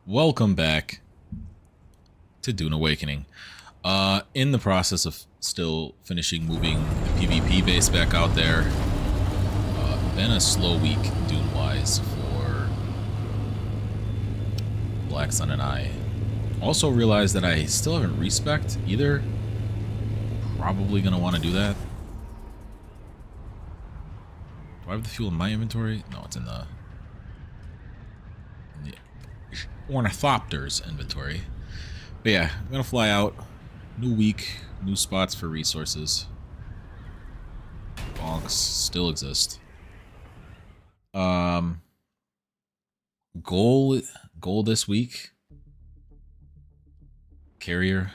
Welcome back to Dune Awakening. In the process of still finishing moving the PvP base back out there. Been a slow week Dune-wise for Black Sun and I. Also realized that I still haven't respect either. Probably gonna want to do that. Do I have the fuel in my inventory? No, it's in the ornithopter's inventory. But yeah, I'm gonna fly out. New week, new spots for resources. Bonks still exist. Goal this week. Carrier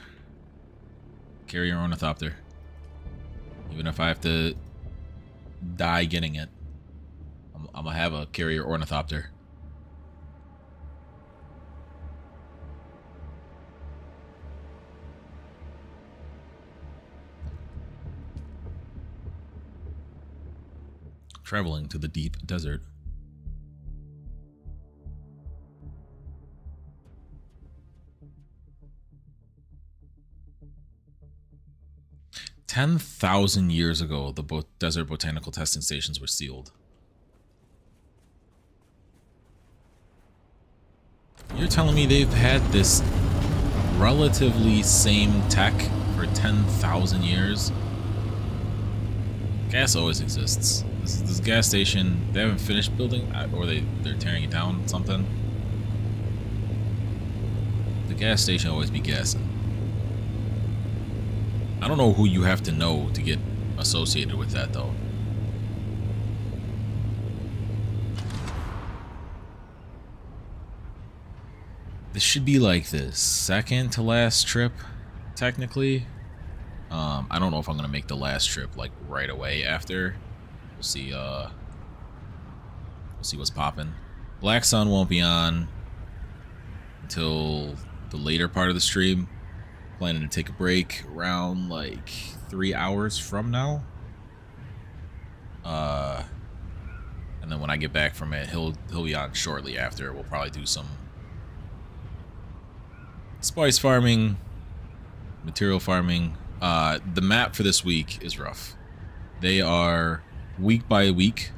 ornithopter. Even if I have to die getting it, I'm gonna have a carrier ornithopter. Traveling to the deep desert. "10,000 years ago, the desert botanical testing stations were sealed." You're telling me they've had this relatively same tech for 10,000 years? Gas always exists. This gas station, they haven't finished building, or they're tearing it down, something. The gas station always be gassing. I don't know who you have to know to get associated with that, though. This should be like the second to last trip, technically. I don't know if I'm gonna make the last trip like right away after. We'll see. We'll see what's popping. Black Sun won't be on until the later part of the stream. Planning to take a break around like 3 hours from now. And then when I get back from it, he'll be on shortly after. We'll probably do some spice farming, material farming. The map for this week is rough. They are week by week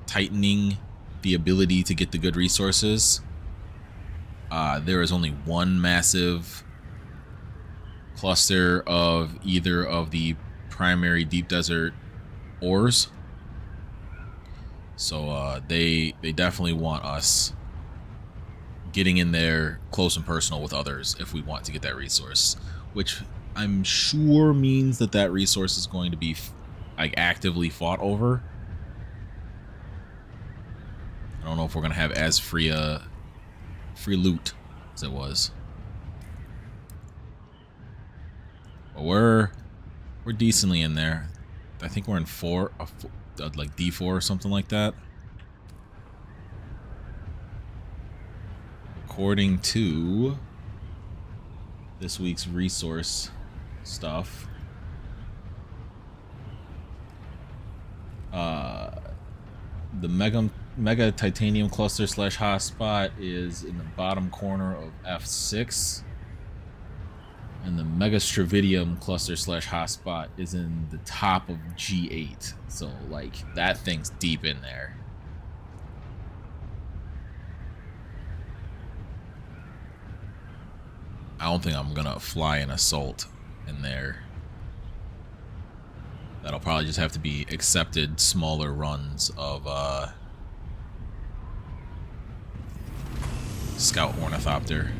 tightening the ability to get the good resources. There is only one massive cluster of either of the primary deep desert ores. So they definitely want us getting in there close and personal with others if we want to get that resource, which I'm sure means that resource is going to be like actively fought over. I don't know if we're gonna have as free loot as it was. But we're decently in there. I think we're in like D4 or something like that. According to this week's resource stuff. The mega titanium cluster / hotspot is in the bottom corner of F6. And the mega stravidium cluster / hotspot is in the top of G8. So like that thing's deep in there. I don't think I'm gonna fly an assault in there. That'll probably just have to be accepted smaller runs of Scout Ornithopter.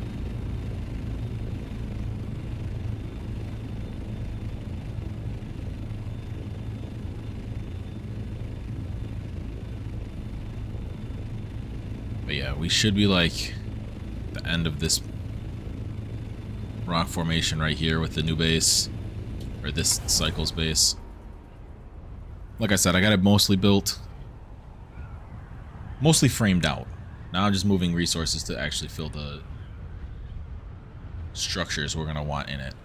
But yeah, we should be like the end of this rock formation right here with the new base, or this cycle's base. Like I said, I got it mostly built, mostly framed out. Now I'm just moving resources to actually fill the structures we're gonna want in it.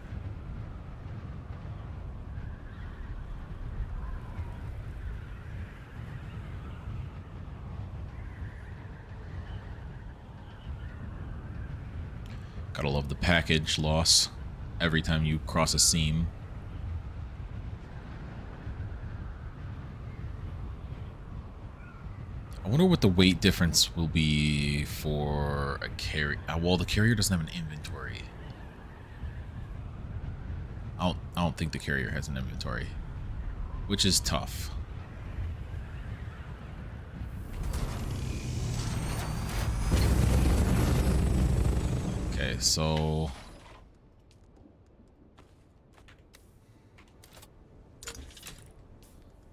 Gotta love the package loss every time you cross a seam. I wonder what the weight difference will be for a carrier. Well, the carrier doesn't have an inventory. I don't think the carrier has an inventory, which is tough. Okay, so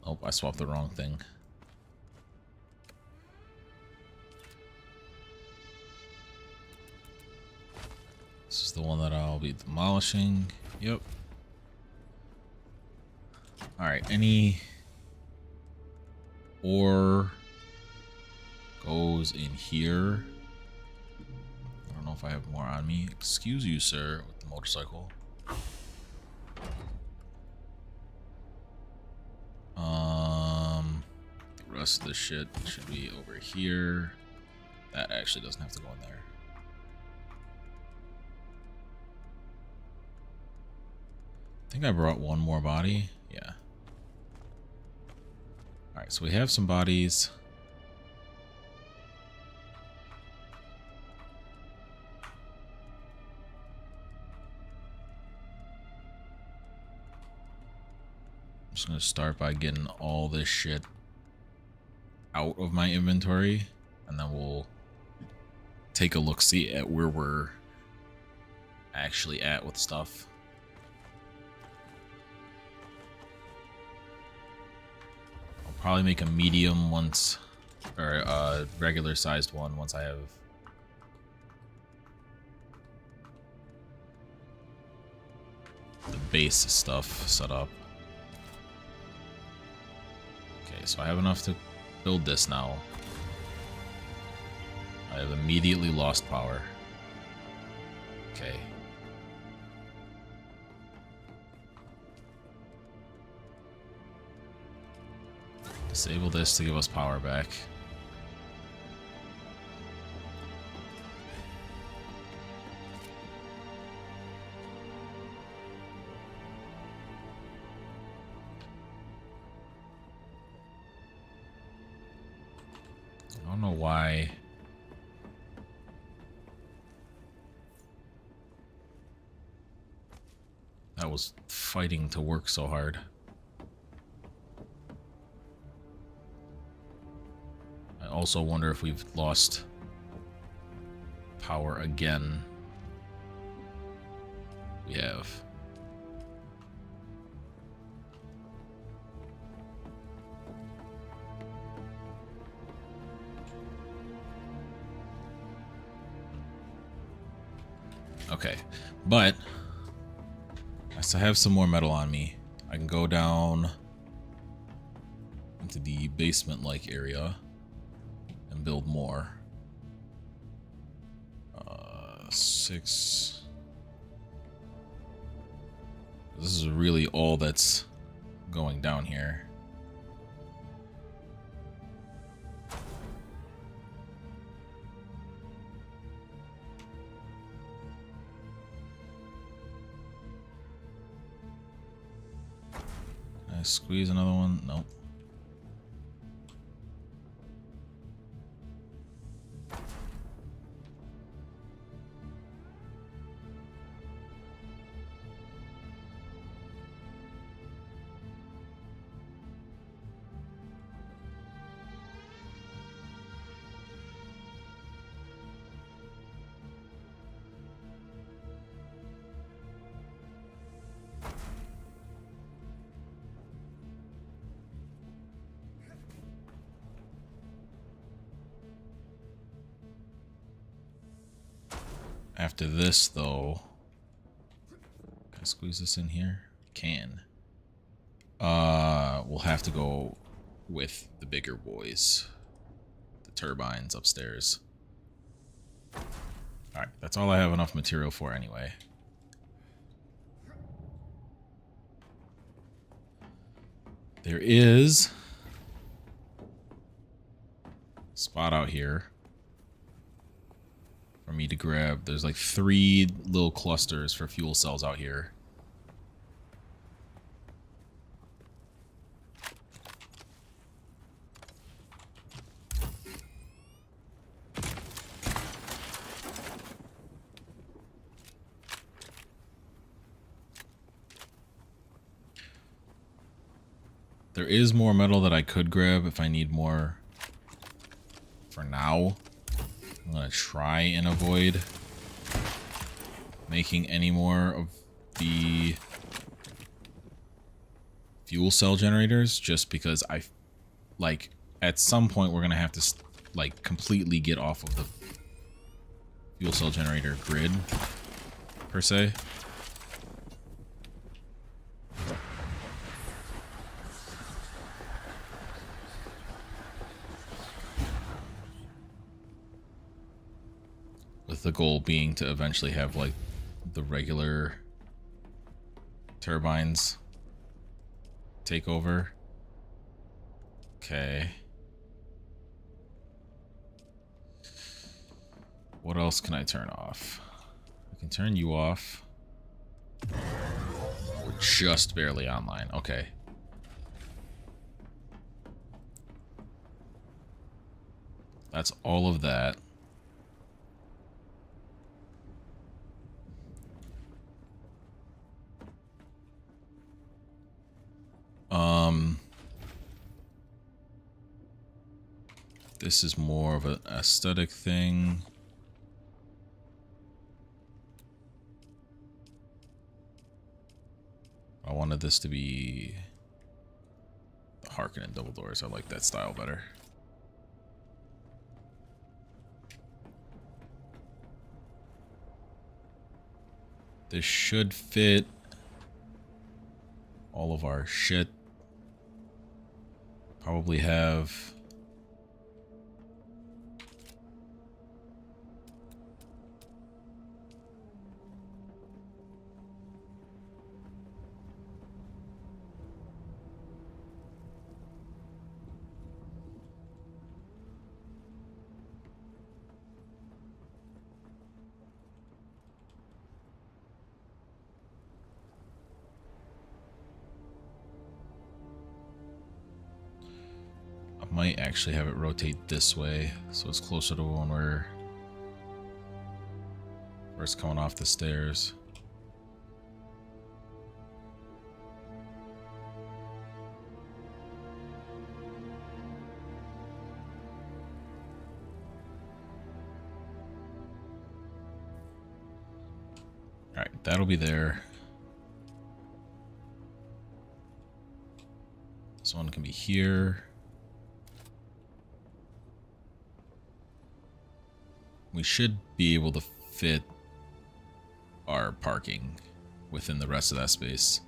oh, I swapped the wrong thing. This is the one that I'll be demolishing. Yep. Alright, any ore goes in here. I don't know if I have more on me. Excuse you, sir, with the motorcycle. The rest of the shit should be over here. That actually doesn't have to go in there. I think I brought one more body. Yeah. Alright, so we have some bodies. I'm just going to start by getting all this shit out of my inventory, and then we'll take a look-see at where we're actually at with stuff. I'll probably make a medium once, or a regular-sized one once I have the base stuff set up. Okay, so I have enough to build this now. I have immediately lost power. Okay. Disable this to give us power back. I don't know why. That was fighting to work so hard. I also wonder if we've lost power again. We have. Okay, but I still have some more metal on me. I can go down into the basement-like area and build more. 6. This is really all that's going down here. Can I squeeze another one? Nope. After this, though, can I squeeze this in here? Can. We'll have to go with the bigger boys. The turbines upstairs. Alright, that's all I have enough material for anyway. There is a spot out here for me to grab. There's like 3 little clusters for fuel cells out here. There is more metal that I could grab if I need more. For now, I'm going to try and avoid making any more of the fuel cell generators, just because like, at some point we're going to have to, like, completely get off of the fuel cell generator grid, per se. With the goal being to eventually have, like, the regular turbines take over. Okay. What else can I turn off? I can turn you off. We're just barely online. Okay. That's all of that. This is more of an aesthetic thing. I wanted this to be Harkonen double doors. I like that style better. This should fit all of our shit. Probably have might actually have it rotate this way, so it's closer to when we're first coming off the stairs. Alright, that'll be there. This one can be here. We should be able to fit our parking within the rest of that space.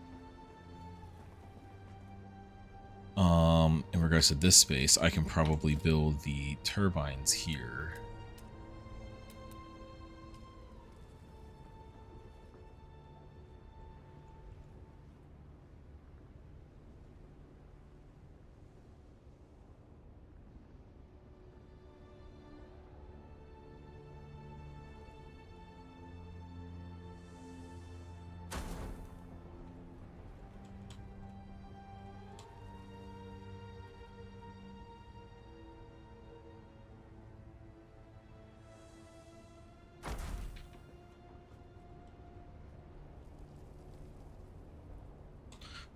In regards to this space, I can probably build the turbines here.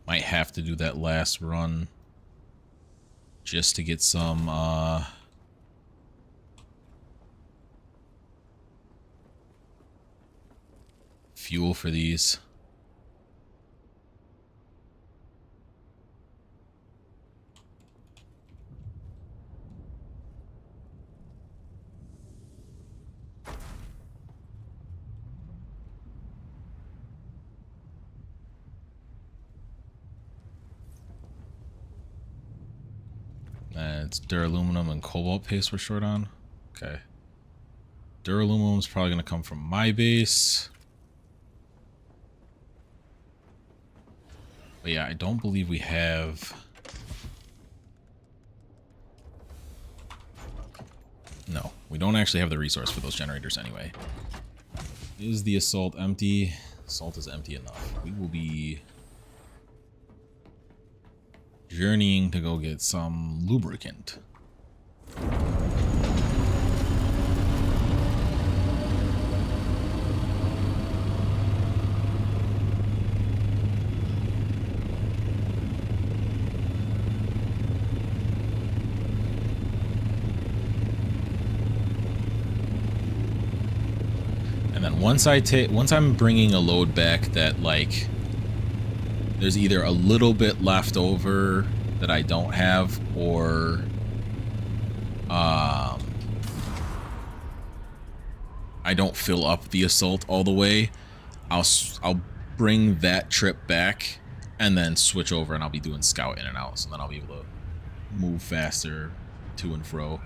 Might have to do that last run just to get some fuel for these. It's duraluminum and cobalt paste we're short on. Okay. Duraluminum is probably going to come from my base. But yeah, I don't believe we have... No, We don't actually have the resource for those generators anyway. Is the assault empty? Assault is empty enough. We will be journeying to go get some lubricant. Once I'm bringing a load back that, like, there's either a little bit left over that I don't have, or I don't fill up the assault all the way, I'll bring that trip back and then switch over, and I'll be doing scout in and out, so then I'll be able to move faster to and fro.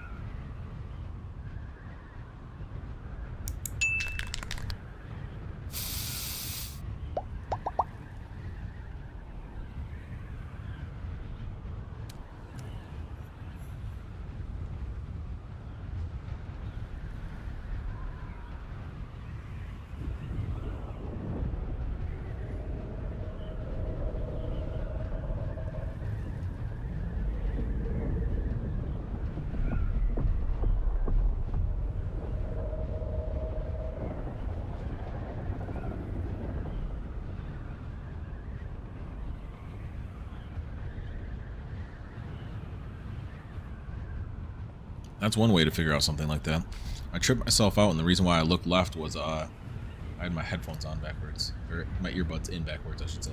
That's one way to figure out something like that. I tripped myself out, and the reason why I looked left was I had my headphones on backwards, or my earbuds in backwards, I should say.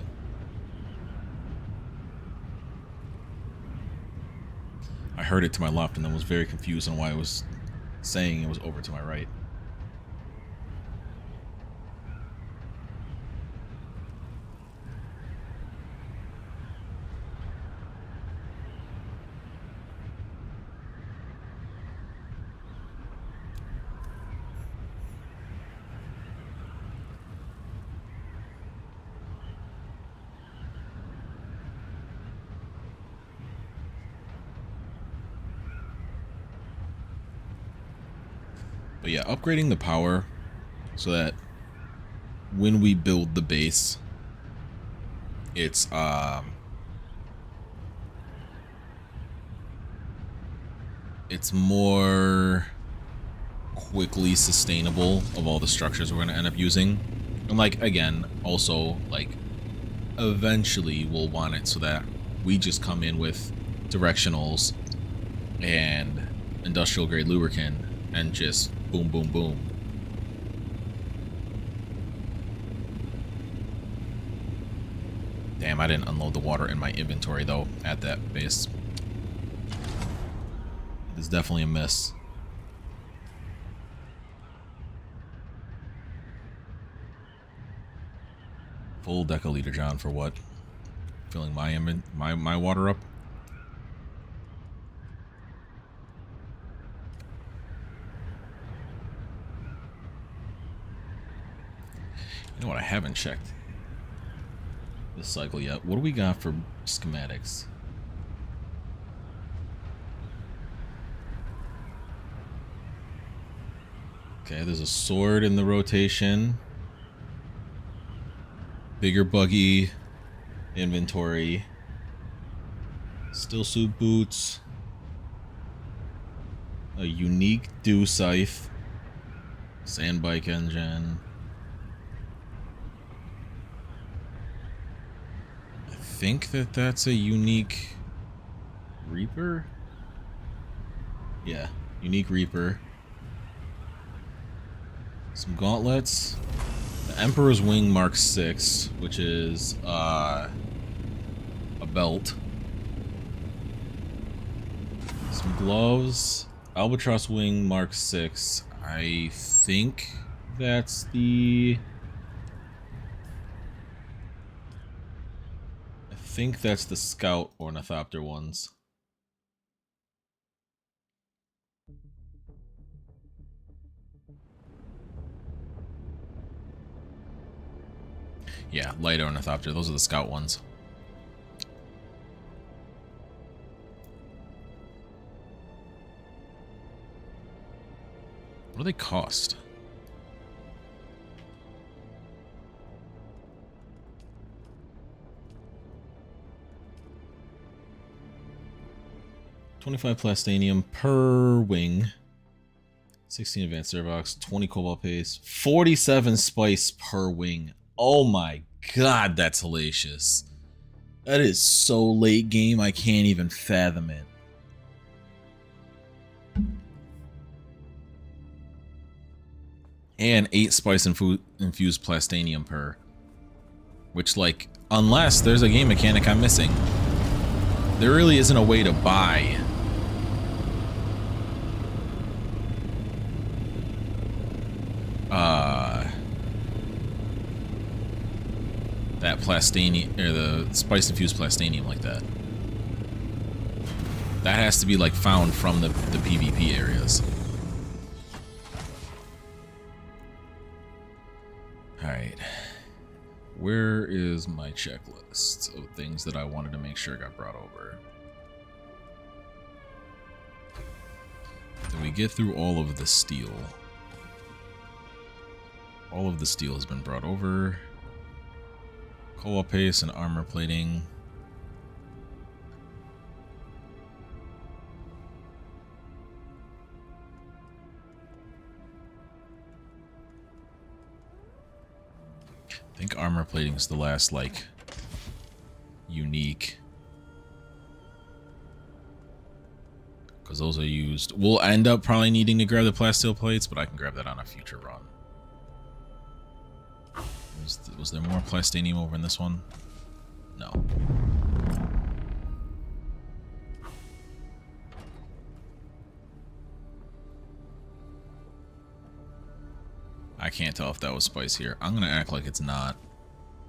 I heard it to my left and then was very confused on why I was saying it was over to my right. But yeah, upgrading the power so that when we build the base, it's more quickly sustainable of all the structures we're going to end up using. And like, again, also, like, eventually we'll want it so that we just come in with directionals and industrial grade lubricant and just boom, boom, boom. Damn, I didn't unload the water in my inventory, though, at that base. It's definitely a miss. Full deciliter, John, for what? Filling my water up? You know what, I haven't checked this cycle yet. What do we got for schematics? Okay, there's a sword in the rotation. Bigger buggy inventory. Steel suit boots. A unique dew scythe. Sand bike engine. I think that's a unique Reaper? Yeah, unique Reaper. Some gauntlets. The Emperor's Wing Mark 6, which is a belt. Some gloves. Albatross Wing Mark 6. I think that's the... I think that's the Scout Ornithopter ones. Yeah, light Ornithopter. Those are the Scout ones. What do they cost? $25 plastinium per wing. 16 advanced airbox, 20 cobalt paste, 47 spice per wing. Oh my god, that's hellacious. That is so late game, I can't even fathom it. And 8 spice infused plastinium per. Which, like, unless there's a game mechanic I'm missing, there really isn't a way to buy that plastinium, or the spice infused plastinium like that. That has to be like found from the PvP areas. Alright. Where is my checklist of things that I wanted to make sure got brought over? Did we get through all of the steel? All of the steel has been brought over. Cobalt paste and armor plating. I think armor plating is the last, like, unique. Because those are used. We'll end up probably needing to grab the plasteel plates, but I can grab that on a future run. Was there more plastinium over in this one? No. I can't tell if that was spice here. I'm gonna act like it's not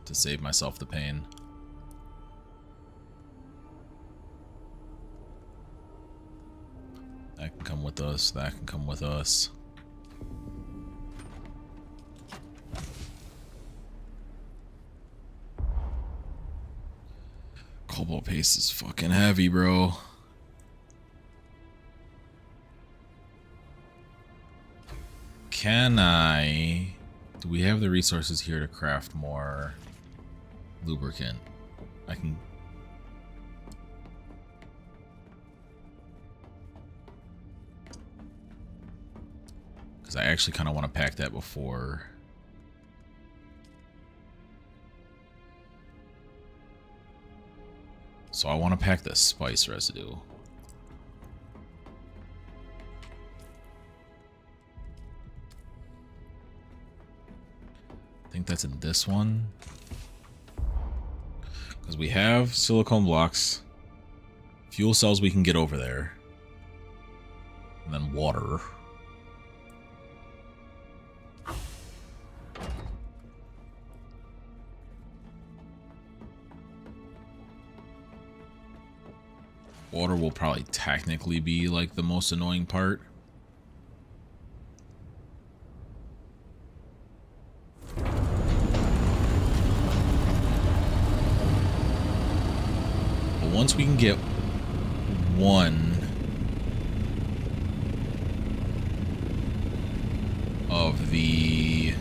to save myself the pain. That can come with us. That can come with us. Cobalt paste is fucking heavy, bro. Can I... Do we have the resources here to craft more lubricant? I can... Because I actually kind of want to pack that before... So I want to pack the spice residue. I think that's in this one. Because we have silicone blocks, fuel cells we can get over there, and then water. Water will probably technically be like the most annoying part. But once we can get one of the...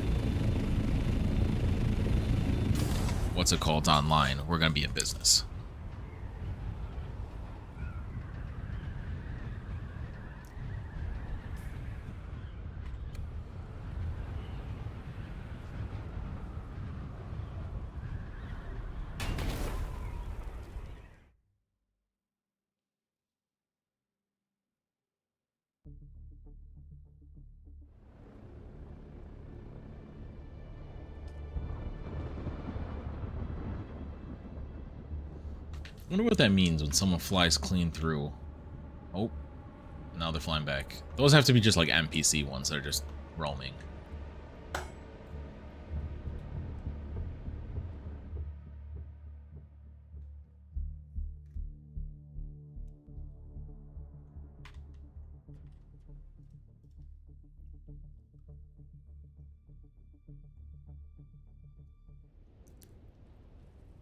What's it called online, we're gonna be in business. I wonder what that means when someone flies clean through. Oh, now they're flying back. Those have to be just like NPC ones that are just roaming.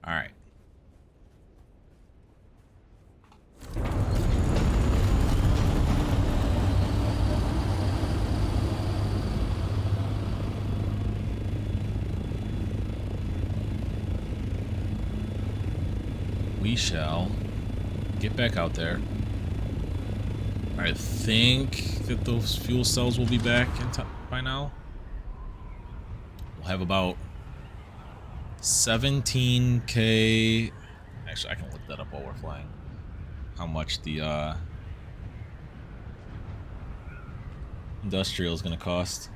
All right. we shall get back out there. I think that those fuel cells will be back by now. We'll have about 17K. Actually, I can look that up while we're flying. How much the industrial is going to cost.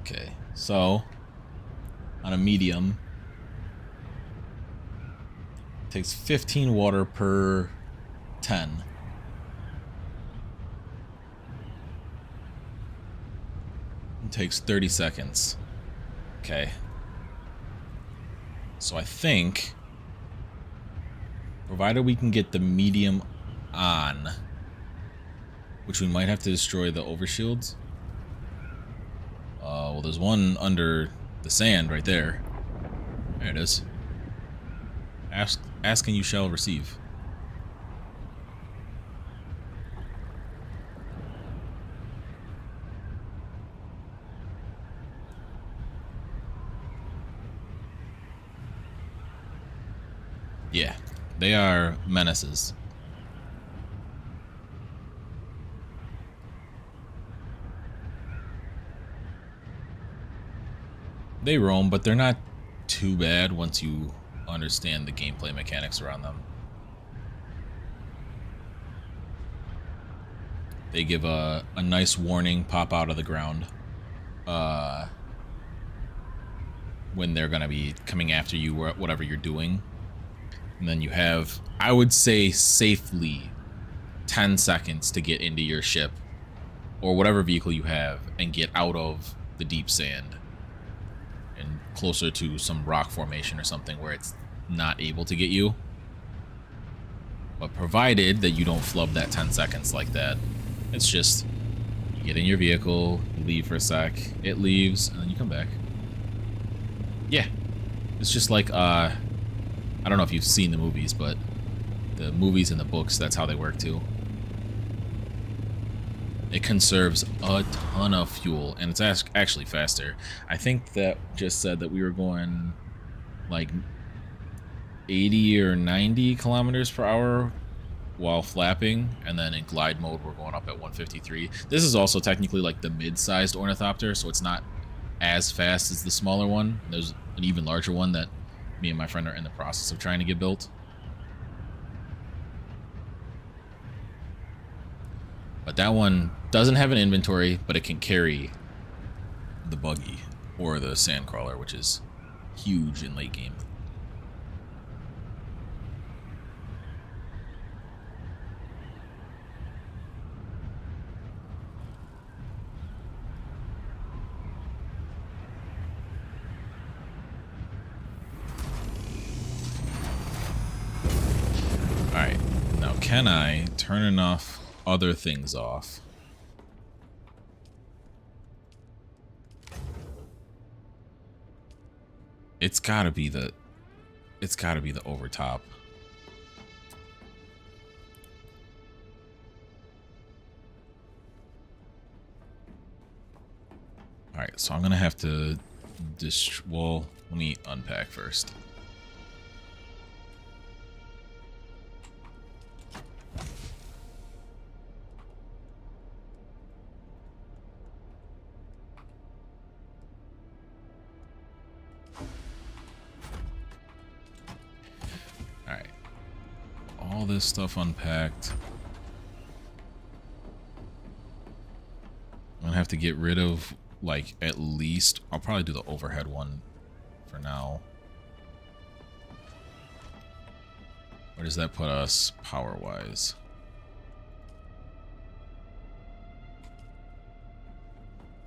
Okay, so on a medium, it takes 15 water per 10. It takes 30 seconds. Okay. So I think, provided we can get the medium on, which we might have to destroy the overshields. Well, there's one under the sand right there. There it is. Ask and you shall receive. Yeah, they are menaces. They roam, but they're not too bad once you understand the gameplay mechanics around them. They give a nice warning, pop out of the ground when they're going to be coming after you or whatever you're doing. And then you have, I would say, safely 10 seconds to get into your ship or whatever vehicle you have and get out of the deep sand and closer to some rock formation or something where it's not able to get you. But provided that you don't flub that 10 seconds like that, it's just you get in your vehicle, you leave for a sec, it leaves, and then you come back. Yeah, it's just like I don't know if you've seen the movies, but the movies and the books, that's how they work too. It conserves a ton of fuel, and it's actually faster. I think that just said that we were going like 80 or 90 kilometers per hour while flapping, and then in glide mode we're going up at 153. This is also technically like the mid-sized ornithopter, so it's not as fast as the smaller one. There's an even larger one that me and my friend are in the process of trying to get built. But that one doesn't have an inventory, but it can carry the buggy or the sandcrawler, which is huge in late game. Alright, now can I turn enough other things off? It's gotta be the overtop. Alright, so I'm gonna have to well, let me unpack first. All this stuff unpacked. I'm gonna have to get rid of, like, at least, I'll probably do the overhead one for now. Where does that put us power-wise?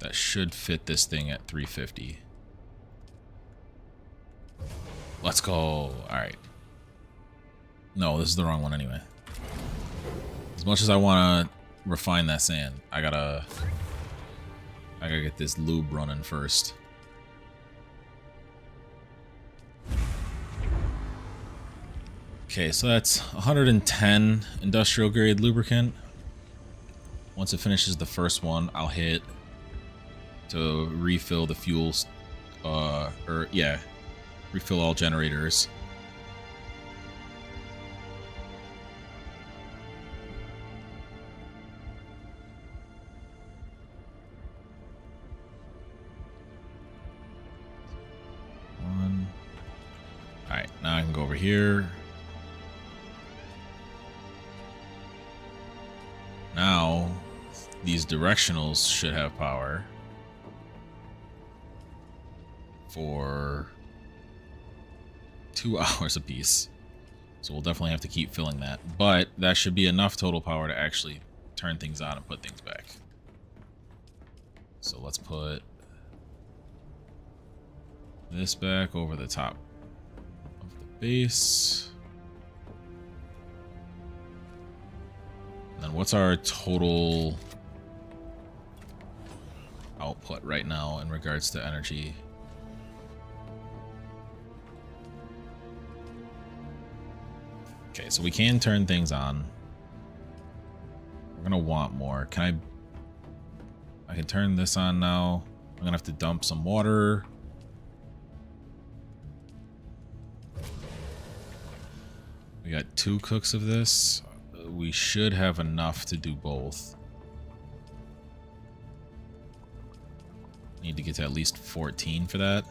That should fit this thing at 350. Let's go. Alright. No, this is the wrong one anyway. As much as I want to refine that sand, I gotta get this lube running first. Okay, so that's 110 industrial grade lubricant. Once it finishes the first one, I'll hit to refill the fuels, refill all generators. One. Alright, now I can go over here. Now, these directionals should have power for 2 hours apiece. So we'll definitely have to keep filling that. But that should be enough total power to actually turn things on and put things back. So let's put this back over the top of the base. And then what's our total output right now in regards to energy? Okay, so we can turn things on. We're gonna want more. Can I can turn this on now. I'm gonna have to dump some water. We got 2 cooks of this. We should have enough to do both. Need to get to at least 14 for that.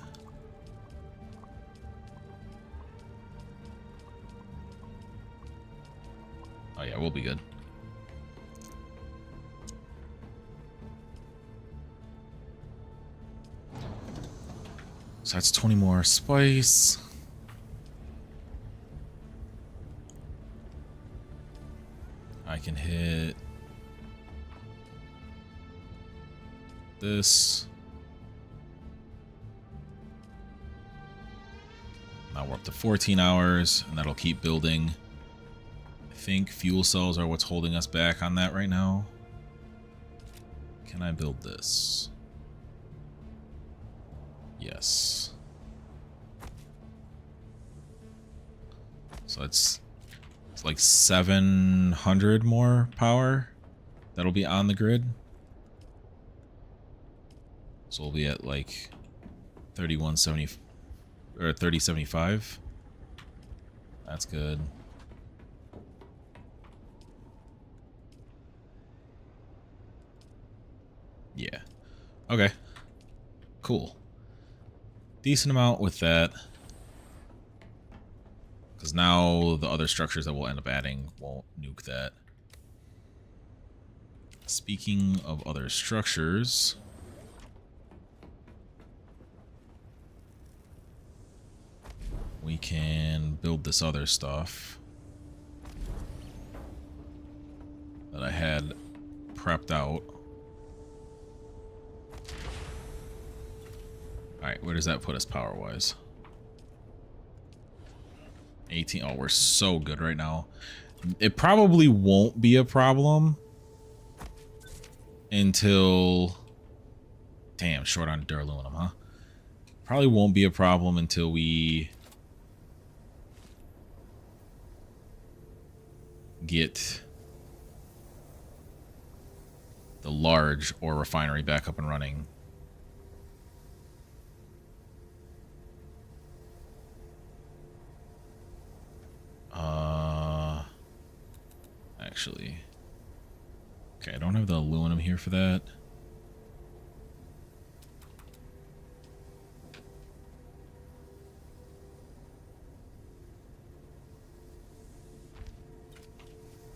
Oh yeah, we'll be good. So that's 20 more spice. I can hit this. Now we're up to 14 hours, and that'll keep building. I think fuel cells are what's holding us back on that right now. Can I build this? Yes. So it's like 700 more power that'll be on the grid. So we'll be at like 3170 or 3075. That's good. Yeah. Okay. Cool. Decent amount with that. Because now the other structures that we'll end up adding won't nuke that. Speaking of other structures, we can build this other stuff that I had prepped out. Alright, where does that put us power-wise? 18. Oh, we're so good right now. It probably won't be a problem until... Damn, short on duraluminum, huh? Probably won't be a problem until we get the large ore refinery back up and running. Actually, okay, I don't have the aluminum here for that.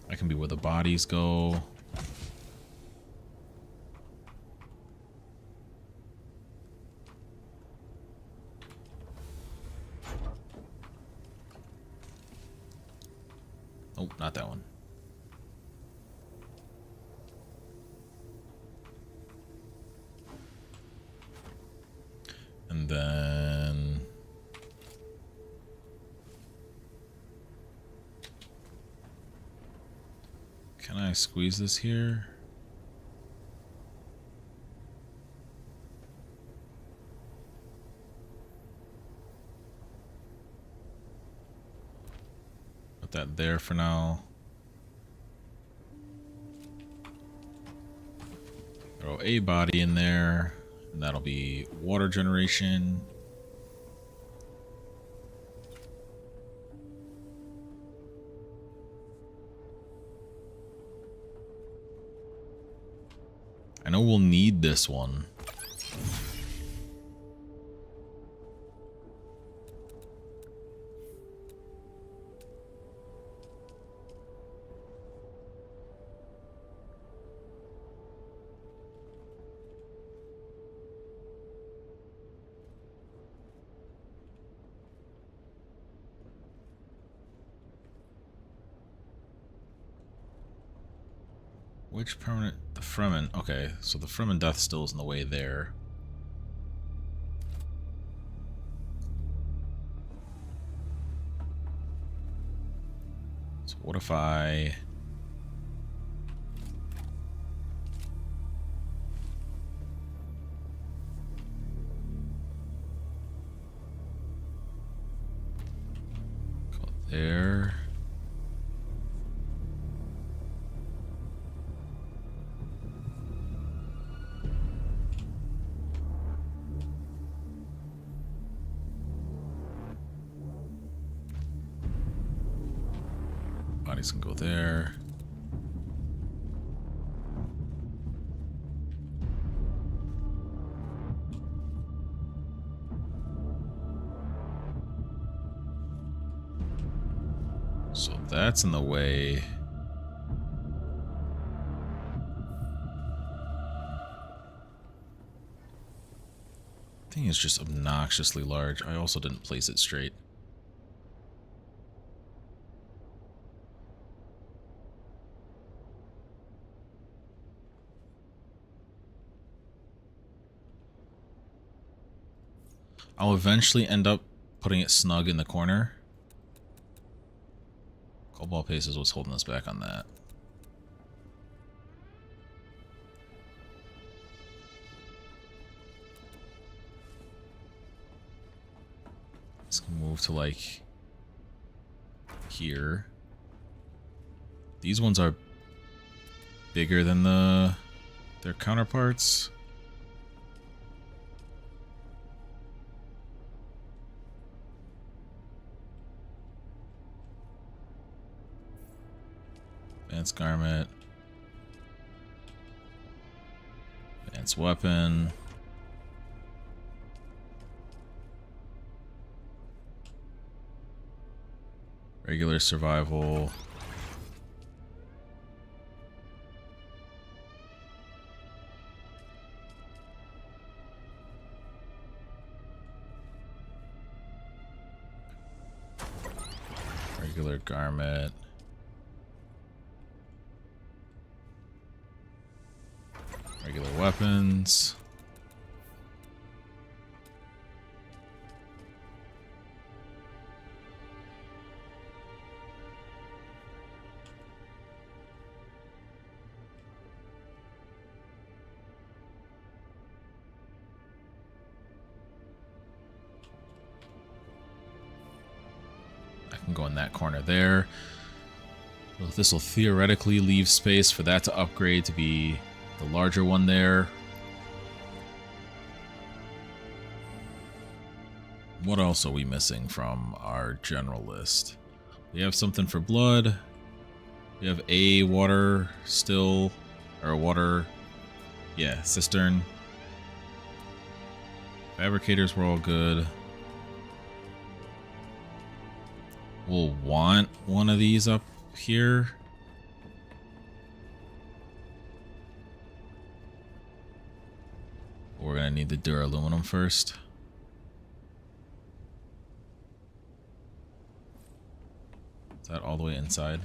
I can be where the bodies go. Oh, not that one. Can I squeeze this here? Put that there for now. Throw a body in there, and that'll be water generation. I know we'll need this one. Which permanent? The Fremen. Okay, so the Fremen death still is in the way there. So what if I... go there. Bodies can go there. So that's in the way. Thing is just obnoxiously large. I also didn't place it straight. I'll eventually end up putting it snug in the corner. Cobalt paste is what's holding us back on that. Let's move to like here. These ones are bigger than their counterparts. Advanced garment. Advanced weapon. Regular survival. Regular garment. Regular weapons. I can go in that corner there. Well, this will theoretically leave space for that to upgrade to be the larger one there. What else are we missing from our general list? We have something for blood. We have a water still, or a water, yeah, cistern. Fabricators were all good. We'll want one of these up here. We're gonna need the duraluminum first. Is that all the way inside?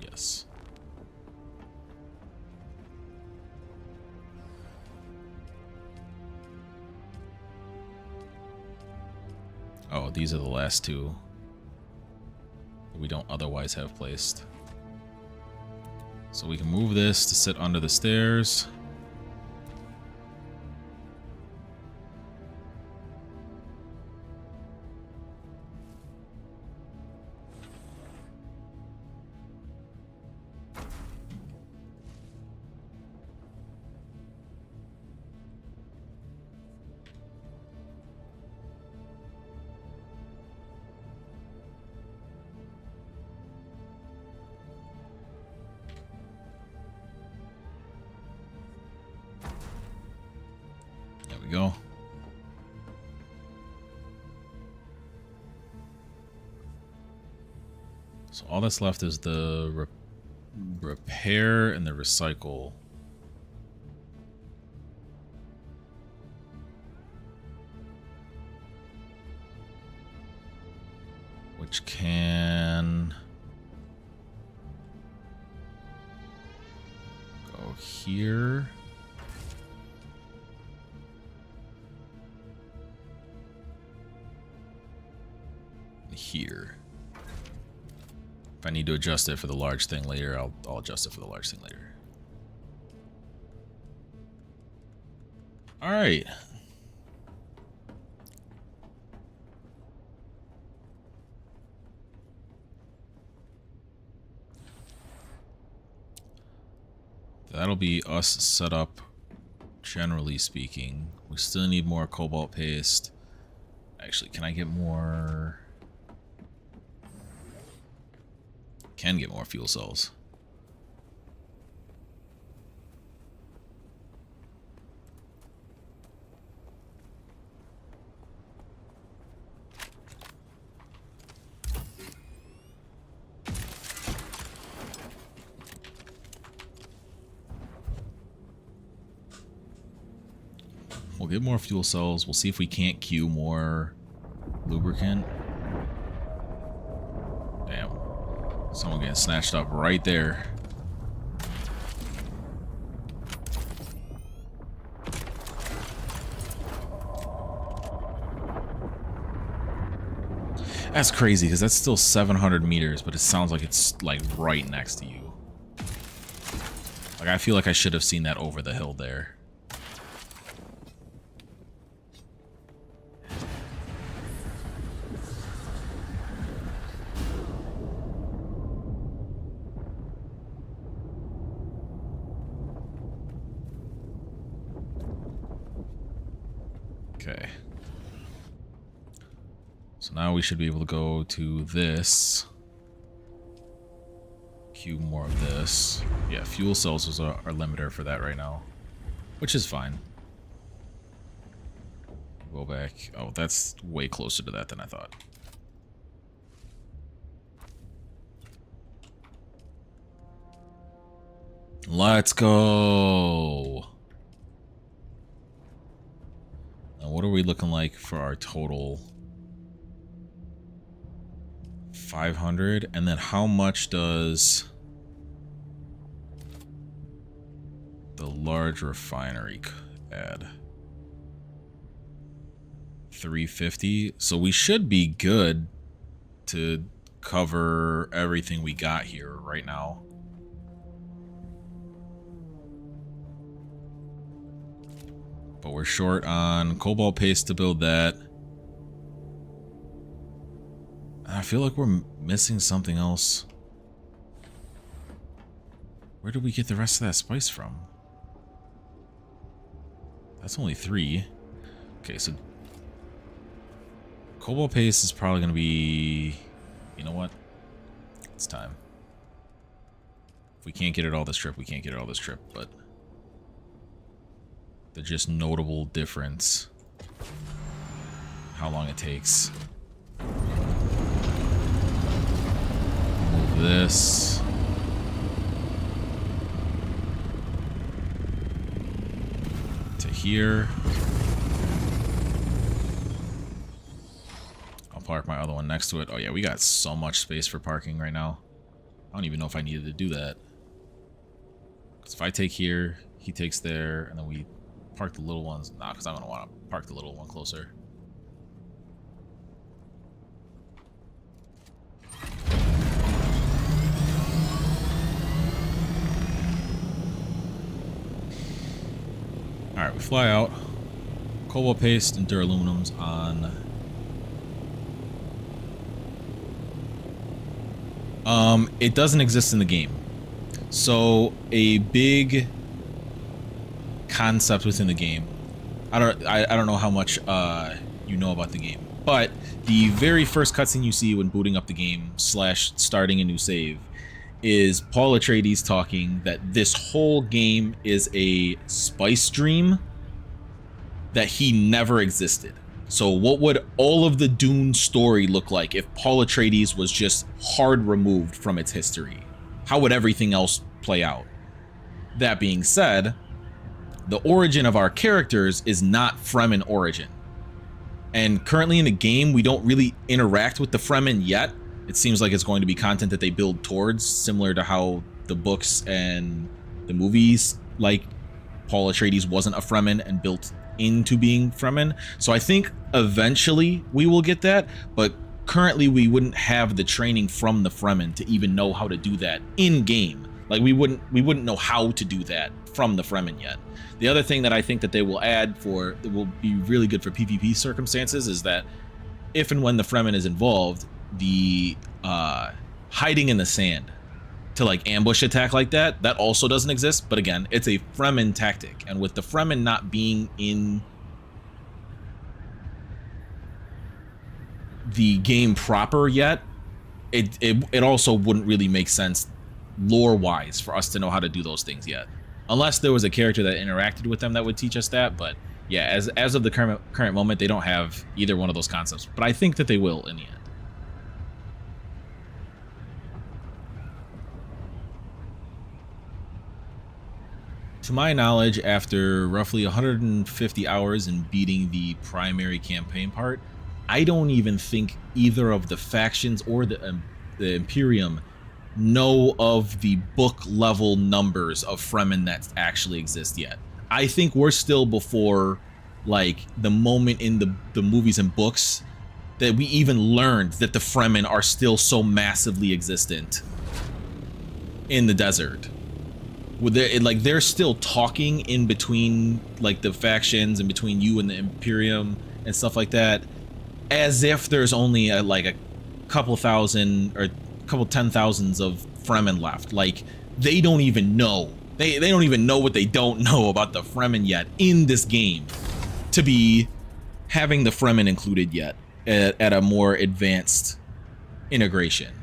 Yes. Oh, these are the last two that we don't otherwise have placed. So we can move this to sit under the stairs. Go. So all that's left is the repair and the recycle. Which can go here. Here. If I need to adjust it for the large thing later, I'll adjust it for the large thing later. All right. That'll be us set up, generally speaking. We still need more cobalt paste. Actually, can I get more? Can get more fuel cells. We'll get more fuel cells. We'll see if we can't queue more lubricant. Damn. Someone getting snatched up right there. That's crazy, because that's still 700 meters, but it sounds like it's like right next to you. Like, I feel like I should have seen that over the hill there. Okay. So now we should be able to go to this. Queue more of this. Yeah, fuel cells was our limiter for that right now. Which is fine. Go back. Oh, that's way closer to that than I thought. Let's go! Now, what are we looking like for our total? 500, and then how much does the large refinery add? 350. So we should be good to cover everything we got here right now. But we're short on cobalt paste to build that. I feel like we're missing something else. Where did we get the rest of that spice from? That's only 3. Okay, so cobalt paste is probably going to be... You know what? It's time. If we can't get it all this trip, we can't get it all this trip, but... The just notable difference. How long it takes. Move this. To here. I'll park my other one next to it. Oh yeah, we got so much space for parking right now. I don't even know if I needed to do that. Because if I take here, he takes there, and then we park the little ones. Nah, because I'm going to want to park the little one closer. Alright, we fly out. Cobalt paste and duraluminum's on. It doesn't exist in the game. So a big concept within the game. I don't know how much you know about the game, but the very first cutscene you see when booting up the game / starting a new save is Paul Atreides talking that this whole game is a spice dream that he never existed. So what would all of the Dune story look like if Paul Atreides was just hard removed from its history? How would everything else play out? That being said, the origin of our characters is not Fremen origin. And currently in the game, we don't really interact with the Fremen yet. It seems like it's going to be content that they build towards, similar to how the books and the movies, like Paul Atreides wasn't a Fremen and built into being Fremen. So I think eventually we will get that, but currently we wouldn't have the training from the Fremen to even know how to do that in game. Like we wouldn't know how to do that from the Fremen yet. The other thing that I think that they will add that will be really good for PvP circumstances is that if and when the Fremen is involved, the hiding in the sand to like ambush attack like that also doesn't exist. But again, it's a Fremen tactic, and with the Fremen not being in the game proper yet, it also wouldn't really make sense lore wise for us to know how to do those things yet, unless there was a character that interacted with them that would teach us that. But yeah, as of the current moment, they don't have either one of those concepts, but I think that they will in the end. To my knowledge, after roughly 150 hours in beating the primary campaign part, I don't even think either of the factions or the Imperium know of the book level numbers of Fremen that actually exist yet. I think we're still before like the moment in the movies and books that we even learned that the Fremen are still so massively existent in the desert. They're still talking in between like the factions and between you and the Imperium and stuff like that, as if there's only a couple thousand or couple 10,000s of Fremen left. Like they don't even know. They don't even know what they don't know about the Fremen yet in this game to be having the Fremen included yet at a more advanced integration.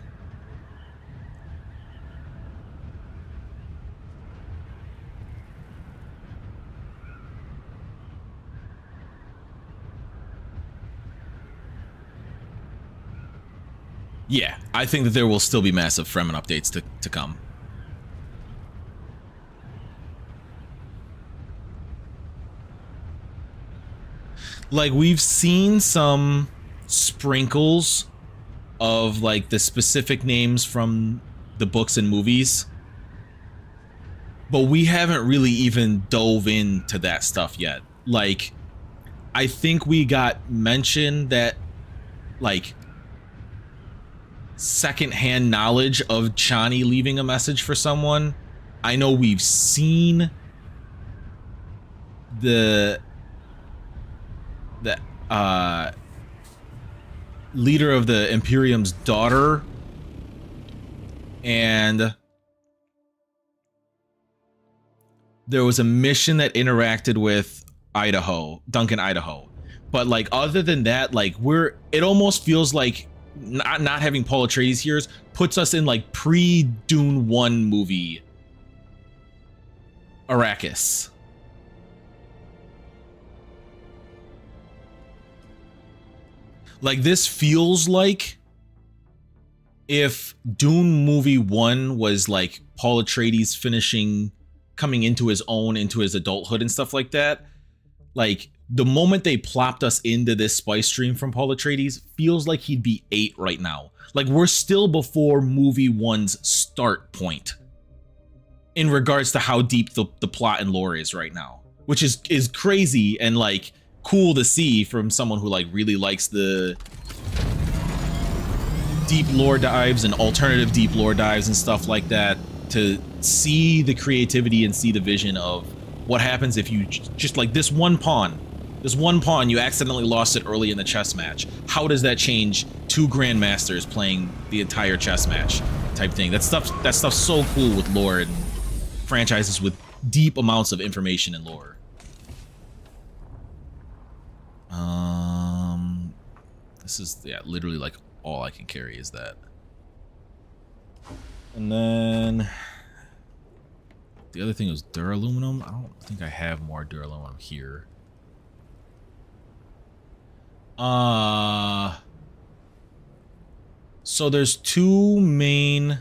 Yeah, I think that there will still be massive Fremen updates to come. Like, we've seen some sprinkles of, like, the specific names from the books and movies, but we haven't really even dove into that stuff yet. Like, I think we got mentioned that, like, secondhand knowledge of Chani leaving a message for someone. I know we've seen the leader of the Imperium's daughter, and there was a mission that interacted with Duncan, Idaho. But like, other than that, like, it almost feels like not having Paul Atreides here puts us in like pre-Dune 1 movie Arrakis. Like, this feels like if Dune movie 1 was like Paul Atreides coming into his own, into his adulthood and stuff like that. Like, the moment they plopped us into this spice stream from Paul Atreides feels like he'd be 8 right now. Like, we're still before movie 1's start point in regards to how deep the plot and lore is right now, which is crazy and like cool to see from someone who like really likes the deep lore dives and alternative deep lore dives and stuff like that, to see the creativity and see the vision of what happens if you just like this one pawn you accidentally lost it early in the chess match. How does that change two grandmasters playing the entire chess match type thing? That stuff's so cool with lore and franchises with deep amounts of information and lore. This is, yeah, literally like all I can carry is that. And then the other thing was duraluminum. I don't think I have more duraluminum here. So there's two main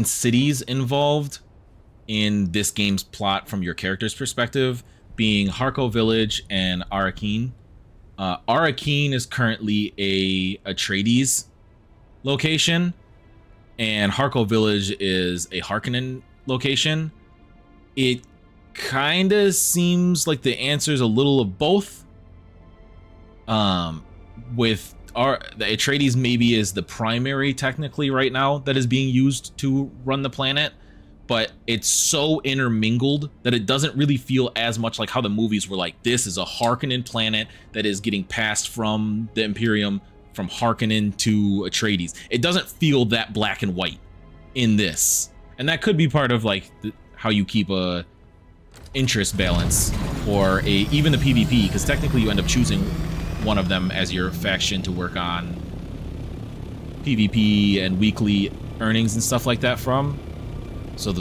cities involved in this game's plot from your character's perspective, being Harko Village and Arrakis. Arrakis is currently a Atreides location, and Harko Village is a Harkonnen location. It kind of seems like the answer is a little of both. With the Atreides maybe is the primary technically right now that is being used to run the planet, but it's so intermingled that it doesn't really feel as much like how the movies were like, this is a Harkonnen planet that is getting passed from the Imperium, from Harkonnen to Atreides. It doesn't feel that black and white in this. And that could be part of like how you keep a interest balance or even the PvP, because technically you end up choosing one of them as your faction to work on PvP and weekly earnings and stuff like that from. So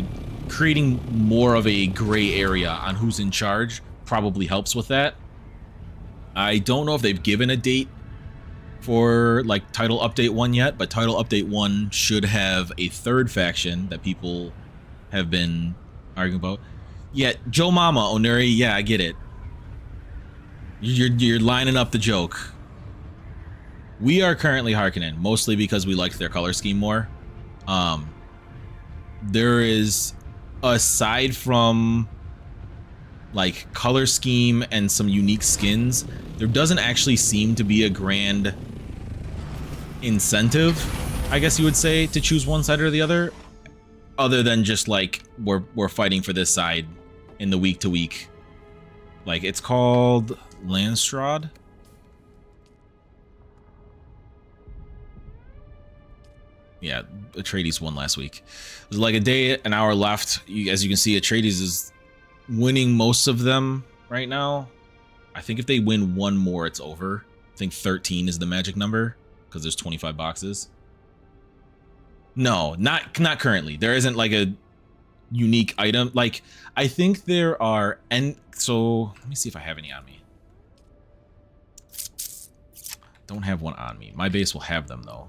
creating more of a gray area on who's in charge probably helps with that. I don't know if they've given a date for like Title Update 1 yet, but Title Update 1 should have a third faction that people have been arguing about. Yeah, Joe Mama, Onuri, yeah, I get it. You're lining up the joke. We are currently Harkonnen, mostly because we liked their color scheme more. There is, aside from like color scheme and some unique skins, there doesn't actually seem to be a grand incentive, I guess you would say, to choose one side or the other than just like we're fighting for this side in the week to week. Like, it's called Landstrad. Yeah, Atreides won last week. There's like a day, an hour left. As you can see, Atreides is winning most of them right now. I think if they win one more, it's over. I think 13 is the magic number because there's 25 boxes. No, not currently. There isn't like a unique item. Like, I think there are, and so let me see if I have any on me. Don't have one on me. My base will have them though.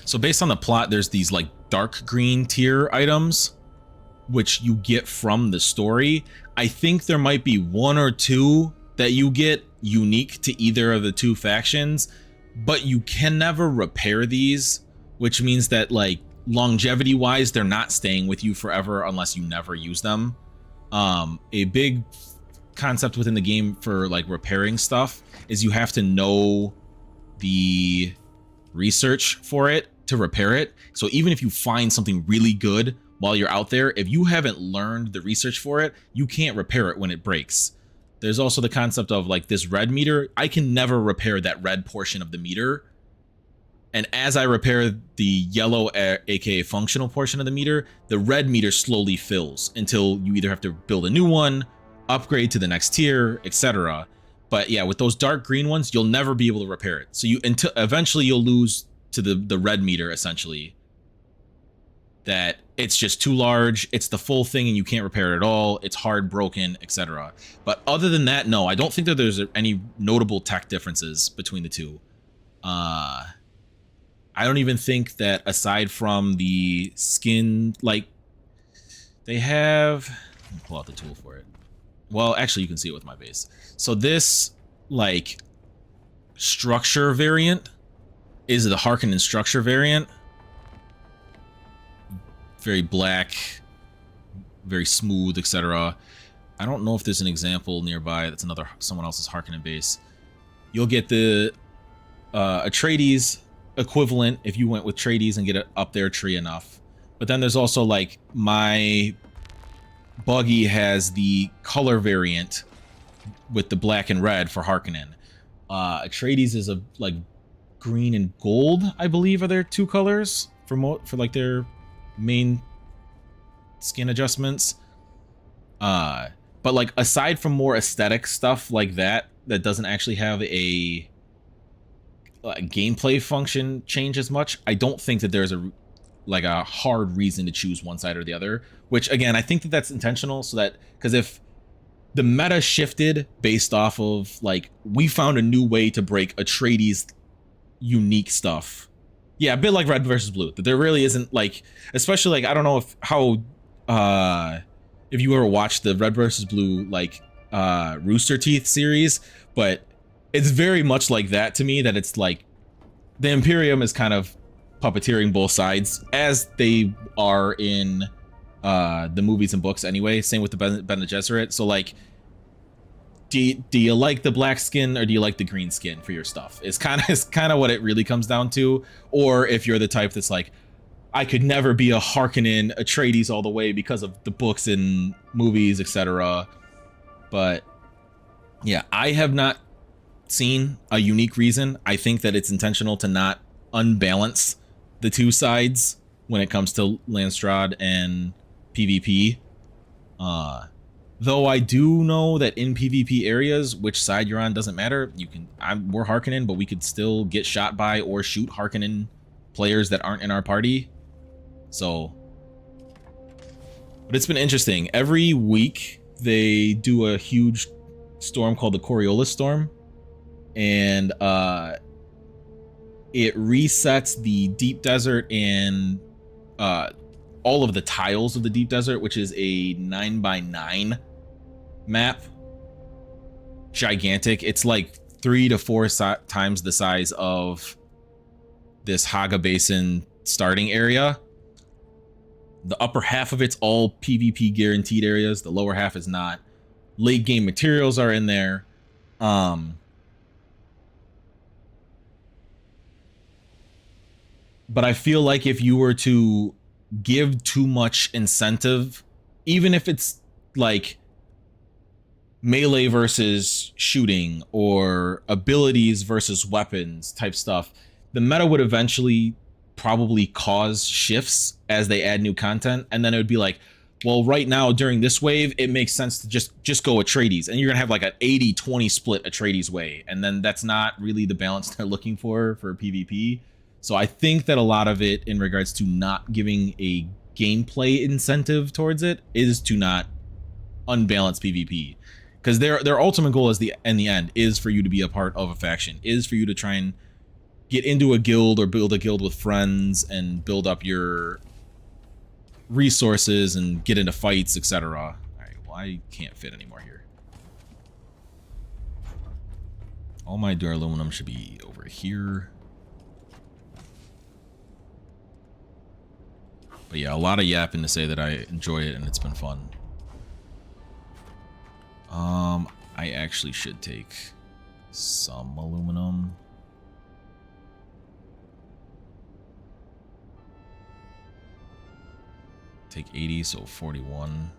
So based on the plot, there's these like dark green tier items which you get from the story. I think there might be one or two that you get unique to either of the two factions, but you can never repair these, which means that like longevity wise, they're not staying with you forever unless you never use them. A big concept within the game for like repairing stuff is you have to know the research for it to repair it. So even if you find something really good while you're out there, if you haven't learned the research for it, you can't repair it when it breaks. There's also the concept of like this red meter. I can never repair that red portion of the meter. And as I repair the yellow, aka functional portion of the meter, the red meter slowly fills until you either have to build a new one, upgrade to the next tier, etc. But yeah, with those dark green ones, you'll never be able to repair it. So until eventually you'll lose to the red meter, essentially. That it's just too large, it's the full thing and you can't repair it at all, it's hard, broken, etc. But other than that, no, I don't think that there's any notable tech differences between the two. I don't even think that aside from the skin, like, they have... Let me pull out the tool for it. Well, actually, you can see it with my base. So this, like, structure variant is the Harkonnen structure variant. Very black, very smooth, etc. I don't know if there's an example nearby that's someone else's Harkonnen base. You'll get the Atreides equivalent if you went with Trades and get it up their tree enough. But then there's also like my buggy has the color variant with the black and red for Harkonnen. Trades is a like green and gold, I believe, are their two colors for like their main skin adjustments. But like aside from more aesthetic stuff like that doesn't actually have a gameplay function change as much, I don't think that there's a hard reason to choose one side or the other, which again, I think that that's intentional, so that, because if the meta shifted based off of like, we found a new way to break Atreides unique stuff. Yeah, a bit like Red versus Blue, that there really isn't like, especially like, I don't know if you ever watched the Red versus Blue like Rooster Teeth series, but it's very much like that to me, that it's like the Imperium is kind of puppeteering both sides, as they are in the movies and books anyway. Same with the Bene Gesserit. So like, do you like the black skin or do you like the green skin for your stuff? It's kind of what it really comes down to. Or if you're the type that's like, I could never be a Harkonnen, Atreides all the way because of the books and movies, etc. But yeah, I have not seen a unique reason. I think that it's intentional to not unbalance the two sides when it comes to Landstrahd and PvP. Though I do know that in PvP areas, which side you're on doesn't matter. We're Harkonnen, but we could still get shot by or shoot Harkonnen players that aren't in our party. So, but it's been interesting. Every week they do a huge storm called the Coriolis Storm, and it resets the deep desert and all of the tiles of the deep desert, which is a 9x9 map. Gigantic. It's like 3 to 4 times the size of this Haga Basin starting area. The upper half of it's all PvP guaranteed areas. The lower half is not. Late game materials are in there. But I feel like if you were to give too much incentive, even if it's like melee versus shooting or abilities versus weapons type stuff, the meta would eventually probably cause shifts as they add new content. And then it would be like, well, right now during this wave, it makes sense to just go Atreides, and you're gonna have like an 80-20 split Atreides way. And then that's not really the balance they're looking for PvP. So I think that a lot of it in regards to not giving a gameplay incentive towards it is to not unbalance PvP. Because their ultimate goal is in the end is for you to be a part of a faction, is for you to try and get into a guild or build a guild with friends and build up your resources and get into fights, etc. All right, well, I can't fit anymore here. All my duraluminum should be over here. But yeah, a lot of yapping to say that I enjoy it and it's been fun. I actually should take some aluminum. Take 80, so 41.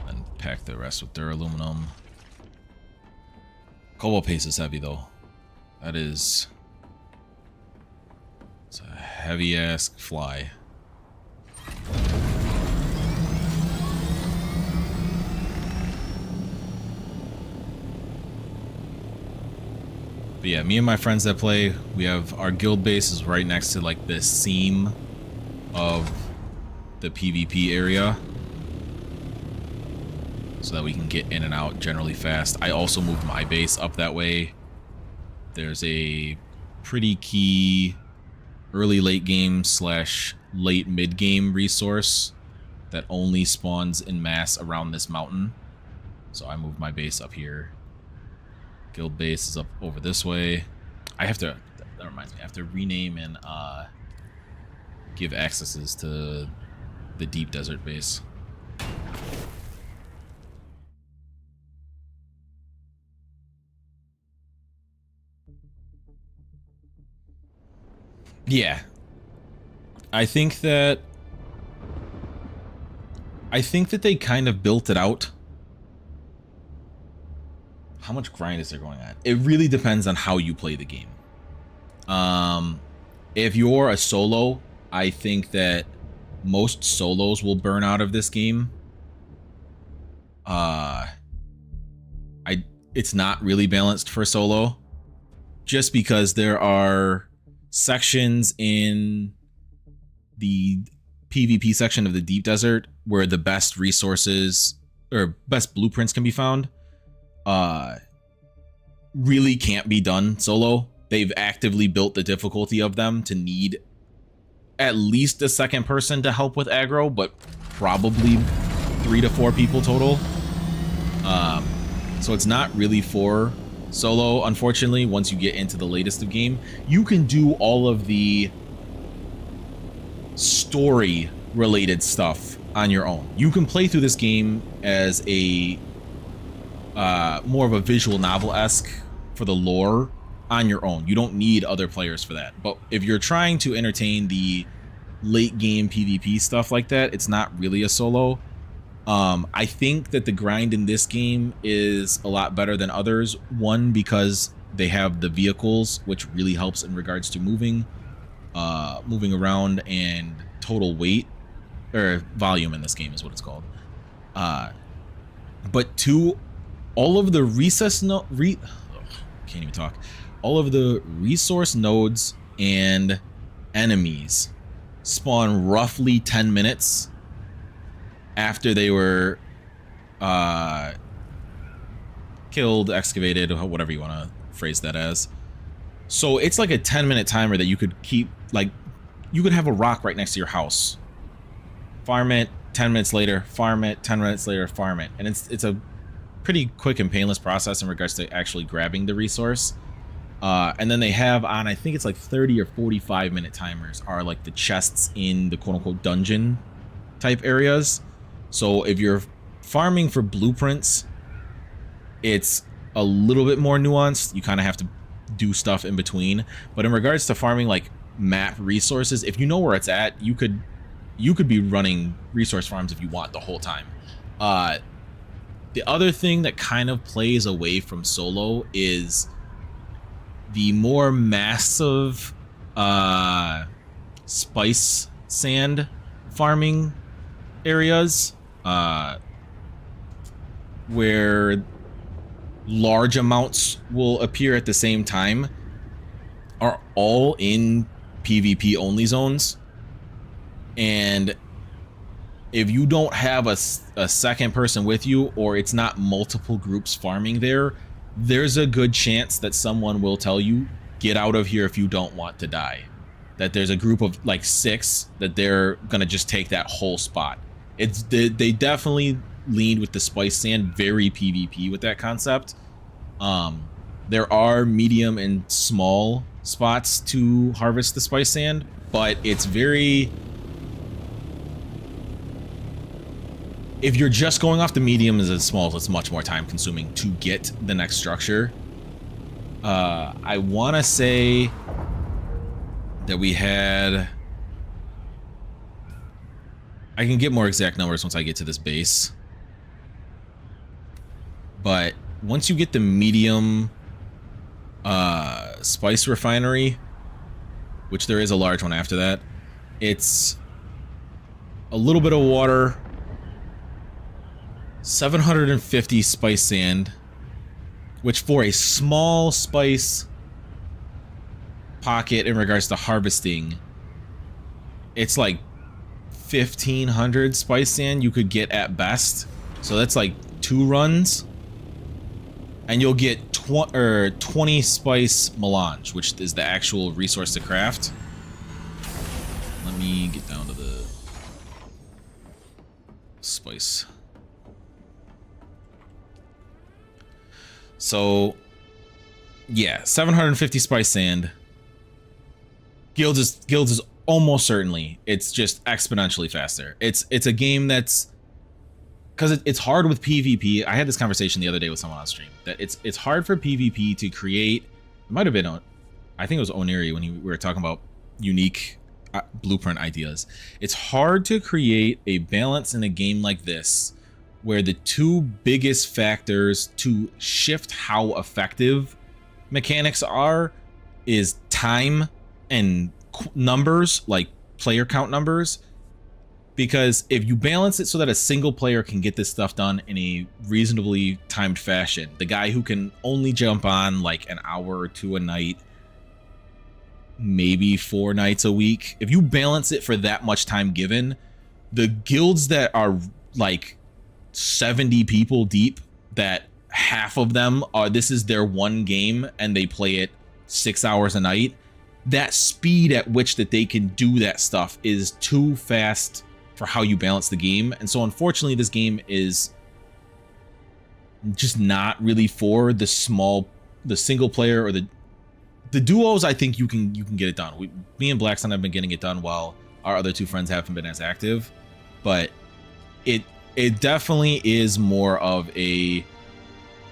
And pack the rest with duraluminum. Cobalt paste is heavy though. That is... It's a heavy ass fly. But yeah, me and my friends that play, we have our guild base is right next to like the seam of the PvP area, so that we can get in and out generally fast. I also moved my base up that way. There's a pretty key early late game / late mid game resource that only spawns in mass around this mountain, so I moved my base up here. Guild base is up over this way. I have to, that reminds me, I have to rename and give accesses to the deep desert base. Yeah. I think that they kind of built it out. How much grind is there going on? It really depends on how you play the game. If you're a solo, I think that most solos will burn out of this game. It's not really balanced for solo, just because there are sections in the PvP section of the Deep Desert where the best resources or best blueprints can be found. Really can't be done solo. They've actively built the difficulty of them to need at least a second person to help with aggro, but probably 3 to 4 people total. So it's not really for solo, unfortunately. Once you get into the latest of game, you can do all of the story related stuff on your own. You can play through this game as a more of a visual novel-esque for the lore on your own. You don't need other players for that. But if you're trying to entertain the late game PvP stuff like that, it's not really a solo. I think that the grind in this game is a lot better than others. One, because they have the vehicles, which really helps in regards to moving around and total weight, or volume in this game is what it's called. But two, all of the all of the resource nodes and enemies spawn roughly 10 minutes after they were killed, excavated, or whatever you want to phrase that as. So it's like a 10-minute timer that you could keep, like, you could have a rock right next to your house. Farm it, 10 minutes later, farm it, 10 minutes later, farm it. And it's a pretty quick and painless process in regards to actually grabbing the resource. And then they have on, I think it's like 30 or 45-minute timers are like the chests in the quote-unquote dungeon type areas. So if you're farming for blueprints, it's a little bit more nuanced. You kind of have to do stuff in between. But in regards to farming like map resources, if you know where it's at, you could be running resource farms if you want the whole time. The other thing that kind of plays away from solo is the more massive spice sand farming areas, where large amounts will appear at the same time, are all in PvP only zones. And if you don't have a second person with you, or it's not multiple groups farming there, there's a good chance that someone will tell you, get out of here if you don't want to die. That there's a group of like 6 that they're gonna just take that whole spot. They definitely leaned with the spice sand, very PvP with that concept. There are medium and small spots to harvest the spice sand, but it's very... If you're just going off the mediums and smalls, it's much more time consuming to get the next structure. I want to say that we had... I can get more exact numbers once I get to this base. But once you get the medium spice refinery, which there is a large one after that, it's a little bit of water, 750 spice sand, which for a small spice pocket in regards to harvesting, it's like 1,500 spice sand you could get at best. So that's like 2 runs, and you'll get 20 spice melange, which is the actual resource to craft. Let me get down to the spice. So yeah, 750 spice sand. Guilds is almost certainly, it's just exponentially faster. It's a game that's, because it's hard with PvP. I had this conversation the other day with someone on stream that it's hard for PvP to create. It might have been, I think it was Oniri when we were talking about unique blueprint ideas. It's hard to create a balance in a game like this where the two biggest factors to shift how effective mechanics are is time and numbers, like player count numbers. Because if you balance it so that a single player can get this stuff done in a reasonably timed fashion, the guy who can only jump on like an hour or two a night, maybe 4 nights a week, if you balance it for that much time given, the guilds that are like 70 people deep, that half of them are, this is their one game and they play it 6 hours a night, that speed at which that they can do that stuff is too fast for how you balance the game. And so unfortunately this game is just not really for the single player or the duos. I think you can get it done. Me and Blackstone have been getting it done while our other 2 friends haven't been as active, but it definitely is more of a,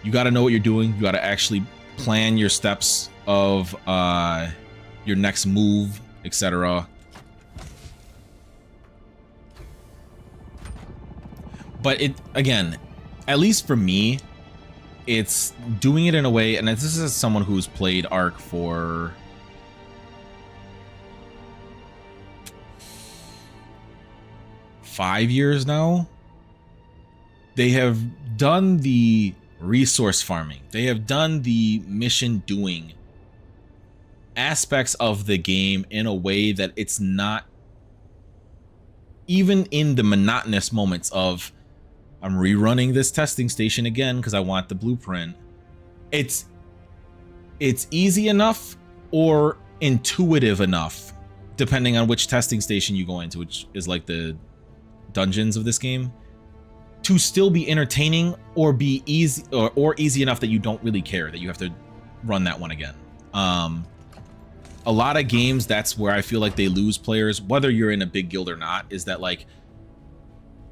you got to know what you're doing. You got to actually plan your steps of your next move, etc. But it, again, at least for me, it's doing it in a way, and this is someone who's played Ark for five years now. They have done the resource farming. They have done the mission doing aspects of the game in a way that it's not, even in the monotonous moments of, I'm rerunning this testing station again because I want the blueprint. It's easy enough or intuitive enough, depending on which testing station you go into, which is like the dungeons of this game, to still be entertaining or be easy or easy enough that you don't really care that you have to run that one again. A lot of games, that's where I feel like they lose players, whether you're in a big guild or not, is that like,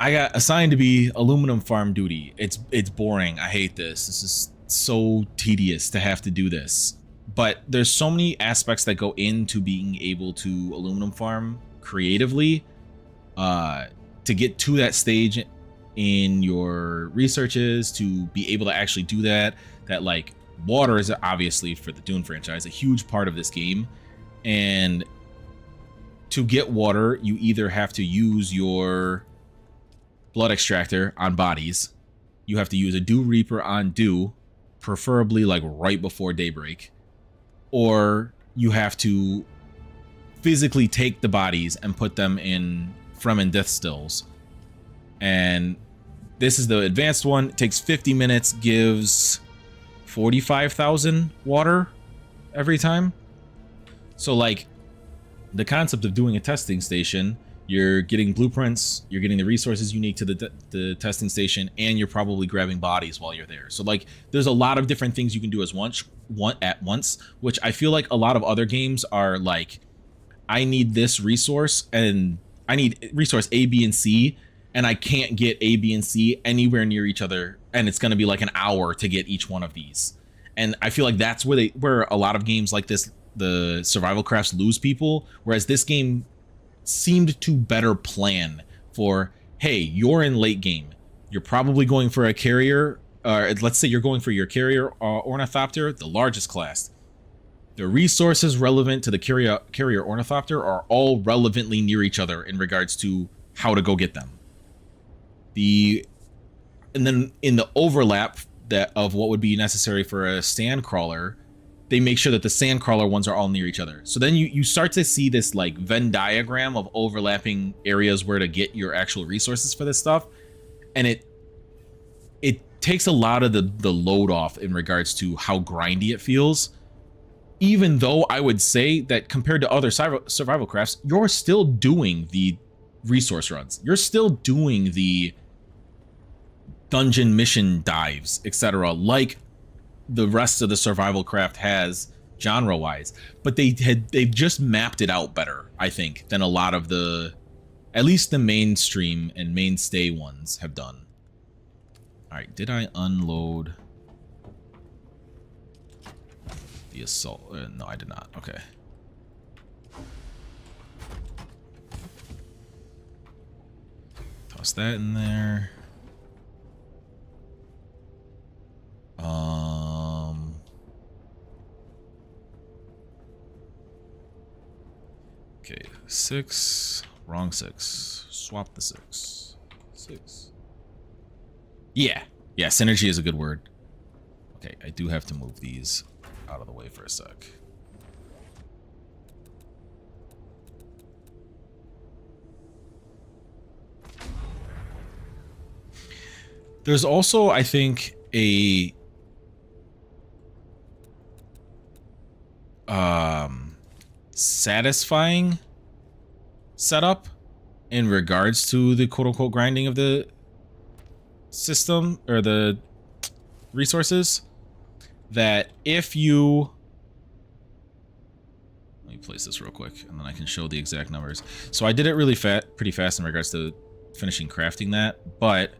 I got assigned to be aluminum farm duty. It's boring. I hate this. This is so tedious to have to do this. But there's so many aspects that go into being able to aluminum farm creatively to get to that stage in your researches, to be able to actually do that. That like water is obviously, for the Dune franchise, a huge part of this game. And to get water, you either have to use your blood extractor on bodies, you have to use a dew reaper on dew, preferably like right before daybreak, or you have to physically take the bodies and put them in Fremen death stills. And this is the advanced one. It takes 50 minutes, gives 45,000 water every time. So like, the concept of doing a testing station, you're getting blueprints, you're getting the resources unique to the testing station, and you're probably grabbing bodies while you're there. So like, there's a lot of different things you can do at once, which I feel like a lot of other games are like, I need this resource and I need resource A, B, and C, and I can't get A, B, and C anywhere near each other, and it's going to be like an hour to get each one of these. And I feel like that's where a lot of games like this, the survival crafts, lose people, whereas this game seemed to better plan for, hey, you're in late game, you're probably going for a carrier, let's say you're going for your carrier ornithopter, the largest class. The resources relevant to the carrier ornithopter are all relevantly near each other in regards to how to go get them. And then in the overlap that of what would be necessary for a sand crawler, they make sure that the sand crawler ones are all near each other. So then you start to see this like Venn diagram of overlapping areas where to get your actual resources for this stuff. And it takes a lot of the load off in regards to how grindy it feels. Even though I would say that compared to other survival crafts, you're still doing the resource runs. You're still doing the dungeon mission dives, etc. like the rest of the survival craft has genre wise, but they've just mapped it out better, I think, than a lot of at least the mainstream and mainstay ones have done. All right, did I unload the assault? No, I did not. Okay. Toss that in there. Okay, 6. Wrong 6. Swap the 6. 6. Yeah. Yeah, synergy is a good word. Okay, I do have to move these out of the way for a sec. There's also, I think, a satisfying setup in regards to the quote-unquote grinding of the system or the resources, that if you, let me place this real quick and then I can show the exact numbers. So I did it really pretty fast in regards to finishing crafting that, but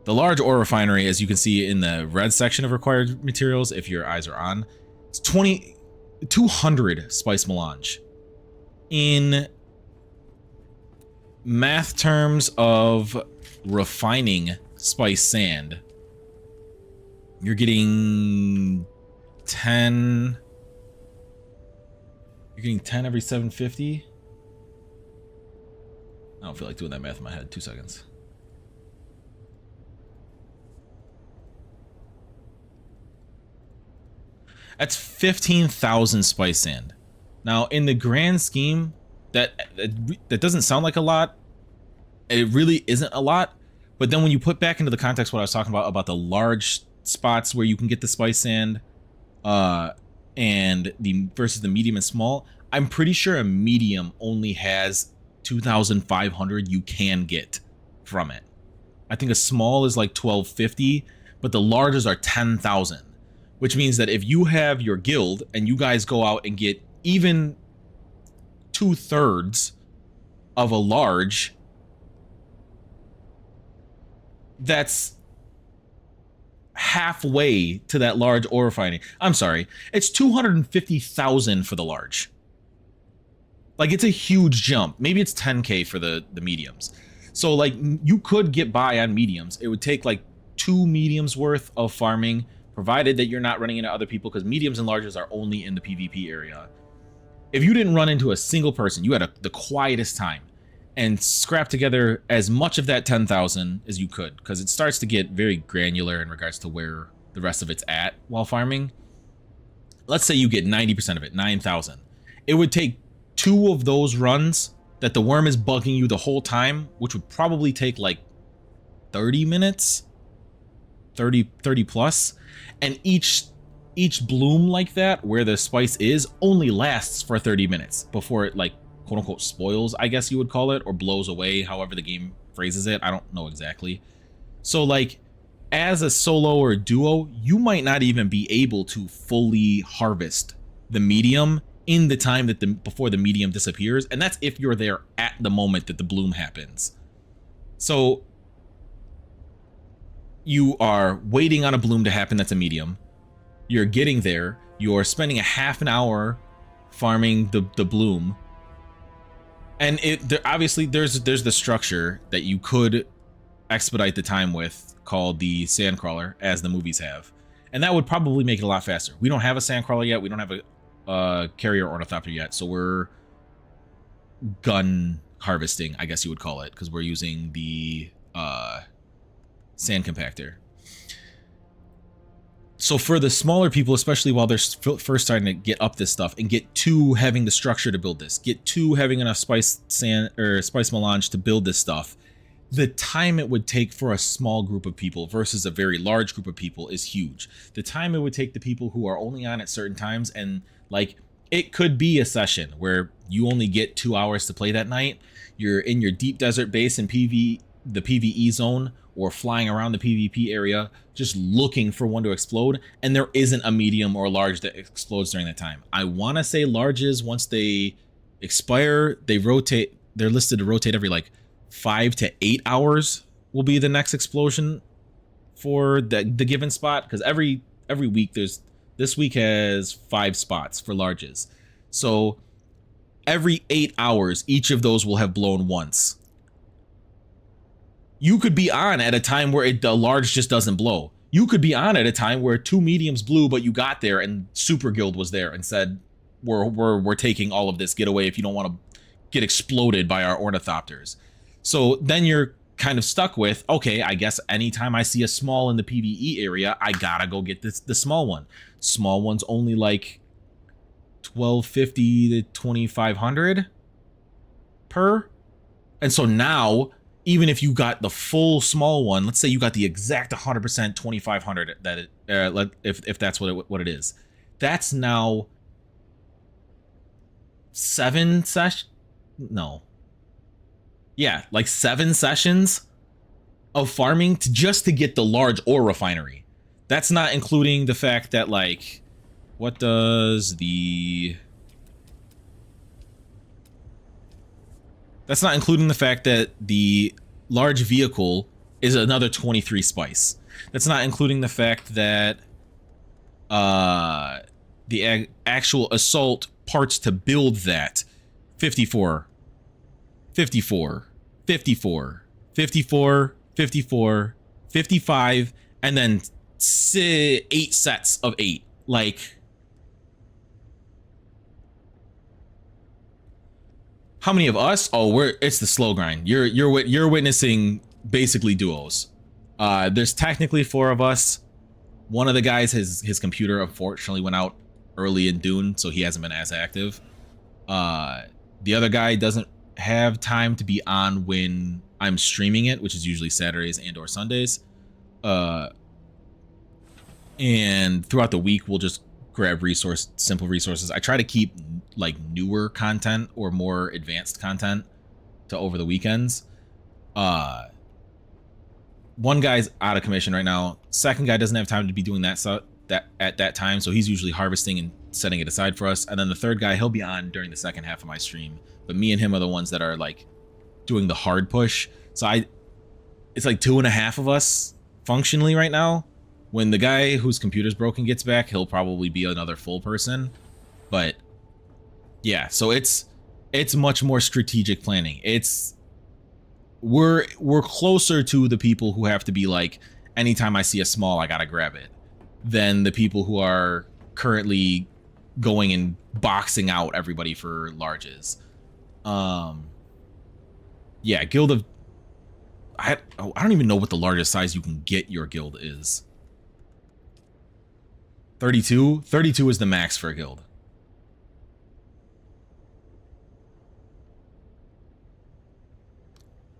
the large ore refinery, as you can see in the red section of required materials, if your eyes are on, it's 200 spice melange. In math terms of refining spice sand, you're getting 10. You're getting 10 every 750. I don't feel like doing that math in my head. 2 seconds. That's 15,000 spice sand. Now, in the grand scheme, that doesn't sound like a lot. It really isn't a lot. But then when you put back into the context what I was talking about the large spots where you can get the spice sand, and versus the medium and small, I'm pretty sure a medium only has 2,500 you can get from it. I think a small is like 1,250, but the larges are 10,000. Which means that if you have your guild and you guys go out and get even 2/3 of a large, that's halfway to that large ore refining. I'm sorry, it's 250,000 for the large. Like, it's a huge jump. Maybe it's 10K for the mediums. So like, you could get by on mediums. It would take like 2 mediums worth of farming, provided that you're not running into other people, because mediums and larges are only in the PvP area. If you didn't run into a single person, you had the quietest time, and scrap together as much of that 10,000 as you could, because it starts to get very granular in regards to where the rest of it's at while farming. Let's say you get 90% of it, 9,000. It would take 2 of those runs that the worm is bugging you the whole time, which would probably take like 30 minutes, 30 plus. And each bloom like that, where the spice is, only lasts for 30 minutes before it, like, quote unquote spoils, I guess you would call it, or blows away, however the game phrases it. I don't know exactly. So like, as a solo or a duo, you might not even be able to fully harvest the medium in the time that before the medium disappears, and that's if you're there at the moment that the bloom happens. So you are waiting on a bloom to happen that's a medium. You're getting there. You're spending a half an hour farming the bloom. And obviously there's the structure that you could expedite the time with, called the sandcrawler, as the movies have. And that would probably make it a lot faster. We don't have a sandcrawler yet. We don't have a carrier ornithopter yet. So we're gun harvesting, I guess you would call it, because we're using the sand compactor. So for the smaller people, especially while they're first starting to get up this stuff and get to having the structure to build this, get to having enough spice sand or spice melange to build this stuff, the time it would take for a small group of people versus a very large group of people is huge. The time it would take the people who are only on at certain times, and like, it could be a session where you only get 2 hours to play that night. You're in your deep desert base in the PvE zone, or flying around the PvP area, just looking for one to explode, and there isn't a medium or large that explodes during that time. I want to say larges, once they expire, they rotate. They're listed to rotate every like 5 to 8 hours will be the next explosion for the given spot, because every week this week has 5 spots for larges. So every 8 hours, each of those will have blown once. You could be on at a time where the large just doesn't blow. You could be on at a time where 2 mediums blew, but you got there and Super Guild was there and said, we're taking all of this. Get away if you don't want to get exploded by our ornithopters. So then you're kind of stuck with, okay, I guess anytime I see a small in the PvE area, I gotta go get the small one. Small one's only like 1250 to 2500 per. And so now, even if you got the full small one, let's say you got the exact 100% 2500 that it, if that's what it is, that's now 7 sessions. No. Yeah, like 7 sessions of farming just to get the large ore refinery. That's not including the fact that, like, what does the... That's not including the fact that the large vehicle is another 23 spice. That's not including the fact that the actual assault parts to build that 54, 54, 54, 54, 54, 55, and then 8 sets of 8. Like, how many of us? Oh, it's the slow grind. You're witnessing basically duos. There's technically 4 of us. One of the guys, his computer unfortunately went out early in Dune, so he hasn't been as active. The other guy doesn't have time to be on when I'm streaming it, which is usually Saturdays and or Sundays. And throughout the week, we'll just grab simple resources. I try to keep like newer content or more advanced content to over the weekends. One guy's out of commission right now. Second guy doesn't have time to be doing that at that time, so he's usually harvesting and setting it aside for us. And then the third guy, he'll be on during the second half of my stream, but me and him are the ones that are like doing the hard push. So it's like 2.5 of us functionally right now. When the guy whose computer's broken gets back, he'll probably be another full person. But yeah, so it's much more strategic planning. We're closer to the people who have to be like, anytime I see a small, I gotta grab it, than the people who are currently going and boxing out everybody for larges. Yeah, Guild of... I don't even know what the largest size you can get your guild is. 32? 32 is the max for a guild.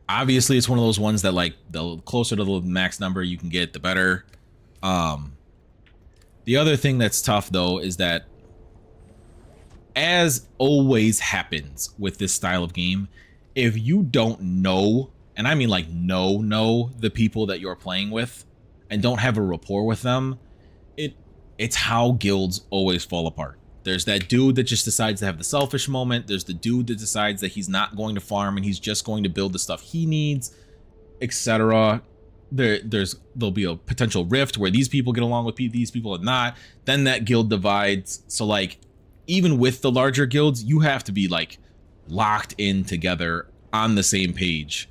Obviously, it's one of those ones that, like, the closer to the max number you can get, the better. The other thing that's tough, though, is that, as always happens with this style of game, if you don't know, and I mean like know the people that you're playing with, and don't have a rapport with them, it's how guilds always fall apart. There's that dude that just decides to have the selfish moment. There's the dude that decides that he's not going to farm and he's just going to build the stuff he needs, etc. There'll be a potential rift where these people get along with these people and not. Then that guild divides. So like, even with the larger guilds, you have to be like locked in together on the same page,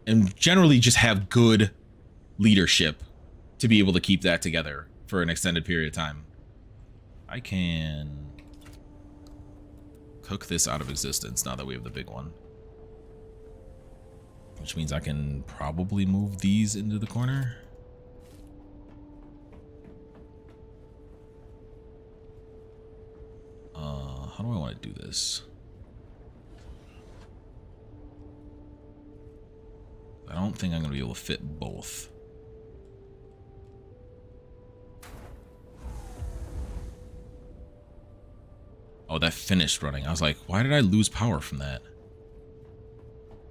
and generally just have good leadership to be able to keep that together for an extended period of time. I can cook this out of existence now that we have the big one, which means I can probably move these into the corner. How do I want to do this? I don't think I'm going to be able to fit both. Oh, that finished running. I was like, why did I lose power from that?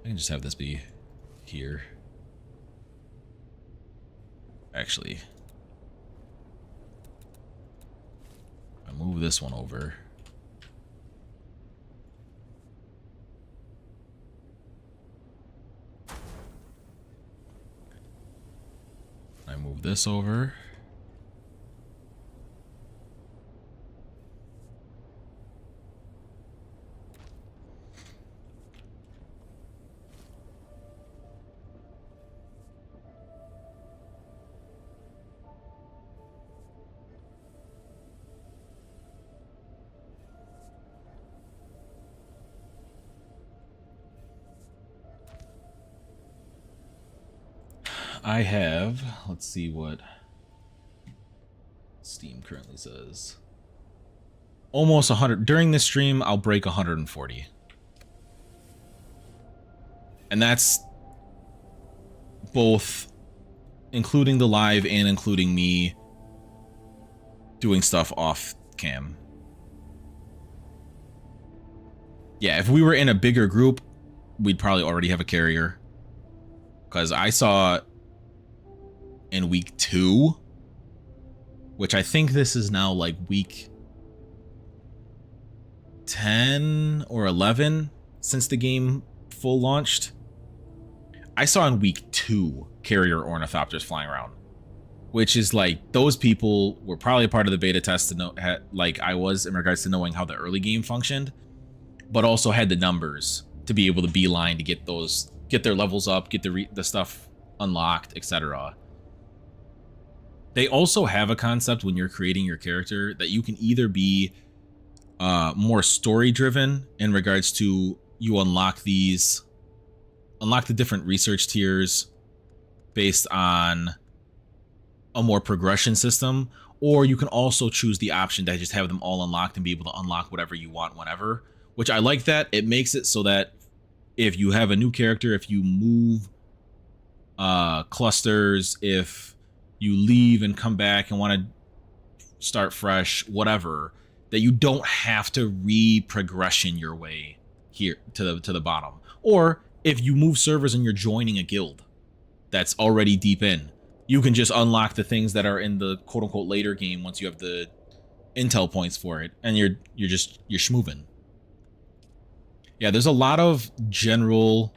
I can just have this be here. Actually, I move this one over. I move this over. I have, let's see what Steam currently says. Almost 100. During this stream, I'll break 140. And that's both including the live and including me doing stuff off cam. Yeah, if we were in a bigger group, we'd probably already have a carrier. Because I saw in week 2, which I think this is now like week 10 or 11 since the game full launched. I saw in week 2 carrier ornithopters flying around, which is like, those people were probably a part of the beta test to know, like I was, in regards to knowing how the early game functioned, but also had the numbers to be able to beeline to get those, get their levels up, get the stuff unlocked, etc. They also have a concept when you're creating your character that you can either be more story driven in regards to you unlock the different research tiers based on a more progression system, or you can also choose the option to just have them all unlocked and be able to unlock whatever you want whenever, which I like. That it makes it so that if you have a new character, if you move clusters, if you leave and come back and want to start fresh, whatever, that you don't have to re-progression your way here to the bottom. Or if you move servers and you're joining a guild that's already deep in, you can just unlock the things that are in the quote-unquote later game once you have the intel points for it, and you're schmoovin'. Yeah, there's a lot of general,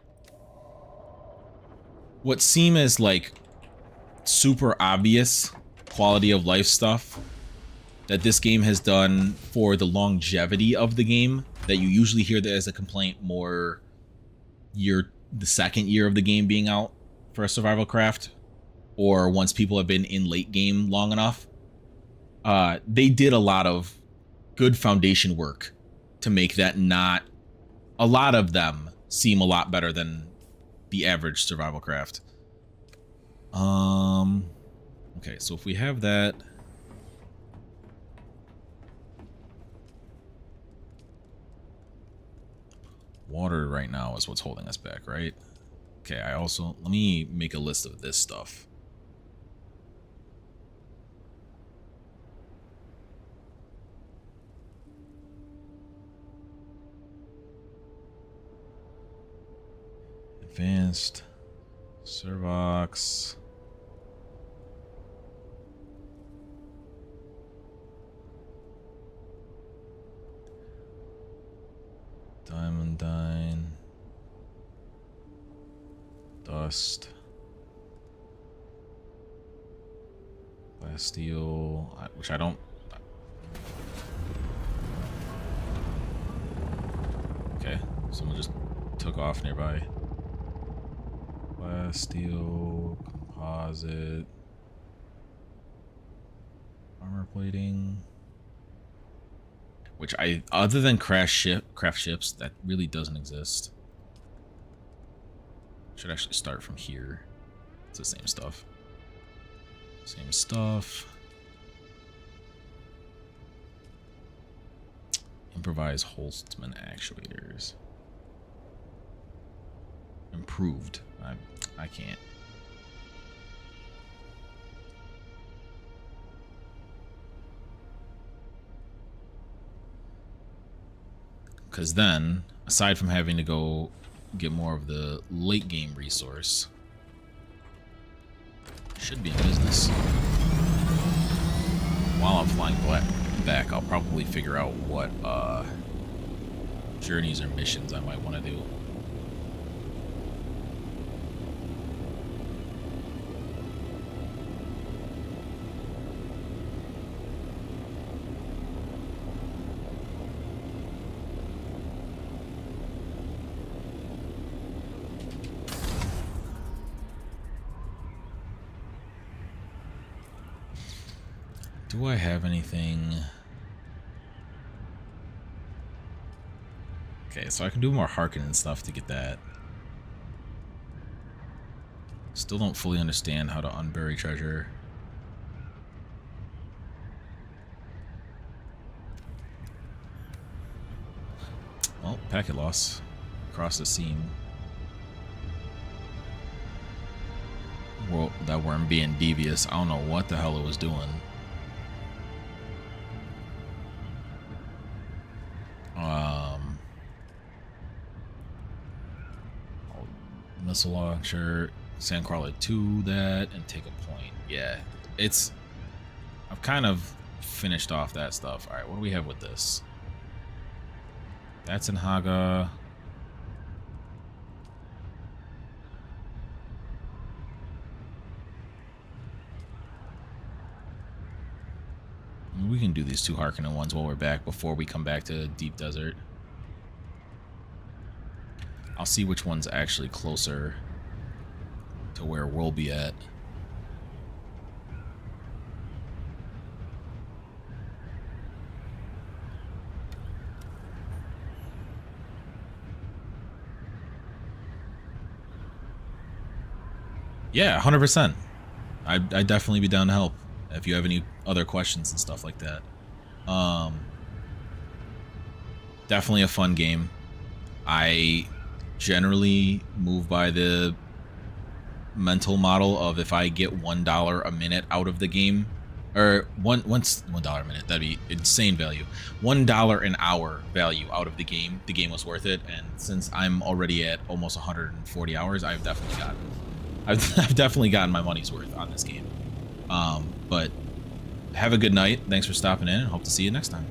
what seem as like super obvious quality of life stuff that this game has done for the longevity of the game, that you usually hear that as a complaint more the second year of the game being out for a survival craft, or once people have been in late game long enough. They did a lot of good foundation work to make that not, a lot of them seem a lot better than the average survival craft. Okay, so if we have that, water right now is what's holding us back, right? Okay, I also, let me make a list of this stuff. Advanced, Servox, Diamondine, Dust, Plasteel, which I don't. Okay, someone just took off nearby. Plasteel, composite, armor plating. Which other than craft ships, that really doesn't exist. Should actually start from here. It's the same stuff. Same stuff. Improvised Holtzman actuators. Improved. I can't. Because then, aside from having to go get more of the late game resource, should be in business. While I'm flying back, I'll probably figure out what journeys or missions I might want to do. Do I have anything? Okay, so I can do more Harkonen stuff to get that Still don't fully understand how to unbury treasure. Well, packet loss. Across the seam. Well, that worm being devious. I don't know what the hell it was doing. Missile launcher, sandcrawler to that, and take a point. Yeah, it's... I've kind of finished off that stuff. Alright, what do we have with this? That's in Haga. We can do these 2 Harkonnen ones while we're back before we come back to Deep Desert. I'll see which one's actually closer to where we'll be at. Yeah, 100%. I'd definitely be down to help if you have any other questions and stuff like that. Definitely a fun game. I generally move by the mental model of if I get $1 a minute out of the game, or $1 a minute, that'd be insane value. $1 an hour value out of the game was worth it. And since I'm already at almost 140 hours, I've definitely gotten my money's worth on this game. But have a good night. Thanks for stopping in, and hope to see you next time.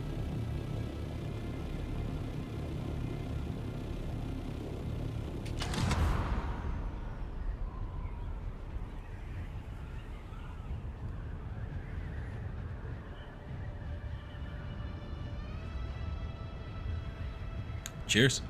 Cheers.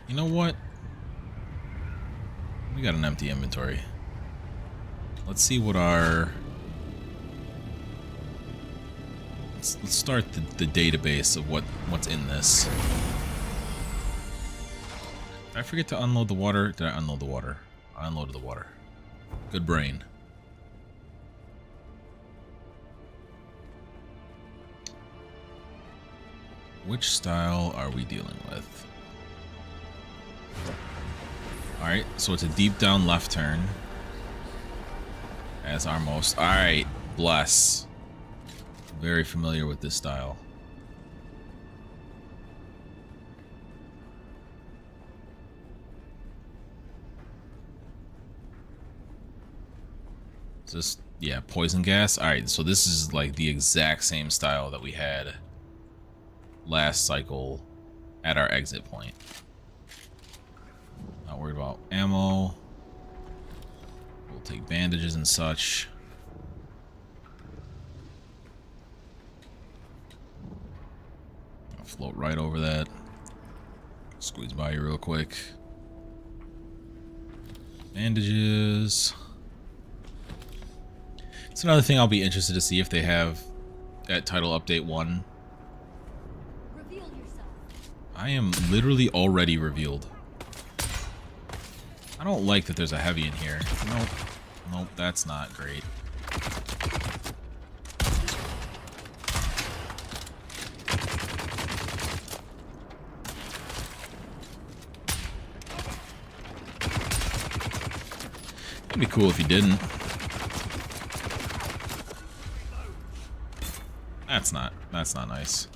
You know what? We got an empty inventory. Let's see what our... Let's start the database of what's in this. Did I forget to unload the water? Did I unload the water? I unloaded the water. Good brain. Which style are we dealing with? Alright, so it's a deep down left turn. As our most... Alright, bless. Very familiar with this style. Is this... Yeah, poison gas. Alright, so this is like the exact same style that we had last cycle at our exit point. Not worried about ammo. We'll take bandages and such. I'll float right over that. Squeeze by you real quick. Bandages. It's another thing I'll be interested to see if they have at title update 1. Reveal yourself. I am literally already revealed. I don't like that there's a heavy in here. Nope. Nope, that's not great. It'd be cool if you didn't. That's not nice.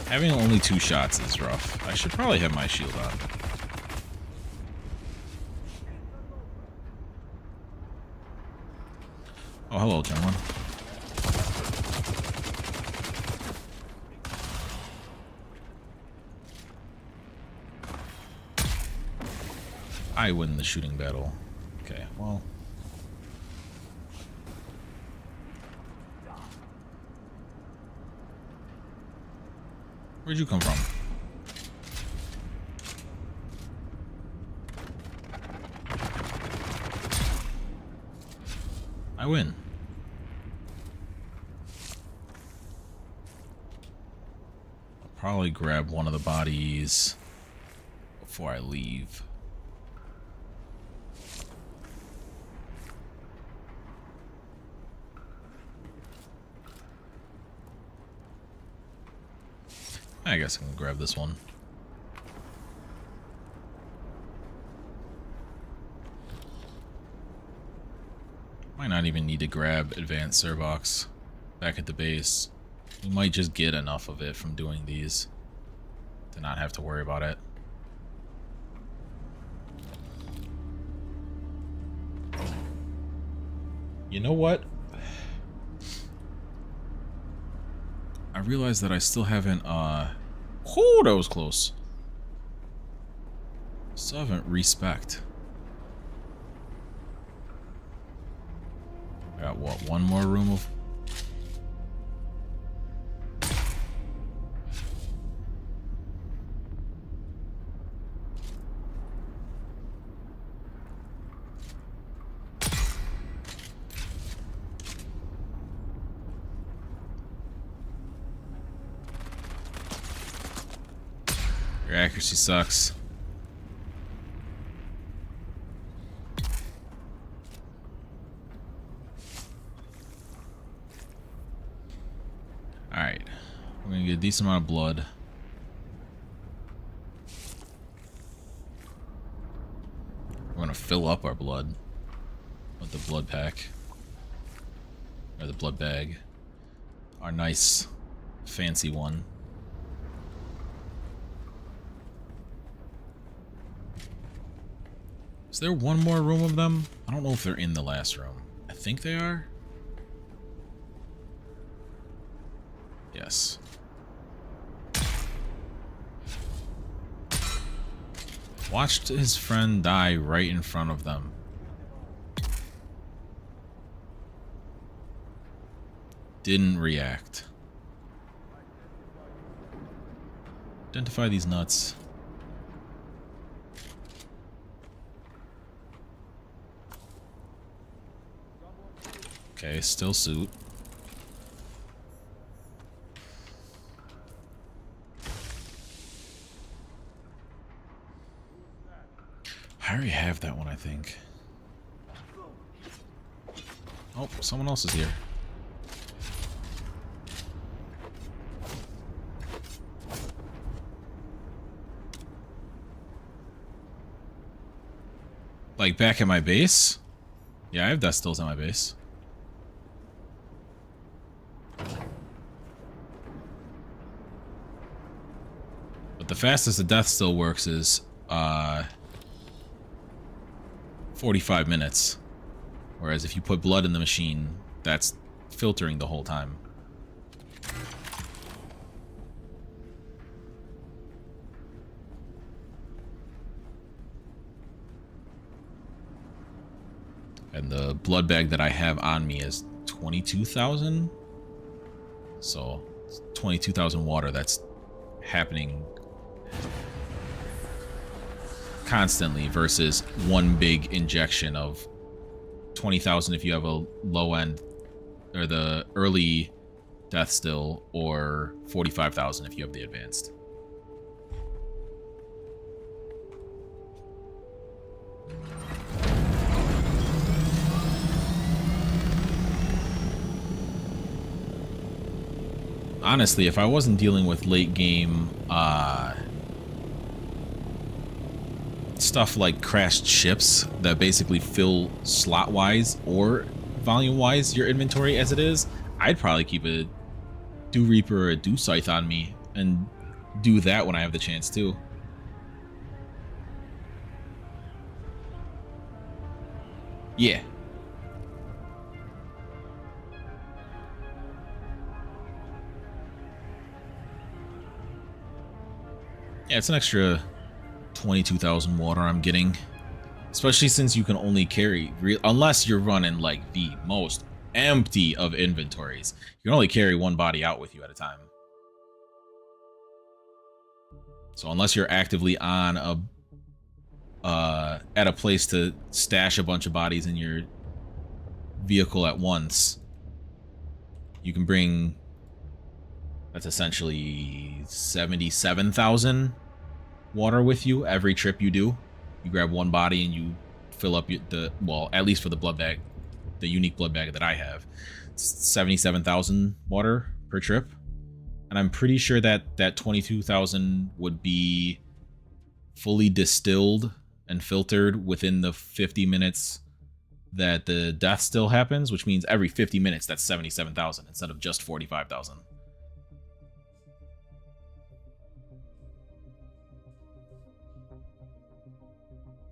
Having only 2 shots is rough. I should probably have my shield on. Oh, hello, gentlemen. I win the shooting battle. Okay, well. Where'd you come from? I win. I'll probably grab one of the bodies before I leave. I guess I can grab this one. Might not even need to grab advanced Servox back at the base. We might just get enough of it from doing these to not have to worry about it. You know what? I realized that I still haven't, whoo, that was close. Still haven't respect. I got, what, one more room of... Your accuracy sucks. Alright. We're gonna get a decent amount of blood. We're gonna fill up our blood with the blood pack. Or the blood bag. Our nice, fancy one. Is there one more room of them? I don't know if they're in the last room. I think they are. Yes. Watched his friend die right in front of them. Didn't react. Identify these nuts. Okay, still suit. I already have that one, I think. Oh, someone else is here. Like back at my base? Yeah, I have Death Stills at my base. But the fastest the Death Still works is 45 minutes. Whereas if you put blood in the machine, that's filtering the whole time. And the blood bag that I have on me is 22,000. So 22,000 water that's happening constantly versus one big injection of 20,000 if you have a low end or the early Death Still, or 45,000 if you have the advanced. Honestly, if I wasn't dealing with late game stuff like crashed ships that basically fill slot-wise or volume-wise your inventory as it is, I'd probably keep a Dew Reaper or a Dew Scythe on me and do that when I have the chance too. Yeah. Yeah, it's an extra 22,000 water I'm getting Especially since you can only carry, unless you're running like the most empty of inventories, you can only carry one body out with you at a time. So unless you're actively on at a place to stash a bunch of bodies in your vehicle at once, you can bring, that's essentially 77,000 water with you every trip you do. You grab one body and you fill up well, at least for the blood bag, the unique blood bag that I have, 77,000 water per trip. And I'm pretty sure that 22,000 would be fully distilled and filtered within the 50 minutes that the death still happens, which means every 50 minutes that's 77,000 instead of just 45,000.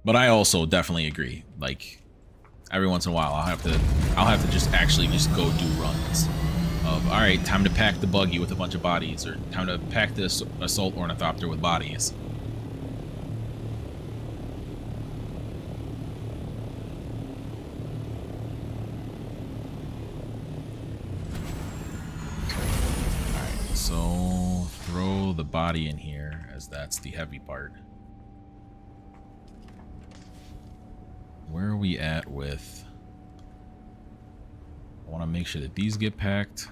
But I also definitely agree. Like, every once in a while, I'll have to just actually just go do runs of, all right, time to pack the buggy with a bunch of bodies, or time to pack this assault ornithopter with bodies. All right, so throw the body in here, as that's the heavy part. Where are we at with... I want to make sure that these get packed.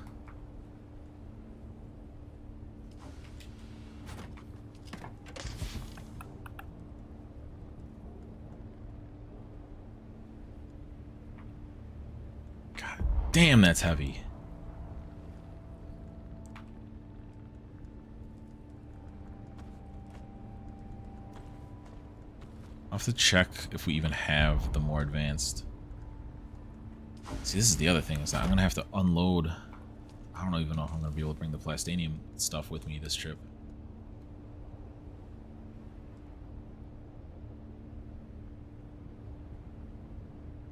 God damn, that's heavy. I'll have to check if we even have the more advanced. See, this is the other thing, is that I'm gonna have to unload. I don't even know if I'm gonna be able to bring the plastanium stuff with me this trip.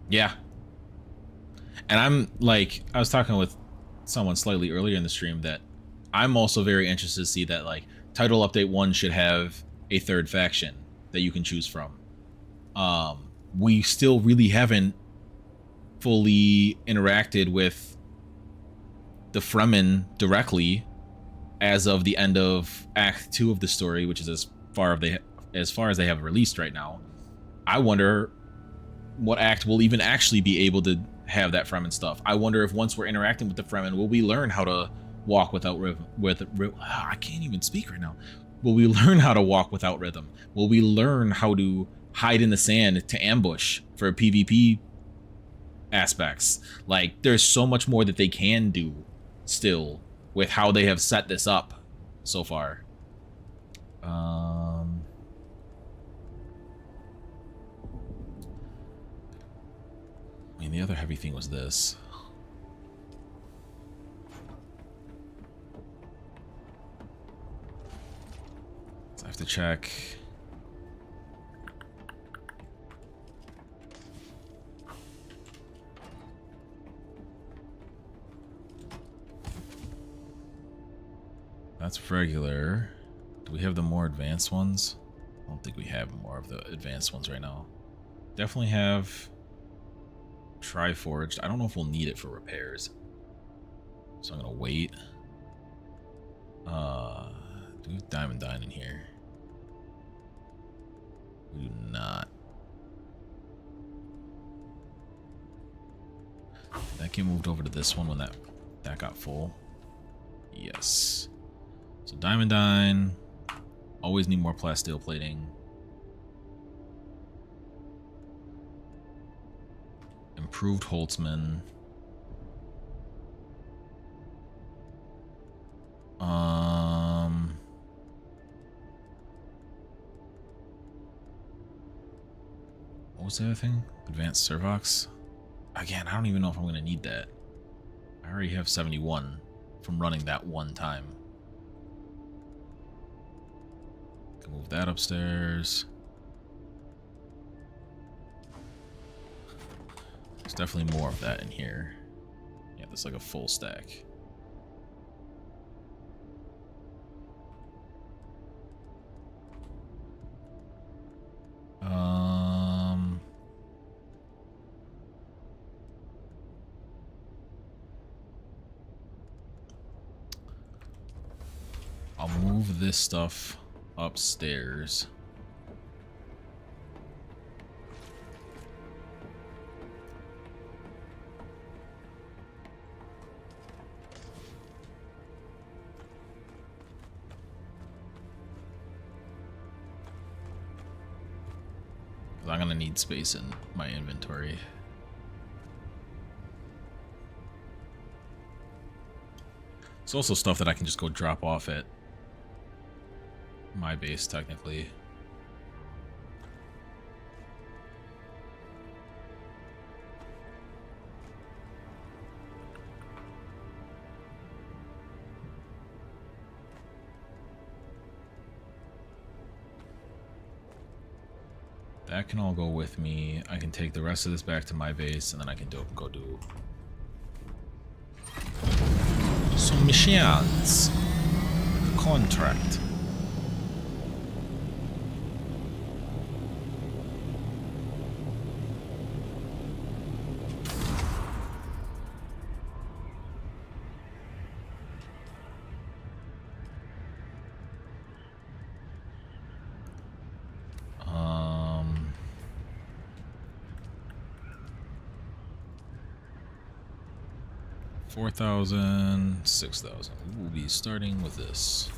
Yeah. And I'm like, I was talking with someone slightly earlier in the stream that I'm also very interested to see that, like, Title Update 1 should have a third faction that you can choose from. We still really haven't fully interacted with the Fremen directly as of the end of Act 2 of the story, which is as far as they have released right now. I wonder what act will even actually be able to have that Fremen stuff. I wonder if once we're interacting with the Fremen, will we learn how to walk without rhythm? I can't even speak right now. Will we learn how to walk without rhythm? Will we learn how to hide in the sand to ambush for PvP aspects? Like, there's so much more that they can do still with how they have set this up so far. I mean, the other heavy thing was this. So I have to check. That's regular. Do we have the more advanced ones? I don't think we have more of the advanced ones right now. Definitely have Triforged. I don't know if we'll need it for repairs, so I'm gonna wait. Do we have Diamond Dine in here? We do not. That get moved over to this one when that got full. Yes. So Diamond Dine. Always need more plasteel plating. Improved Holtzman. What was the other thing? Advanced Servox. Again, I don't even know if I'm going to need that. I already have 71 from running that one time. Can move that upstairs. There's definitely more of that in here. Yeah, there's like a full stack. I'll move this stuff upstairs. I'm gonna need space in my inventory. It's also stuff that I can just go drop off at my base, technically. That can all go with me. I can take the rest of this back to my base, and then I can go do some missions. Contract. $4,000, $6,000. We'll be starting with this.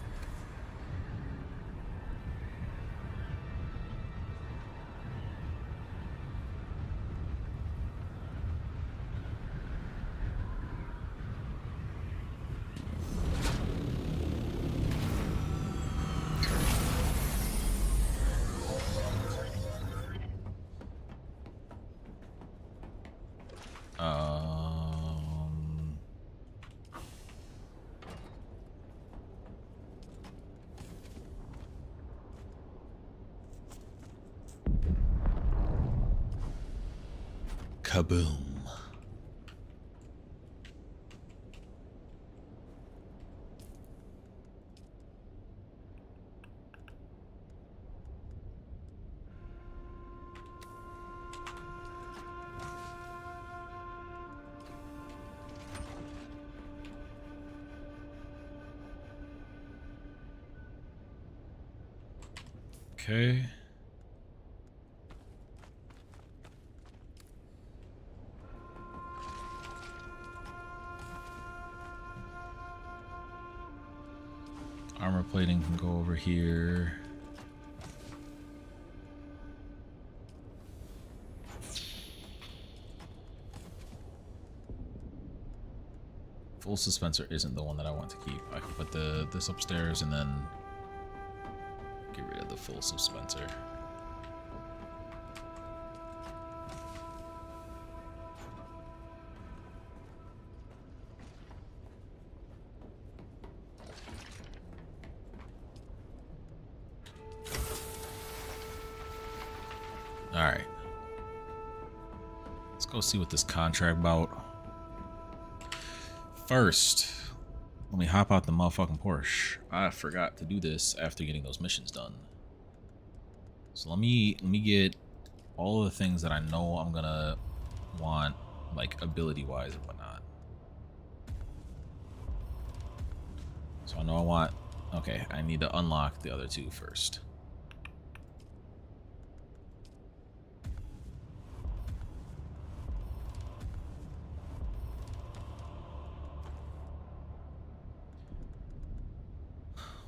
Kaboom. Okay. Armor plating can go over here. Full dispenser isn't the one that I want to keep. I can put this upstairs and then get rid of the full dispenser. Alright. Let's go see what this contract about. First, let me hop out the motherfucking Porsche. I forgot to do this after getting those missions done. So let me get all of the things that I know I'm gonna want, like ability-wise and whatnot. So I know I want... Okay, I need to unlock the other two first.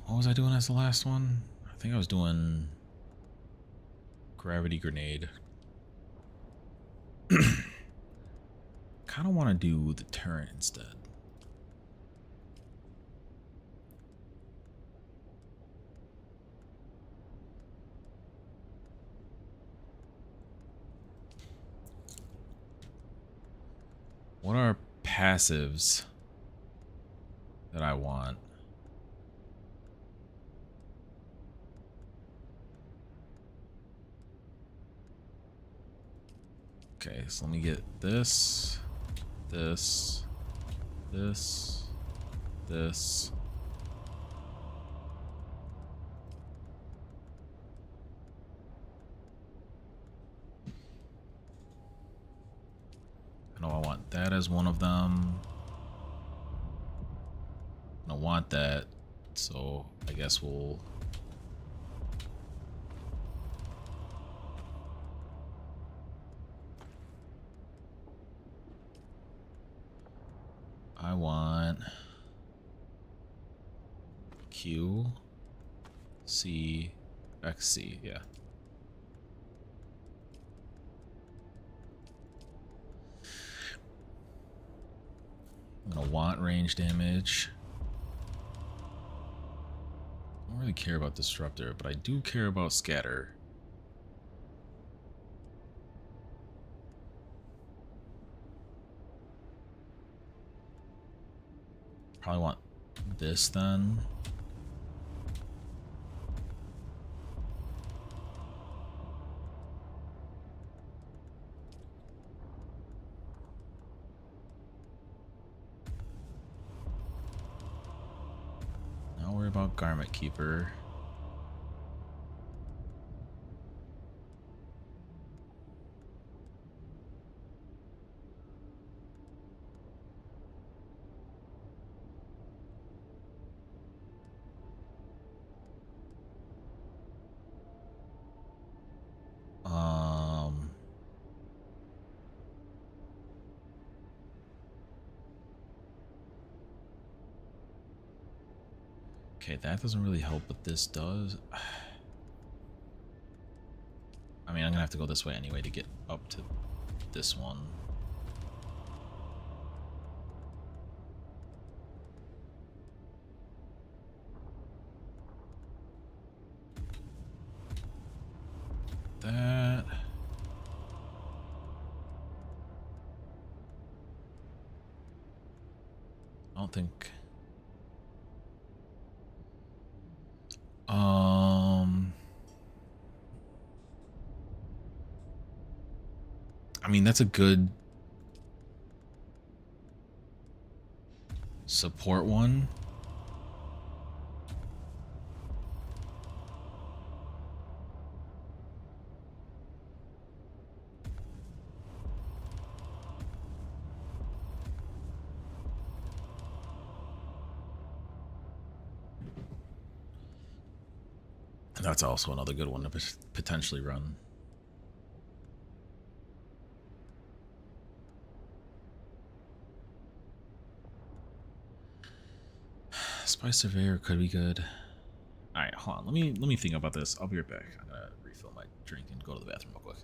What was I doing as the last one? I think I was doing gravity grenade. Kind of want to do the turret instead. What are passives that I want? Okay, so let me get this, this, this, this. I know I want that as one of them. I want that So I guess we'll... I want Q, C, XC, yeah. I'm gonna want range damage. I don't really care about disruptor, but I do care about scatter. Probably want this then. Now worry about Garment Keeper. Okay, that doesn't really help, but this does. I mean, I'm gonna have to go this way anyway to get up to this one. That. I don't think. I mean, that's a good support one. That's also another good one to potentially run. Spy Surveyor could be good. All right, hold on. Let me think about this. I'll be right back. I'm gonna refill my drink and go to the bathroom real quick.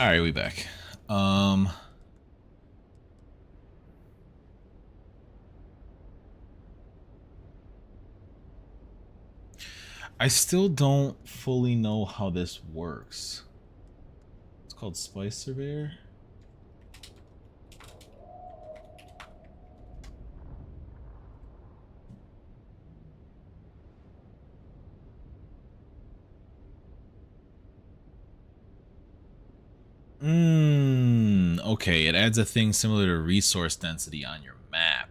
Alright, we back. I still don't fully know how this works. It's called Spice Surveyor. Okay, it adds a thing similar to resource density on your map.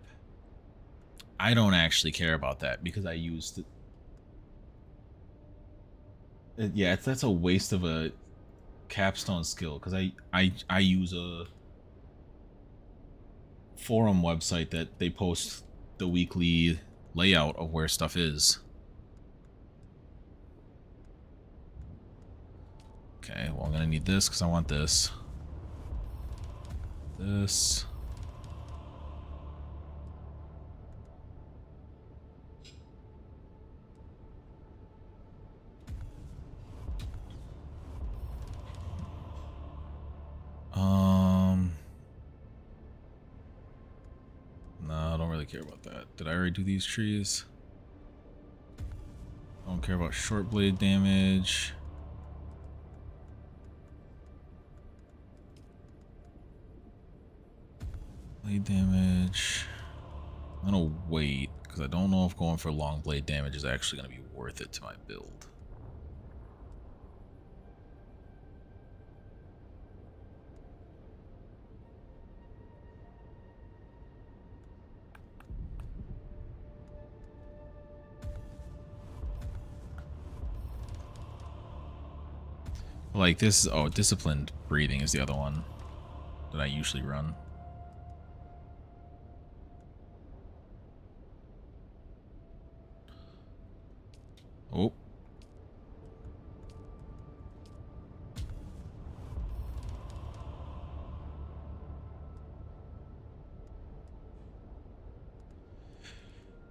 I don't actually care about that because I used it. Yeah, that's a waste of a capstone skill because I use a forum website that they post the weekly layout of where stuff is. Okay, well I'm gonna need this because I want this. This. No, I don't really care about that. Did I already do these trees? Don't care about short blade damage. Blade damage. I'm gonna wait because I don't know if going for long blade damage is actually gonna be worth it to my build. Like this, oh, disciplined breathing is the other one that I usually run. Oh.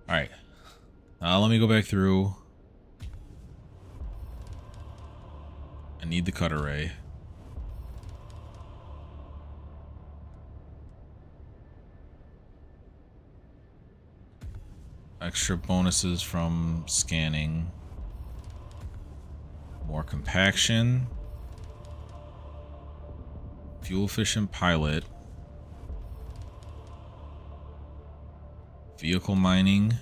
Alright. Let me go back through. I need the cut array. Extra bonuses from scanning. More compaction. Fuel efficient pilot. Vehicle mining.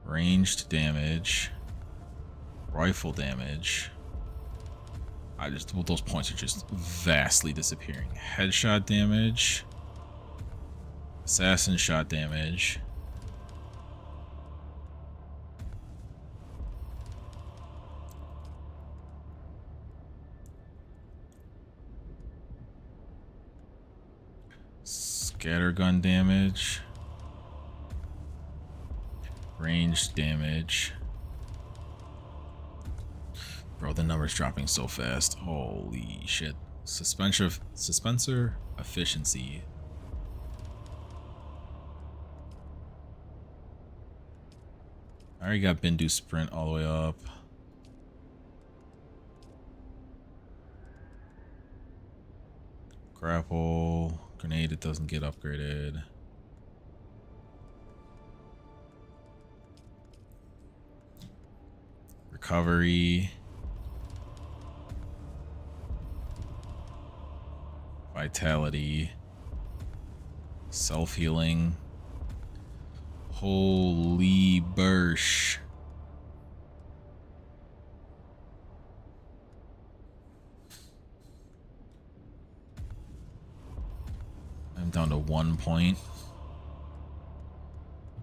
Ranged damage. Rifle damage. Well, those points are just vastly disappearing. Headshot damage. Assassin shot damage. Scattergun damage. Ranged damage. Bro, the number's dropping so fast. Holy shit. Suspensor efficiency. I already got Bindu sprint all the way up. Grapple. Grenade, it doesn't get upgraded. Recovery. Vitality. Self-healing. Holy bursh. I'm down to 1 point.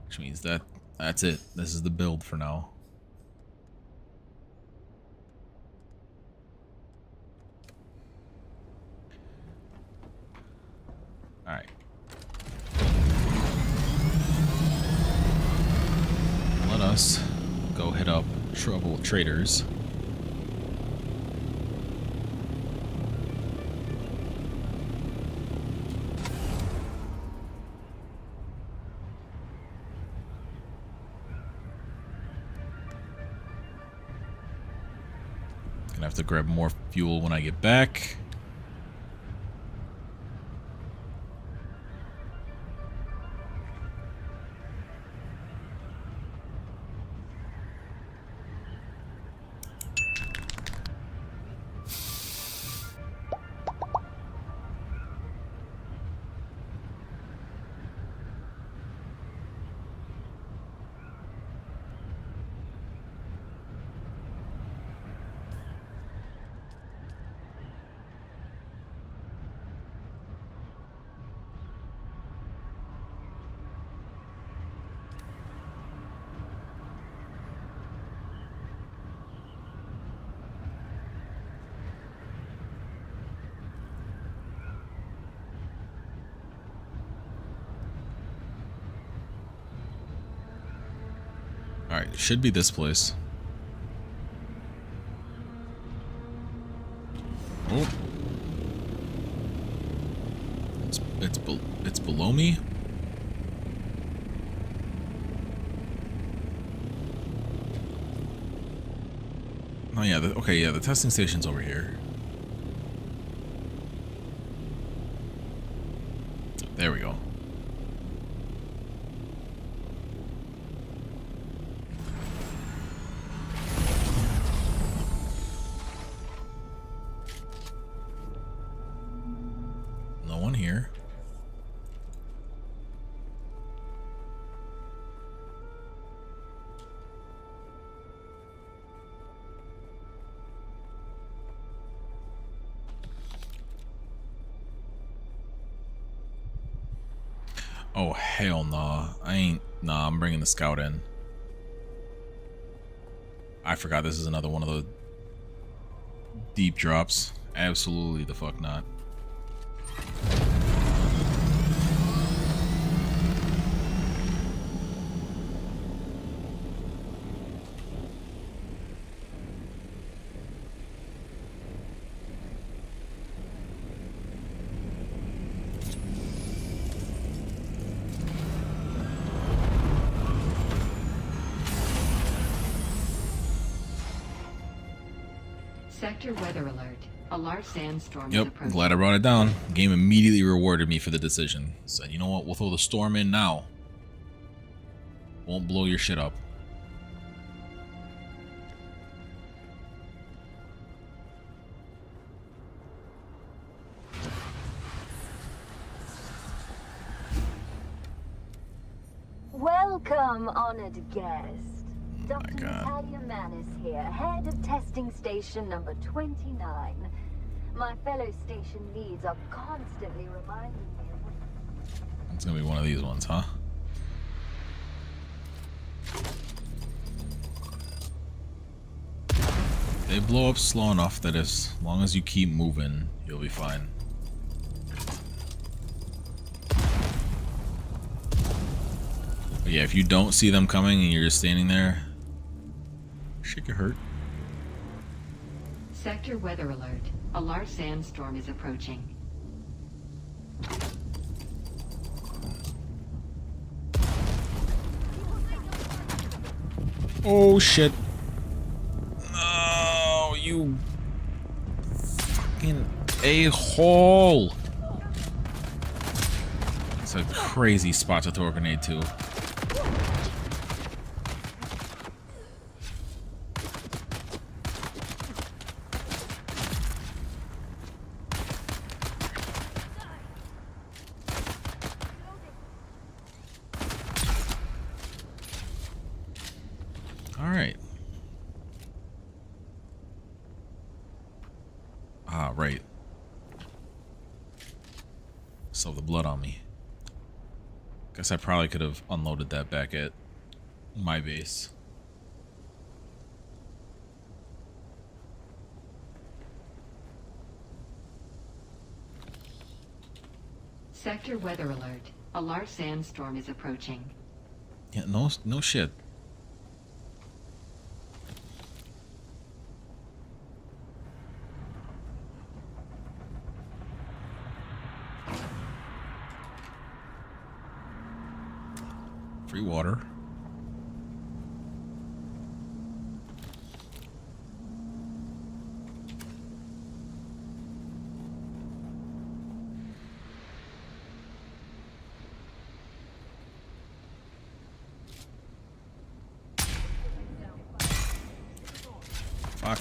Which means that's it. This is the build for now. Alright. Let us go hit up Trouble Traders. Gonna have to grab more fuel when I get back. Alright, it should be this place. Oh. It's below me? Oh yeah, okay, yeah, the testing station's over here. There we go. No one here. Oh, hell nah. Nah, I'm bringing the scout in. I forgot this is another one of the deep drops. Absolutely the fuck not. Sector weather alert. A large sandstorm is Yep, approaching. glad I brought it down. Game immediately rewarded me for the decision. Said, you know what, we'll throw the storm in now. Won't blow your shit up. Welcome, honored guest. Dr. God. Natalia Manis here, head of testing station number 29. My fellow station leads are constantly reminding me of what... It's gonna be one of these ones, huh? They blow up slow enough that as long as you keep moving, you'll be fine. But yeah, if you don't see them coming and you're just standing there, shit could hurt. Sector weather alert. A large sandstorm is approaching. Oh shit. No, you fucking a-hole. It's a crazy spot to throw a grenade to. Alright. Ah, right. So the blood on me. Guess I probably could have unloaded that back at my base. Sector weather alert. A large sandstorm is approaching. Yeah, no shit. Free water. Fuck.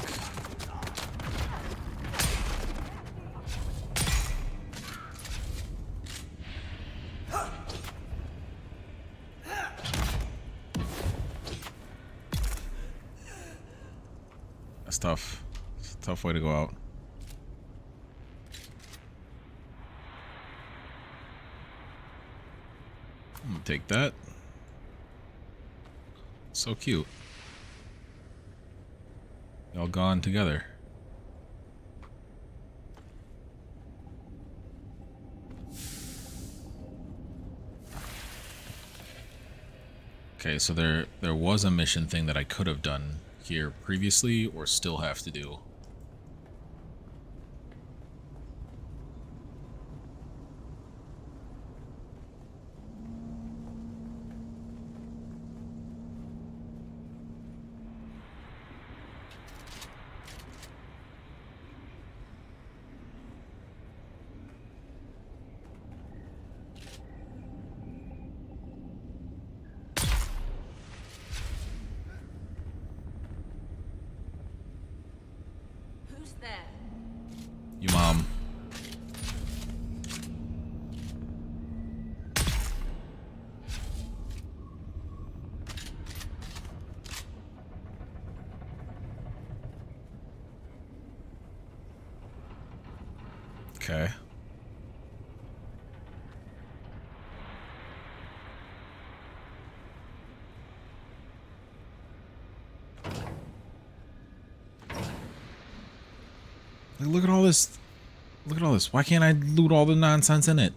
That's tough. It's a tough way to go out. I'm gonna take that. So cute. All gone together. Okay, so there was a mission thing that I could have done here previously, or still have to do. Who's there? You mom. Okay. Like, look at all this. Look at all this. Why can't I loot all the nonsense in it?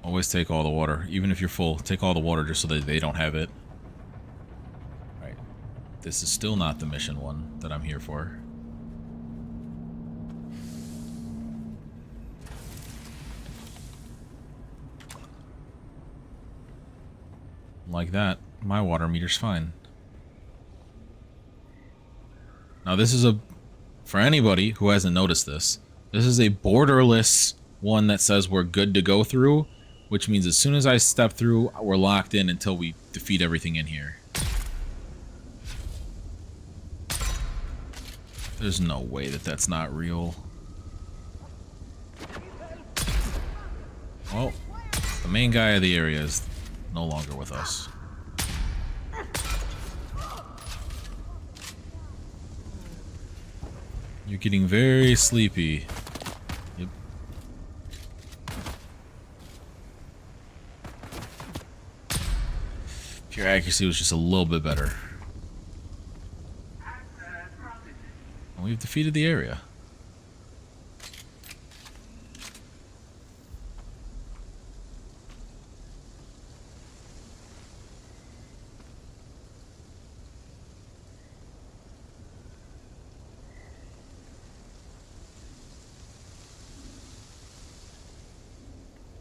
Always take all the water. Even if you're full, take all the water just so that they don't have it. Alright. This is still not the mission one that I'm here for. Like that, my water meter's fine. Now this is for anybody who hasn't noticed this is a borderless one that says we're good to go through, which means as soon as I step through, we're locked in until we defeat everything in here. There's no way that that's not real. Well, the main guy of the area is no longer with us. You're getting very sleepy. Yep. Pure accuracy was just a little bit better. And we've defeated the area.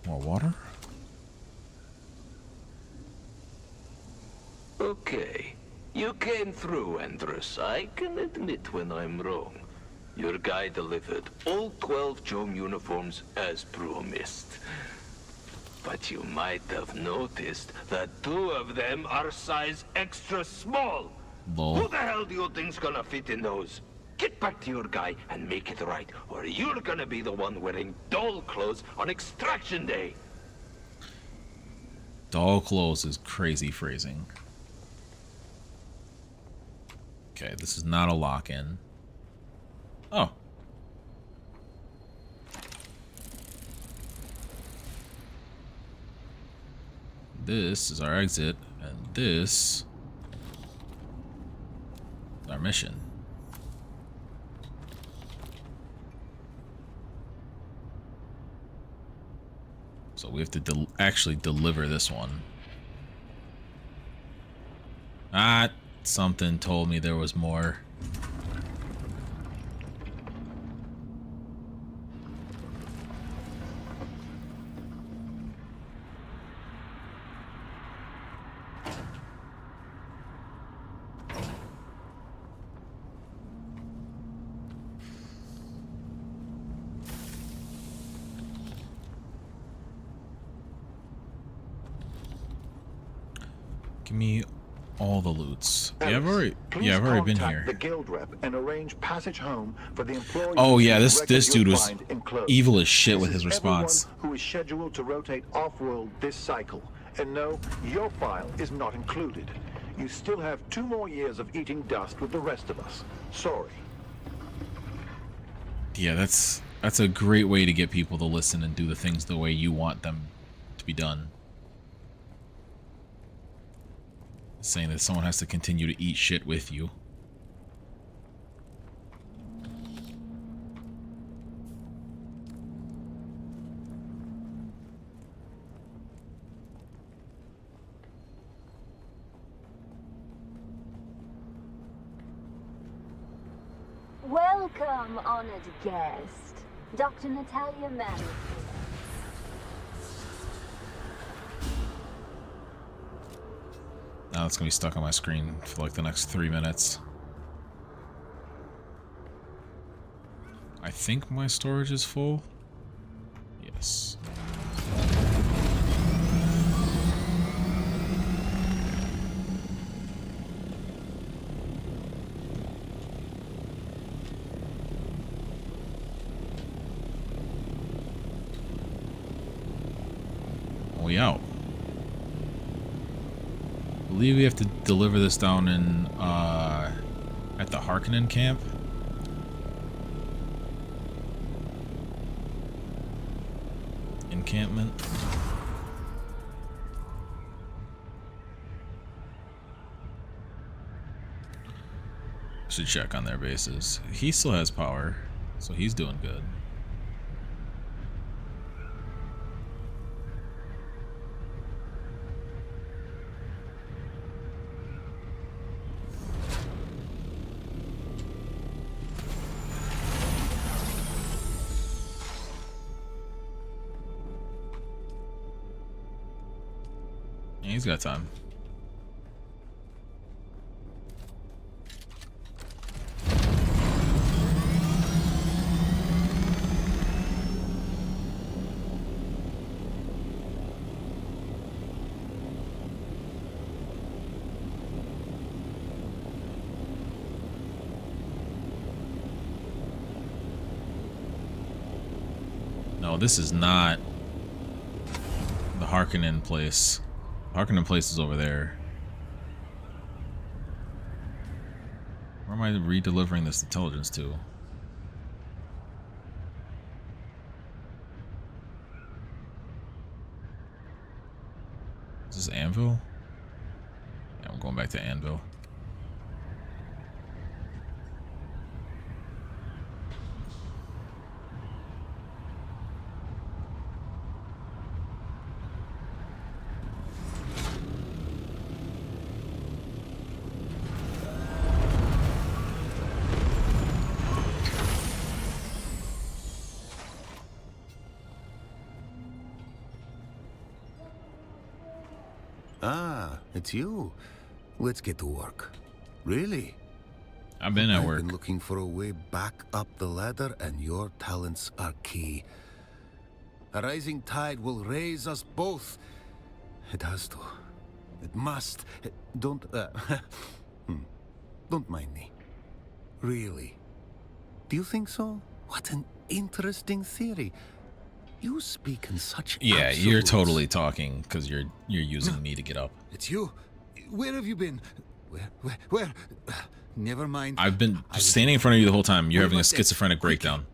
More water? Okay. You came through, Andrus. I can admit when I'm wrong. Your guy delivered all 12 Jom uniforms as promised. But you might have noticed that 2 of them are size extra small. Lol. Who the hell do you think's gonna fit in those? Get back to your guy and make it right, or you're gonna be the one wearing doll clothes on extraction day. Doll clothes is crazy phrasing. Okay, this is not a lock-in. Oh. This is our exit, and this is our mission. So we have to actually deliver this one. Ah, something told me there was more. Give me all the loots. Yeah, I've Alice, already been contact here. the guild rep and arrange passage home for the employees. Oh yeah, whose this records dude you'll was find enclosed. evil as shit This with is his response. everyone who is scheduled to rotate off-world this cycle. And no, your file is not included. You still have 2 more years of eating dust with the rest of us. Sorry. Yeah, that's a great way to get people to listen and do the things the way you want them to be done. Saying that someone has to continue to eat shit with you. Welcome, honored guest. Dr. Natalia Mann. Now it's gonna be stuck on my screen for like the next 3 minutes. I think my storage is full. Yes. We out. I believe we have to deliver this down in at the Harkonen camp. Encampment. Should check on their bases. He still has power, so he's doing good. He's got time. No, this is not the Harkonnen place. Harkonnen place is over there. Where am I re-delivering this intelligence to? Is this Anvil? Yeah, I'm going back to Anvil. Ah, it's you. Let's get to work. Really? I've been at work. I've been looking for a way back up the ladder, and your talents are key. A rising tide will raise us both. It has to. It must. Don't mind me. Really? Do you think so? What an interesting theory. You speak in such Yeah, you're absolutes. totally talking because you're using me to get up. It's you. Where have you been? Where? Never mind. I've been standing in front of you the whole time. You're Where having a was it? schizophrenic Quick. breakdown.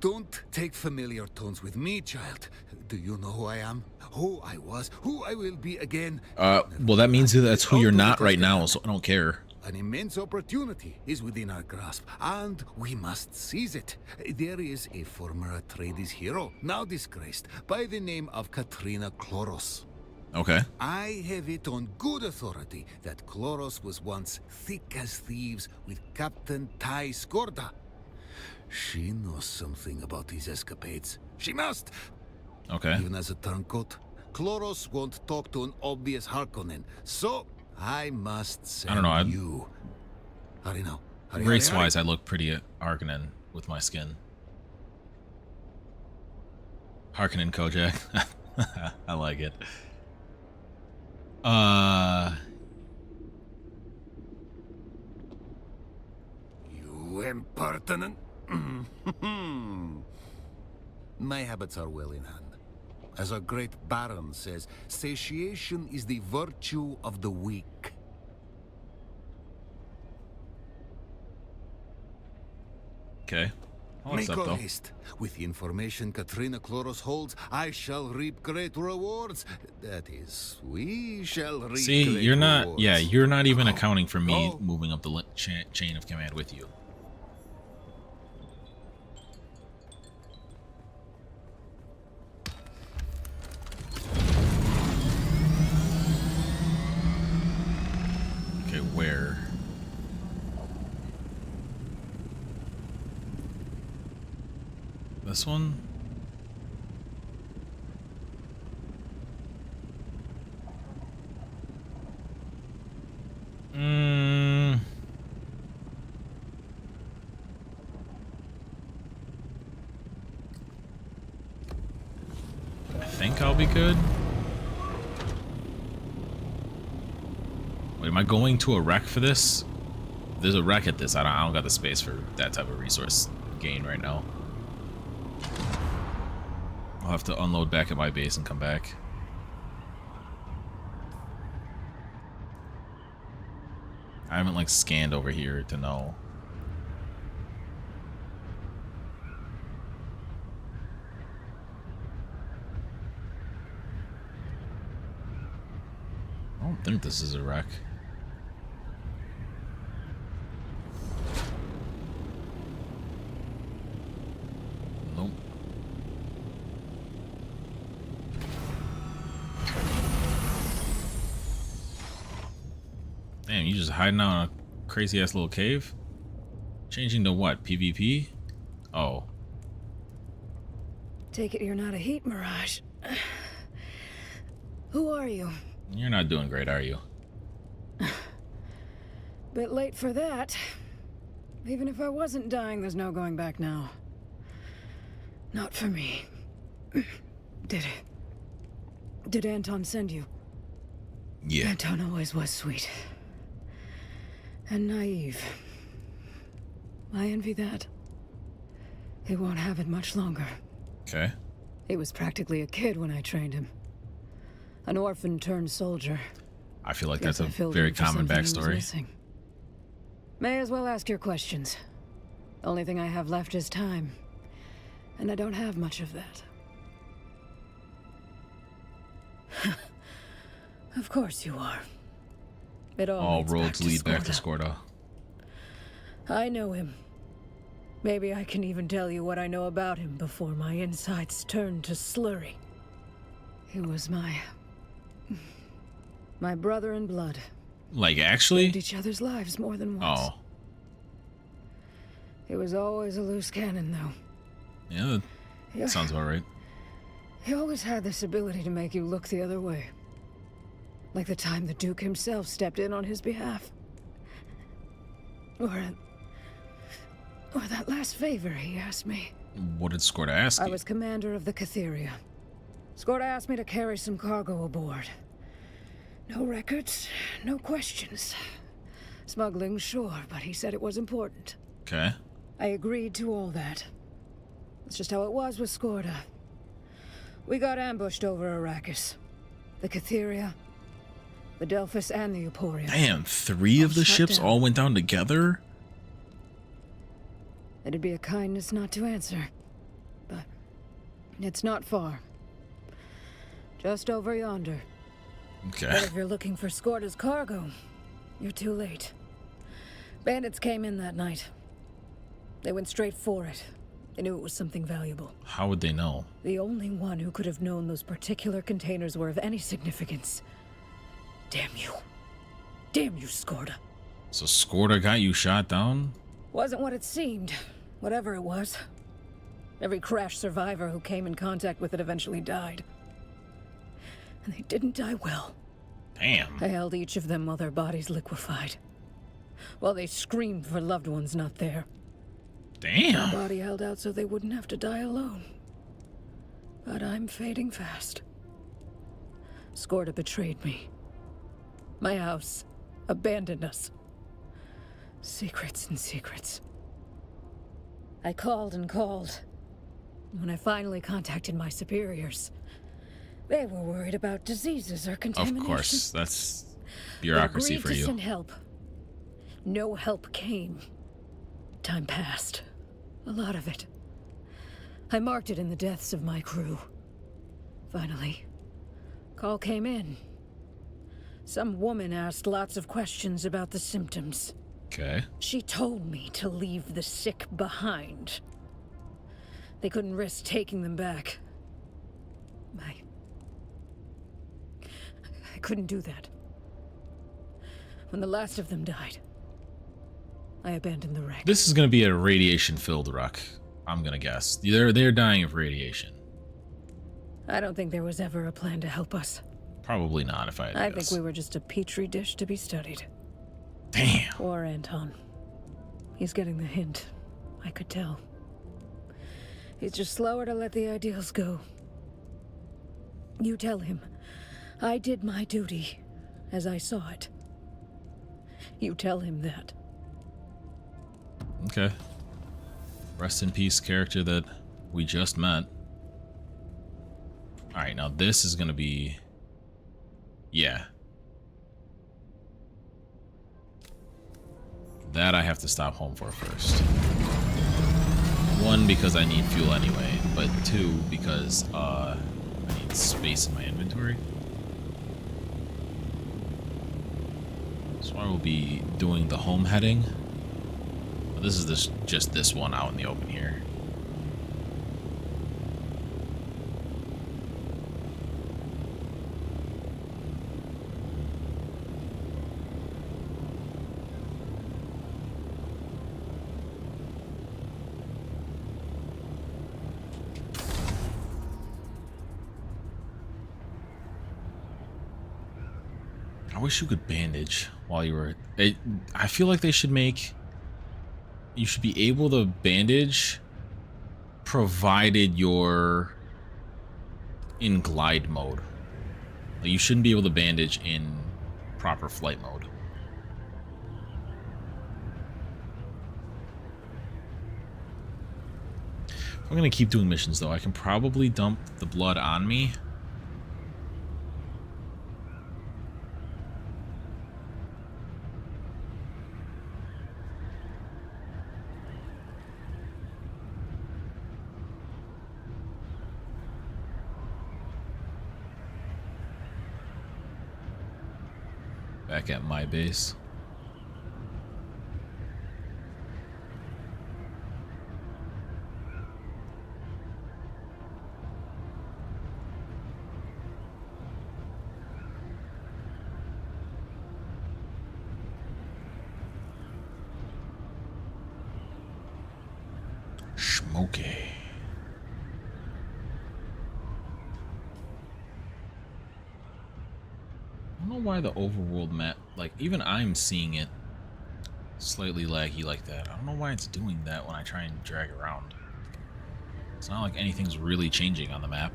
Don't take familiar tones with me, child. Do you know who I am? Who I was? Who I will be again? Well, that means that's who you're not right now, so I don't care. An immense opportunity is within our grasp, and we must seize it. There is a former Atreides hero, now disgraced, by the name of Katrina Kloros. Okay. I have it on good authority that Kloros was once thick as thieves with Captain Tai Skorda. She knows something about his escapades. She must! Okay. Even as a turncoat, Kloros won't talk to an obvious Harkonnen, so I must send I don't know, you. Hurry now. Hurry, Race-wise, hurry. I look pretty Harkonnen with my skin. Harkonen Kojak. I like it. You impertinent. My habits are well in hand. As our great Baron says, satiation is the virtue of the weak. Okay. I'll Make accept, all though. haste. With the information Katrina Chloros holds, I shall reap great rewards. That is, we shall reap See, great you're not. rewards. Yeah, you're not even Go. accounting for me Go. moving up the chain of command with you. Okay, where? This one? I think I'll be good. Wait, am I going to a wreck for this? If there's a wreck at this. I don't got the space for that type of resource gain right now. I'll have to unload back at my base and come back. I haven't like scanned over here to know. I don't think this is a wreck. Nope. Damn, you just hiding out in a crazy ass little cave? Changing to what? PvP? Oh. Take it you're not a heat mirage. Who are you? You're not doing great, are you? Bit late for that. Even if I wasn't dying, there's no going back now. Not for me. Did Anton send you? Yeah. Anton always was sweet. And naive. I envy that. He won't have it much longer. Okay. He was practically a kid when I trained him. An orphan turned soldier. I feel like Guess that's I a filled very in for common something he was backstory. missing. May as well ask your questions. Only thing I have left is time. And I don't have much of that. Of course you are. It All leads roads lead back to Skorda. I know him. Maybe I can even tell you what I know about him before my insides turn to slurry. He was my brother in blood. Like, actually? Saved each other's lives more than once. Oh. He was always a loose cannon, though. Yeah, that sounds about right. He always had this ability to make you look the other way. Like the time the Duke himself stepped in on his behalf. Or that last favor he asked me. What did Skorda ask I you? was commander of the Catheria. Skorda asked me to carry some cargo aboard. No records, no questions. Smuggling, sure, but he said it was important. Okay. I agreed to all that. It's just how it was with Skorda. We got ambushed over Arrakis. The Catheria, the Delphus, and the Emporium. Damn, 3 of the shut ships down. all went down together? It'd be a kindness not to answer. But it's not far. Just over yonder. Okay. But if you're looking for Skorda's cargo, you're too late. Bandits came in that night. They went straight for it. They knew it was something valuable. How would they know? The only one who could have known those particular containers were of any significance. Damn you. Damn you, Skorda. So Skorda got you shot down? Wasn't what it seemed. Whatever it was. Every crash survivor who came in contact with it eventually died. And they didn't die well. Damn. I held each of them while their bodies liquefied. While they screamed for loved ones not there. Damn. My body held out so they wouldn't have to die alone. But I'm fading fast. Skorda betrayed me. My house abandoned us. Secrets and secrets. I called and called. When I finally contacted my superiors, they were worried about diseases or contamination. Of course, that's bureaucracy for Agreed to you. send help. No help came. Time passed. A lot of it. I marked it in the deaths of my crew. Finally, call came in. Some woman asked lots of questions about the symptoms. Okay. She told me to leave the sick behind. They couldn't risk taking them back. I couldn't do that. When the last of them died, I abandoned the wreck. This is going to be a radiation-filled wreck, I'm going to guess. They're dying of radiation. I don't think there was ever a plan to help us. Probably not, if I had to I guess. think we were just a petri dish to be studied. Damn. Poor Anton. He's getting the hint. I could tell. He's just slower to let the ideals go. You tell him I did my duty as I saw it. You tell him that. Okay. Rest in peace, character that we just met. Alright, now this is gonna be... Yeah. That I have to stop home for first. One, because I need fuel anyway, but two, because I need space in my inventory. So I will be doing the home heading. But this is just this one out in the open here. I wish you could bandage while you were... I feel like they should make... You should be able to bandage provided you're in glide mode. Like, you shouldn't be able to bandage in proper flight mode. If I'm gonna keep doing missions though, I can probably dump the blood on me. Back at my base. Smoky. I don't know why the overworld map, like, even I'm seeing it slightly laggy like that. I don't know why it's doing that when I try and drag around. It's not like anything's really changing on the map.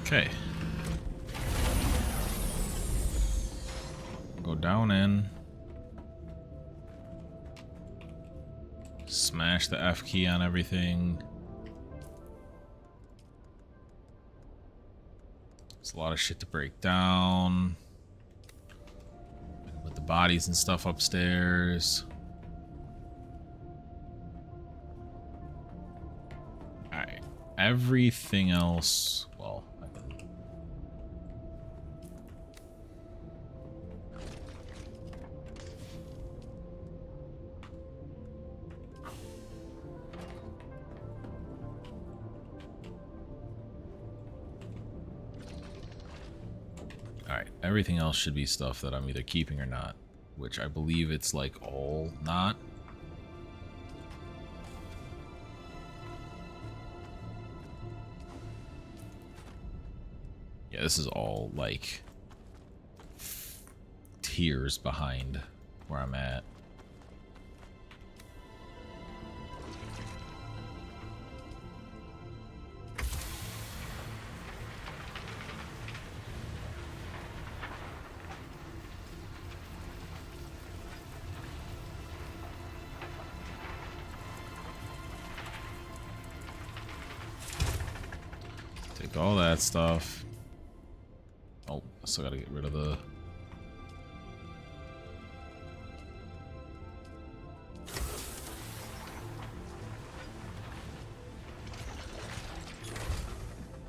Okay. Go down in. Smash the F key on everything. It's a lot of shit to break down. Put the bodies and stuff upstairs. Alright. Everything else... Well, I can... Alright, everything else should be stuff that I'm either keeping or not. which I believe it's like all not. Yeah, this is all like tiers behind where I'm at. Take all that stuff. Oh, I still gotta get rid of the...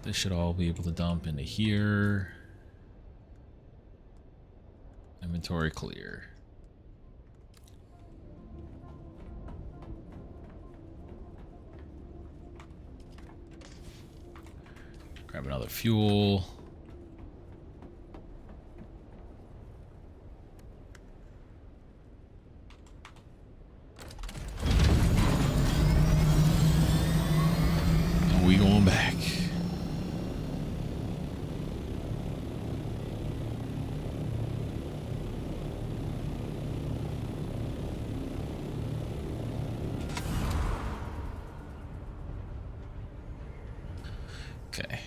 This should all be able to dump into here. Inventory clear. Grab another fuel. And we going back. Okay.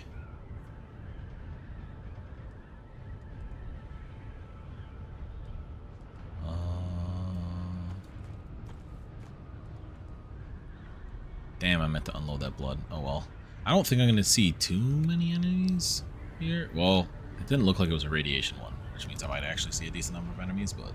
Damn, I meant to unload that blood. Oh well. I don't think I'm gonna see too many enemies here. Well, it didn't look like it was a radiation one, which means I might actually see a decent number of enemies, but...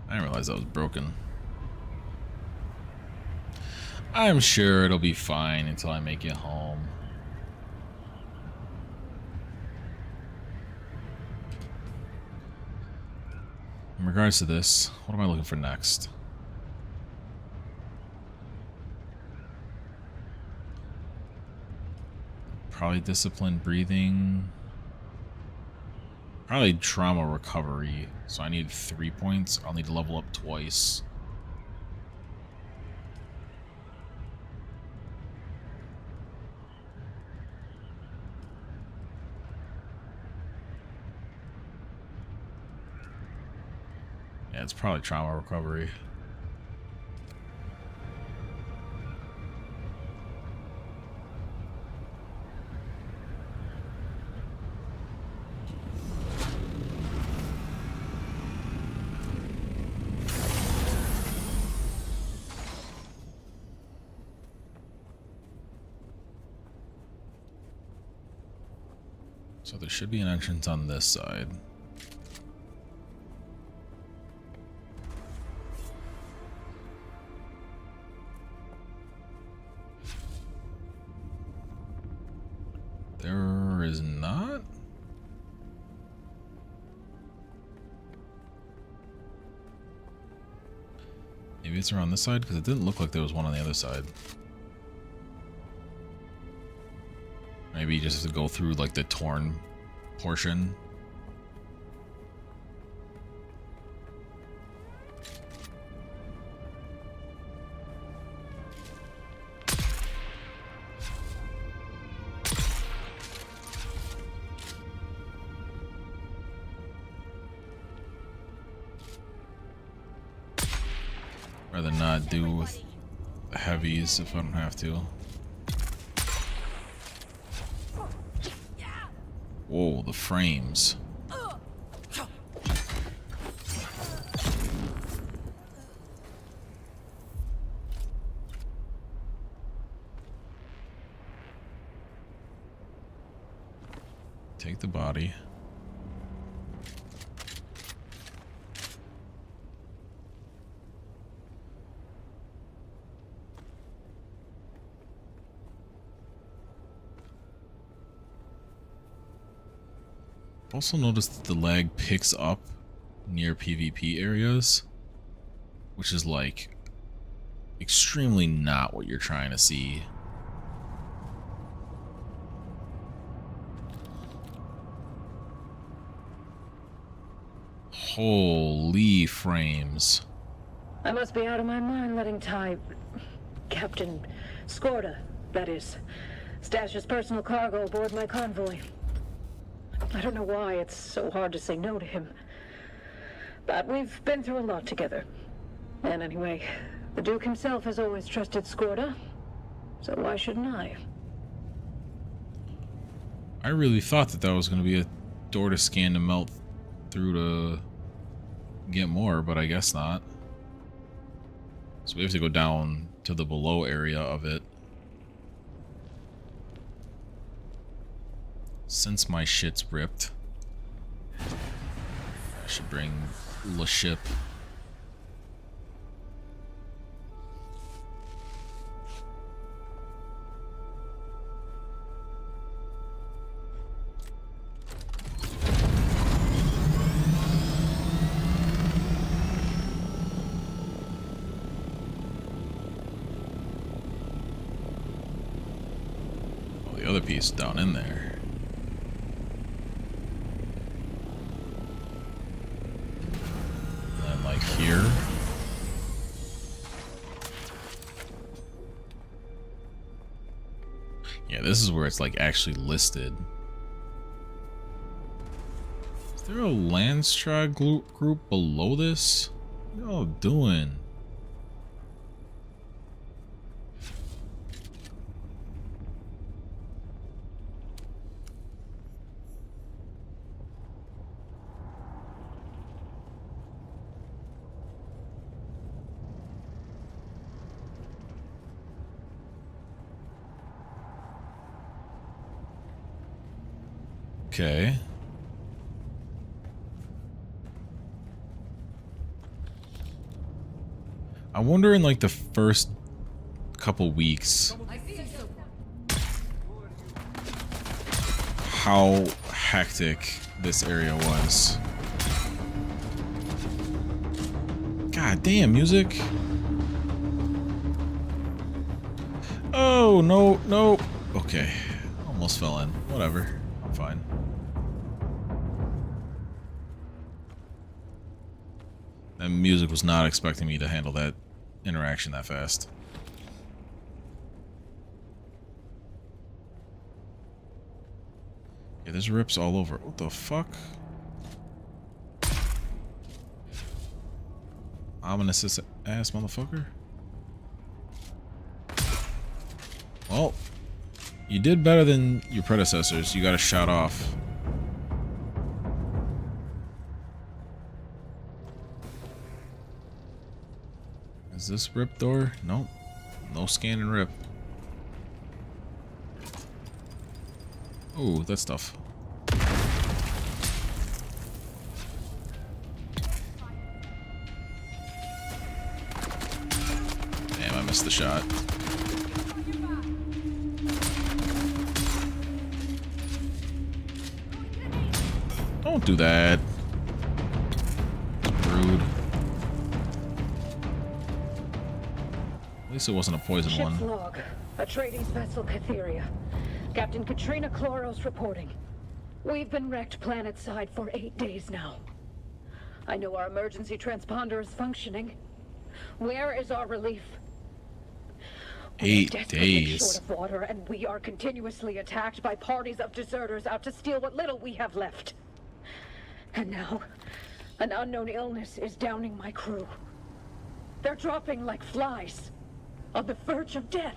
I didn't realize that was broken. I'm sure it'll be fine until I make it home. In regards to this, what am I looking for next? Probably disciplined breathing. Probably trauma recovery. So I need 3 points. I'll need to level up twice. Yeah, it's probably trauma recovery. So there should be an entrance on this side. There is not? Maybe it's around this side, because it didn't look like there was one on the other side. Maybe you just have to go through like the torn portion. Rather not do with heavies if I don't have to. Whoa, the frames. Take the body. Also noticed that the lag picks up near PvP areas, which is like extremely not what you're trying to see. Holy frames. I must be out of my mind letting Captain Skorda, that is, stash his personal cargo aboard my convoy. I don't know why it's so hard to say no to him. But we've been through a lot together. And anyway, the Duke himself has always trusted Skorda, so why shouldn't I? I really thought that was going to be a door to scan to melt through to get more, but I guess not. So we have to go down to the below area of it. Since my shit's ripped, I should bring the ship. Oh, the other piece down in there. Here. Yeah, this is where it's like actually listed. Is there a Landstrad group below this? What y'all doing? Okay. I wonder in like the first couple weeks how hectic this area was. God damn, music. Oh, no, no. Okay. Almost fell in. Whatever. I'm fine. That music was not expecting me to handle that interaction that fast. Yeah, there's rips all over. What the fuck? Ominous ass motherfucker. Well, you did better than your predecessors. You got a shot off. Is this rip door? Nope. No scan and rip. Oh, that stuff. Damn, I missed the shot. Don't do that. Rude. At least it wasn't a poison Ship's one. log. Atreides vessel Catheria. Captain Katrina Chloros reporting. We've been wrecked planetside for 8 days now. I know our emergency transponder is functioning. Where is our relief? 8 desperately days. short of water, and we are continuously attacked by parties of deserters out to steal what little we have left. And now, an unknown illness is downing my crew. They're dropping like flies, on the verge of death.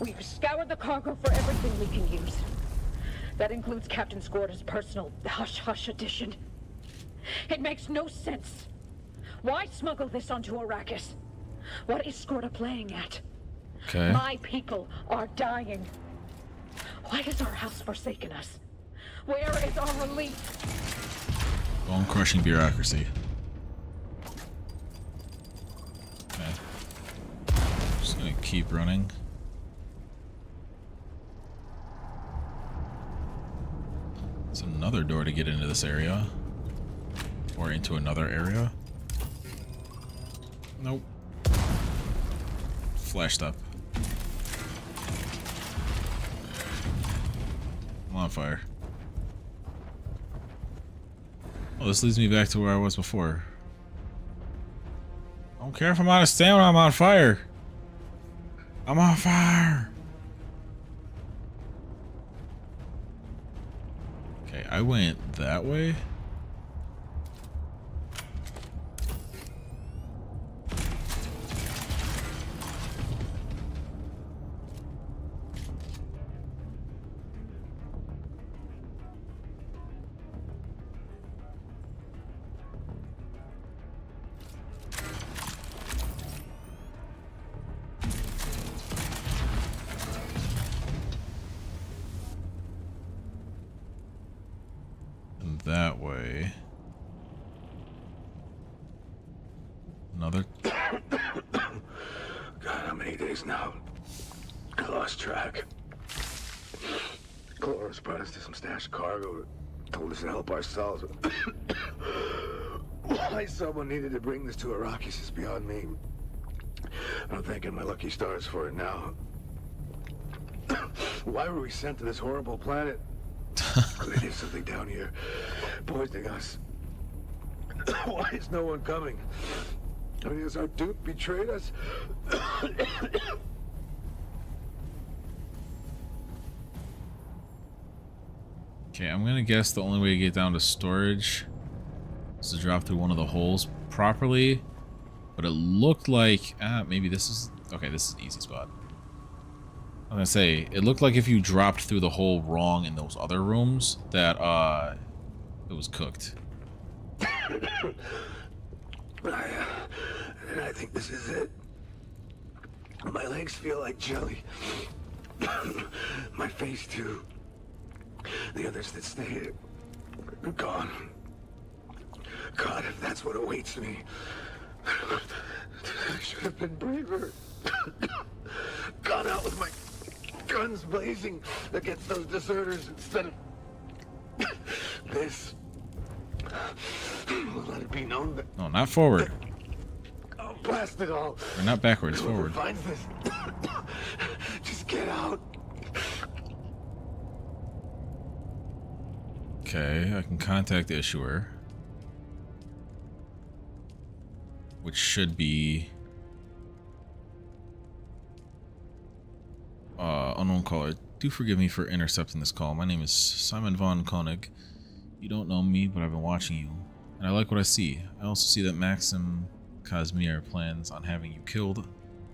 We've scoured the cargo for everything we can use. That includes Captain Skorda's personal hush-hush edition. It makes no sense. Why smuggle this onto Arrakis? What is Skorda playing at? Okay. My people are dying. Why has our house forsaken us? Where is our relief? Bone-crushing bureaucracy. Okay. Just gonna keep running. There's another door to get into this area. Or into another area. Nope. Flashed up. I'm on fire. Oh, this leads me back to where I was before. I don't care if I'm out of stamina, I'm on fire. I'm on fire. Okay, I went that way. That way. Another. God, how many days now? I lost track. Cloris brought us to some stashed cargo. Told us to help ourselves. Why someone needed to bring this to Arrakis is beyond me. I'm thanking my lucky stars for it now. Why were we sent to this horrible planet? Clearly there's something down here poisoning us. Why is no one coming? I mean, has our Duke betrayed us? Okay, I'm gonna guess the only way to get down to storage is to drop through one of the holes properly. But it looked like maybe this is okay. This is an easy spot. I'm gonna say it looked like if you dropped through the hole wrong in those other rooms, that it was cooked. I think this is it. My legs feel like jelly. My face too. The others that stayed are gone. God, if that's what awaits me, I should have been braver. Gone out with my guns blazing against those deserters instead of this. Let it be known that. No, not forward. Oh, blast it all. Or not backwards, forward. Whoever finds this, just get out. Okay, I can contact the issuer. Which should be unknown caller. Do forgive me for intercepting this call. My name is Simon von Koenig. You don't know me, but I've been watching you, and I like what I see. I also see that Maxim Kazmir plans on having you killed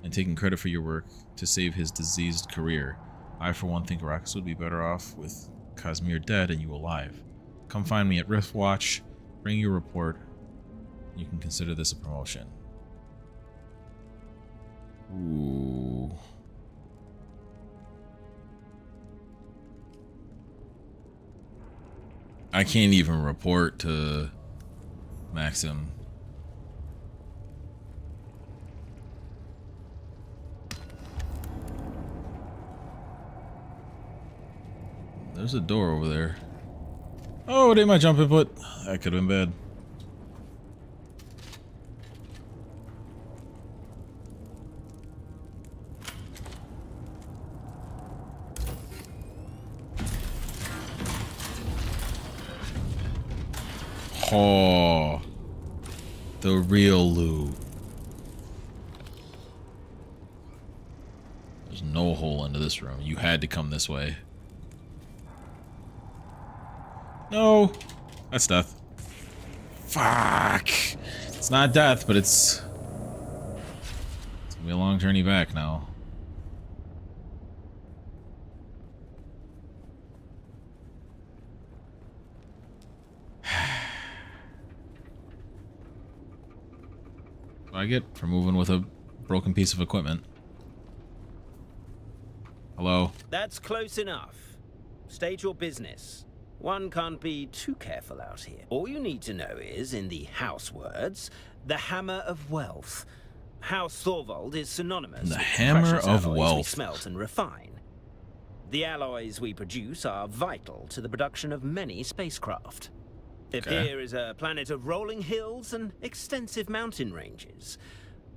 and taking credit for your work to save his diseased career. I, for one, think Arrakis would be better off with Kazmir dead and you alive. Come find me at Riftwatch, bring your report, and you can consider this a promotion. Ooh. I can't even report to Maxim. There's a door over there. Oh, it ain't my jump input. That could have been bad. Oh, the real loot. There's no hole into this room. You had to come this way. No, that's death. Fuck. It's not death, but it's gonna be a long journey back now. I get for moving with a broken piece of equipment. Hello? That's close enough. State your business. One can't be too careful out here. All you need to know is, in the house words, the hammer of wealth. House Thorvald is synonymous The with hammer precious of alloys we wealth. smelt and refine. The alloys we produce are vital to the production of many spacecraft. Imperium is a planet of rolling hills and extensive mountain ranges.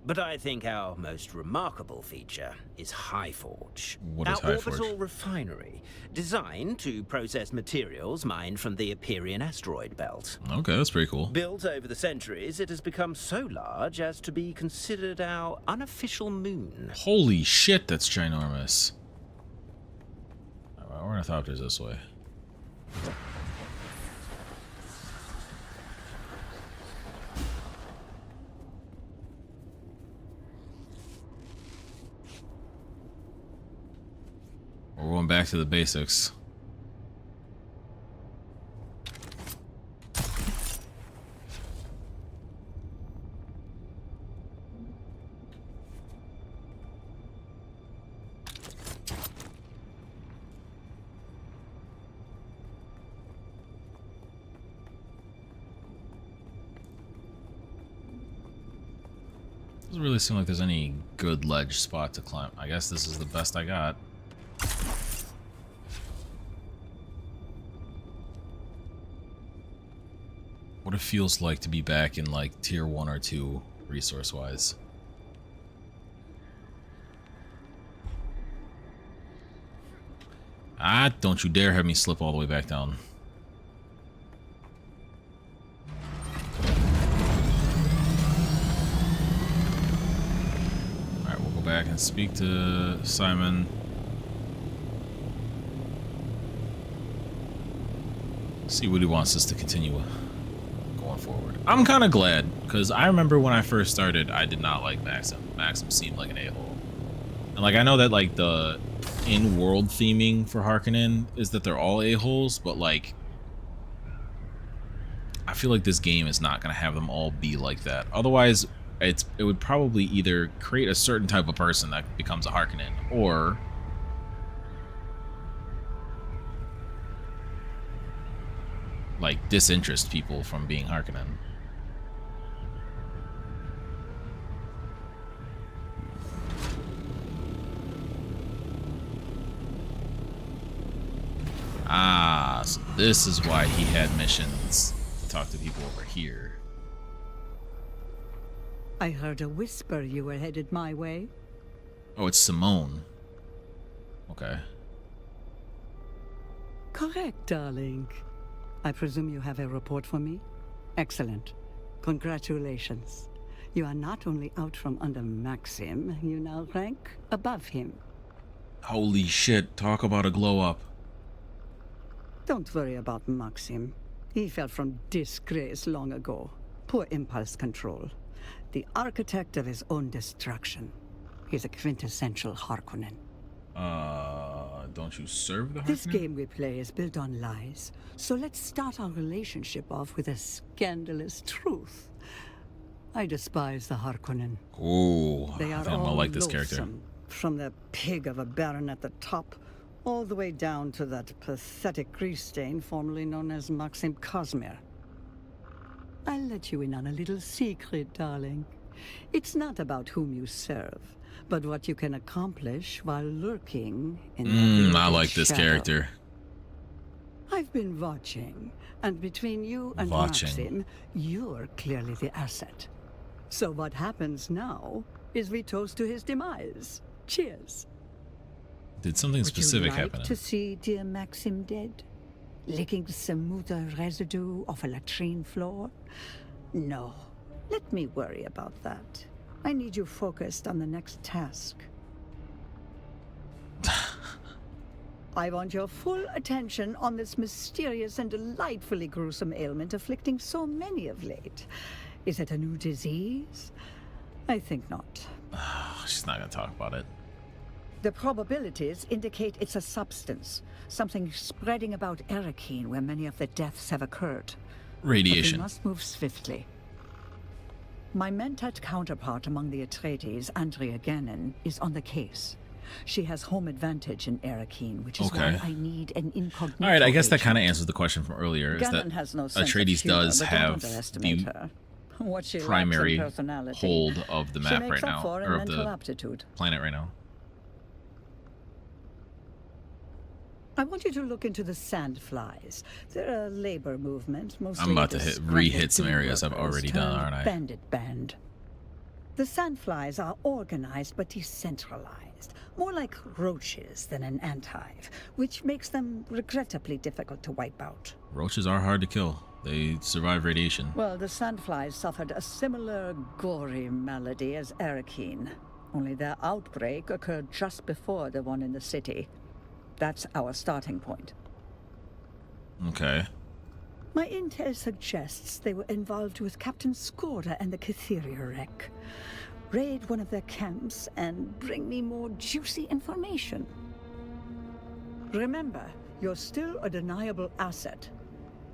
But I think our most remarkable feature is Highforge. What is our Highforge? orbital refinery, designed to process materials mined from the Imperium asteroid belt. Okay, that's pretty cool. Built over the centuries, it has become so large as to be considered our unofficial moon. Holy shit, that's ginormous. Alright, ornithopter's this way. We're going back to the basics. Doesn't really seem like there's any good ledge spot to climb. I guess this is the best I got. What it feels like to be back in like tier 1 or 2 resource wise. Ah, don't you dare have me slip all the way back down. Alright, we'll go back and speak to Simon. See what he wants us to continue going forward. I'm kind of glad, because I remember when I first started, I did not like Maxim. Maxim seemed like an a-hole. And like, I know that like the in-world theming for Harkonnen is that they're all a-holes, but like, I feel like this game is not going to have them all be like that. Otherwise, it would probably either create a certain type of person that becomes a Harkonnen, or like disinterest people from being Harkonnen. Ah, so this is why he had missions to talk to people over here. I heard a whisper you were headed my way. Oh, it's Simone. Okay. Correct, darling. I presume you have a report for me? Excellent. Congratulations. You are not only out from under Maxim, you now rank above him. Holy shit, talk about a glow up. Don't worry about Maxim. He fell from disgrace long ago. Poor impulse control. The architect of his own destruction. He's a quintessential Harkonnen. Don't you serve the Harkonnen? This game we play is built on lies, so let's start our relationship off with a scandalous truth. I despise the Harkonnen. Ooh, They I are think I'm gonna all like this character. loathsome, from the pig of a baron at the top, all the way down to that pathetic grease stain formerly known as Maxim Kazmir. I'll let you in on a little secret, darling. It's not about whom you serve, but what you can accomplish while lurking in the I very like this shadow. character. I've been watching, and between you and Watching. Maxim, you're clearly the asset. So what happens now is we toast to his demise. Cheers. Did something specific Would you like happen? to see dear Maxim dead? Licking some mother residue off a latrine floor? No. Let me worry about that. I need you focused on the next task. I want your full attention on this mysterious and delightfully gruesome ailment afflicting so many of late. Is it a new disease? I think not. She's not gonna talk about it. The probabilities indicate it's a substance, something spreading about Arrakis, where many of the deaths have occurred. But we Radiation. must move swiftly. My Mentat counterpart among the Atreides, Andrea Gannon, is on the case. She has home advantage in Arrakis, which is Okay. why I need an incognito. All right, I guess that agent. kind of answers the question from earlier. Is Gannon that has no sense of Atreides humor, does but don't have underestimate the her. What she lacks in primary personality, hold of the she map makes right up now, for in or of mental the aptitude. planet right now. I want you to look into the sandflies. They're a labor movement, mostly. I'm about to re-hit some areas I've already done, aren't I? Bandit band. The sandflies are organized but decentralized, more like roaches than an anthive, which makes them regrettably difficult to wipe out. Roaches are hard to kill. They survive radiation. Well, the sandflies suffered a similar gory malady as Arrakis, only their outbreak occurred just before the one in the city. That's our starting point. Okay. My intel suggests they were involved with Captain Skorda and the Kytheria wreck. Raid one of their camps and bring me more juicy information. Remember, you're still a deniable asset.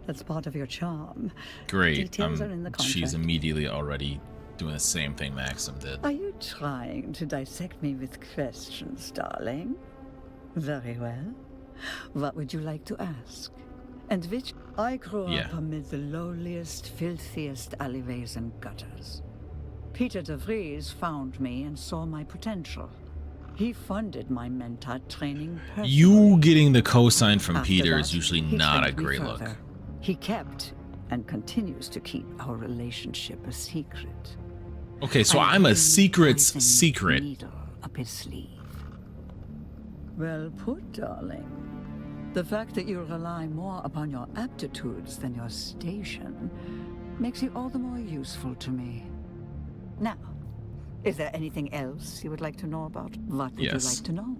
That's part of your charm. Great. Details are in the contract. She's immediately already doing the same thing Maxim did. Are you trying to dissect me with questions, darling? Very well. What would you like to ask? And which? I grew up amid the lowliest, filthiest alleyways and gutters. Peter de Vries found me and saw my potential. He funded my mentor training personally. You getting the cosign from After Peter that, is usually he not a trained me great look. further. He kept and continues to keep our relationship a secret. Okay, so I I'm a hid secret's poison secret. needle up his sleeve. Well put, darling. The fact that you rely more upon your aptitudes than your station makes you all the more useful to me. Now, is there anything else you would like to know about? What would you like to know?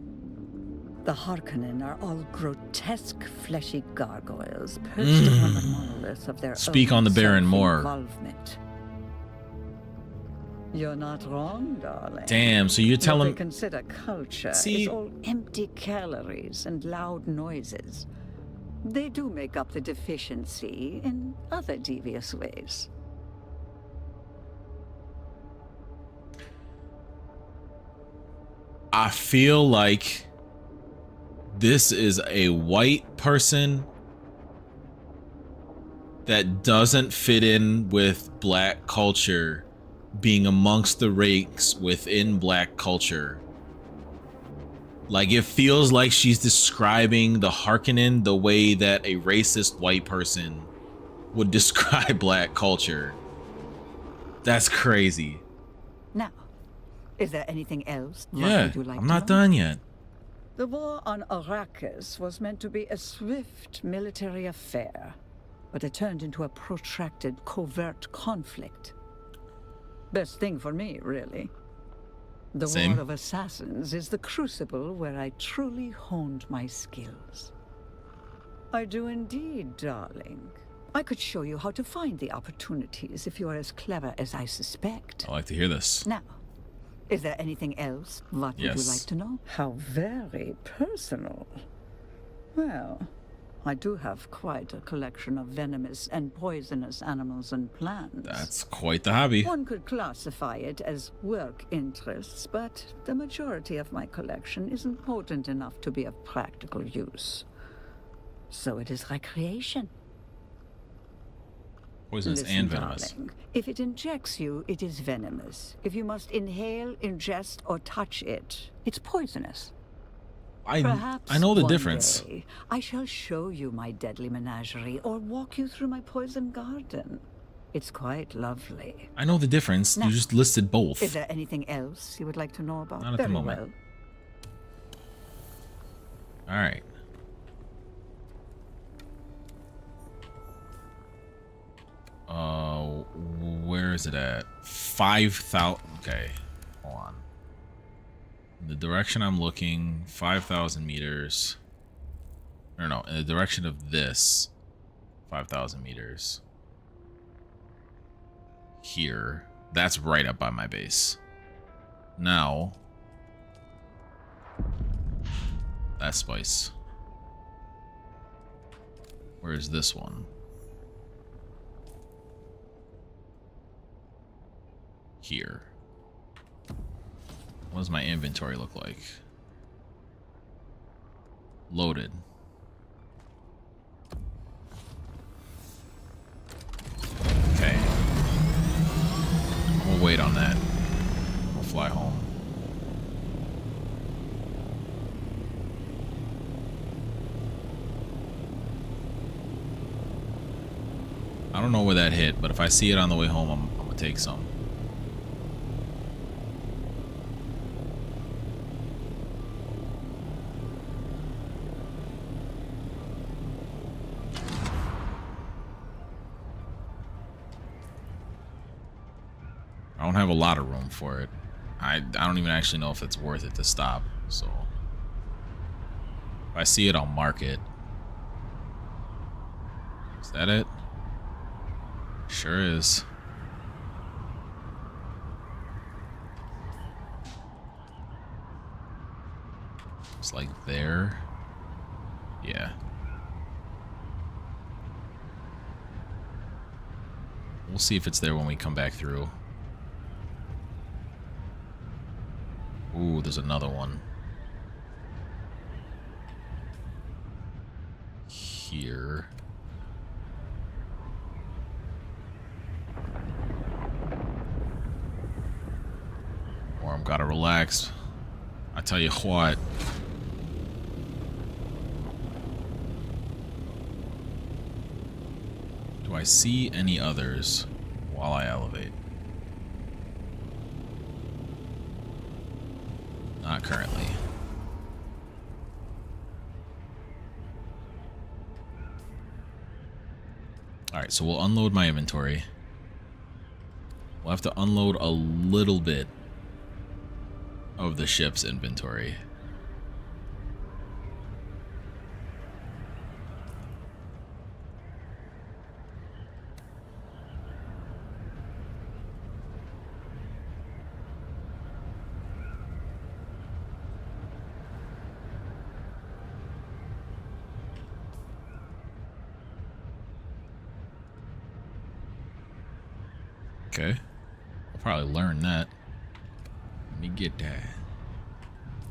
The Harkonnen are all grotesque, fleshy gargoyles perched upon the monolith of their Speak own on the Baron more. self-involvement. You're not wrong, darling. Damn, so you're telling... What they consider culture See? is all empty calories and loud noises. They do make up the deficiency in other devious ways. I feel like this is a white person that doesn't fit in with black culture being amongst the ranks within black culture. Like, it feels like she's describing the Harkonnen the way that a racist white person would describe black culture. That's crazy. Now, is there anything else? What Yeah, would you like I'm to not know? done yet. The war on Arrakis was meant to be a swift military affair, but it turned into a protracted, covert conflict. Best thing for me, really. The Same. War of Assassins is the crucible where I truly honed my skills. I do indeed, darling. I could show you how to find the opportunities if you are as clever as I suspect. I like to hear this. Now, is there anything else? What would you Yes. like to know? How very personal. Well, I do have quite a collection of venomous and poisonous animals and plants. That's quite the hobby. One could classify it as work interests, but the majority of my collection isn't potent enough to be of practical use. So it is recreation. Poisonous Listen, and venomous. darling, if it injects you, it is venomous. If you must inhale, ingest, or touch it, it's poisonous. Perhaps I know the one difference. day I shall show you my deadly menagerie or walk you through my poison garden. It's quite lovely. I know the difference. Now, You just listed both. Is there anything else you would like to know about? Not at the Very moment. well. All right. Where is it at? 5,000. Okay, hold on. In the direction I'm looking, 5,000 meters. No, in the direction of this, 5,000 meters. Here, that's right up by my base. Now, that's spice. Where is this one? Here. What does my inventory look like? Loaded. Okay. We'll wait on that. We'll fly home. I don't know where that hit, but if I see it on the way home, I'm gonna take some. I don't have a lot of room for it. I don't even actually know if it's worth it to stop, so if I see it, I'll mark it. Is that it? Sure is. It's like there. Yeah. We'll see if it's there when we come back through. Ooh, there's another one. Here. Or gotta relax. I tell you what. Do I see any others while I elevate? Not currently. Alright, so we'll unload my inventory. We'll have to unload a little bit of the ship's inventory. Okay. I'll probably learn that. Let me get that.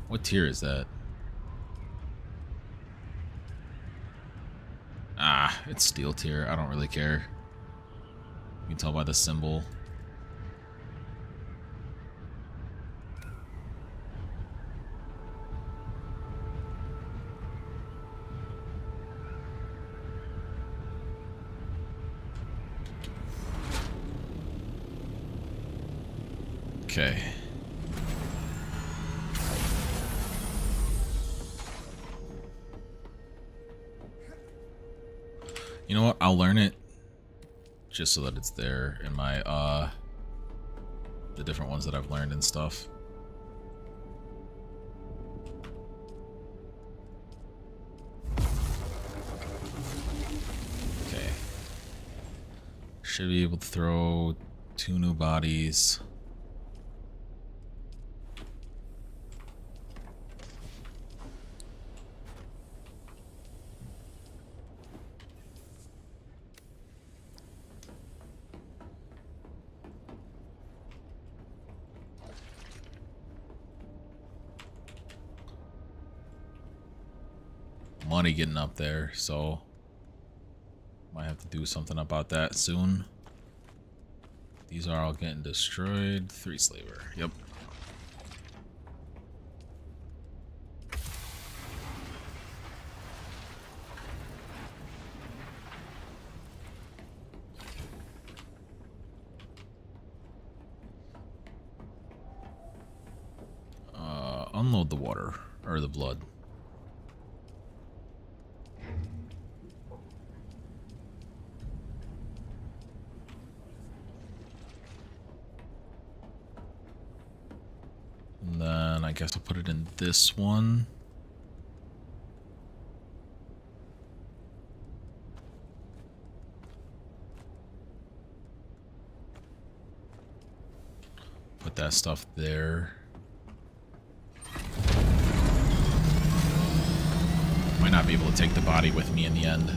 What tier is that? Ah, it's steel tier. I don't really care. You can tell by the symbol. Okay. You know what? I'll learn it just so that it's there in my the different ones that I've learned and stuff. Okay. Should be able to throw 2 new bodies. Money getting up there, so might have to do something about that soon. These are all getting destroyed. 3 slaver. Yep. Unload the water or the blood. And then I guess I'll put it in this one. Put that stuff there. Might not be able to take the body with me in the end.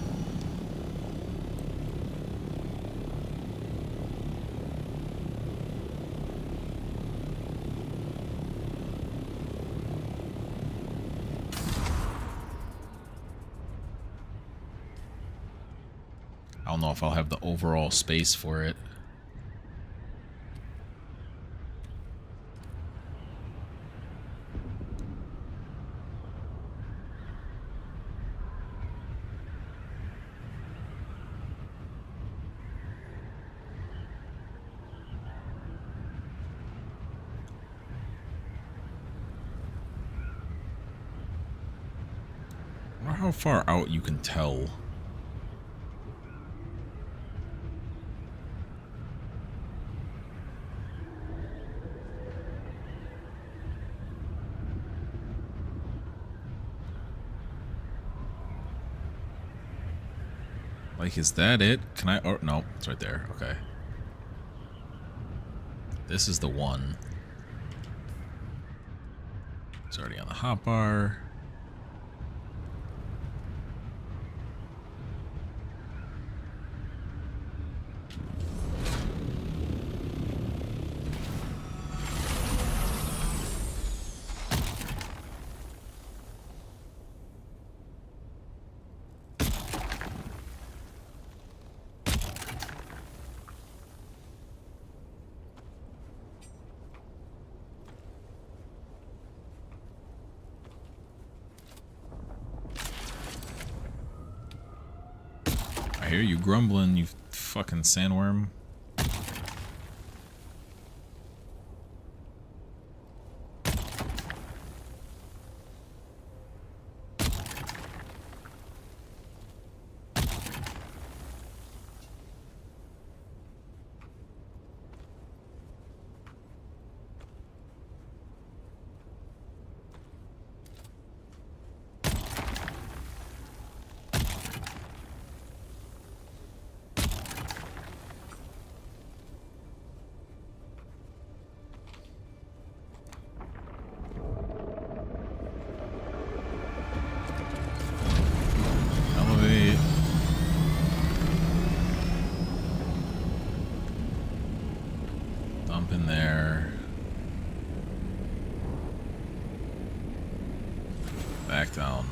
I don't know if I'll have the overall space for it. how far out you can tell. Like, is that it? Can I? Oh, no, it's right there. Okay. This is the one. It's already on the hotbar. I hear you grumbling, you fucking sandworm. Elevate. Dump in there. Back down.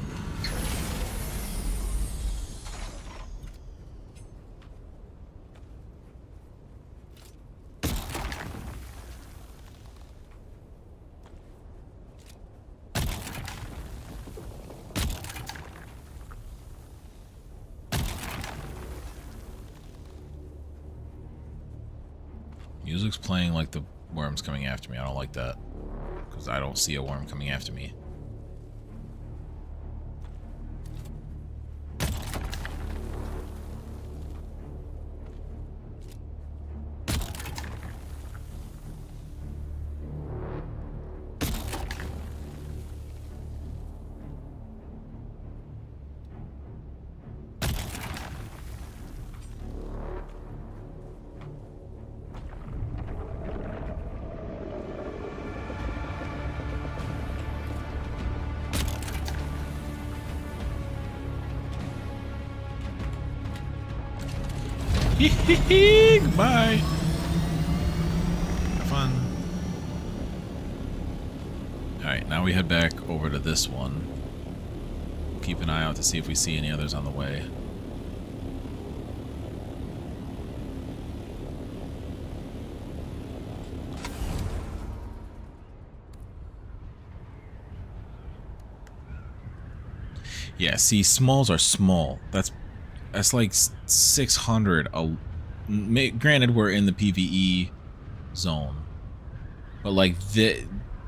Music's playing like the worm's coming after me. I don't like that. Because I don't see a worm coming after me. Goodbye. Have fun. Alright, now we head back over to this one. We'll keep an eye out to see if we see any others on the way. Yeah, see, smalls are small. That's like 600. Granted, we're in the PvE zone, but like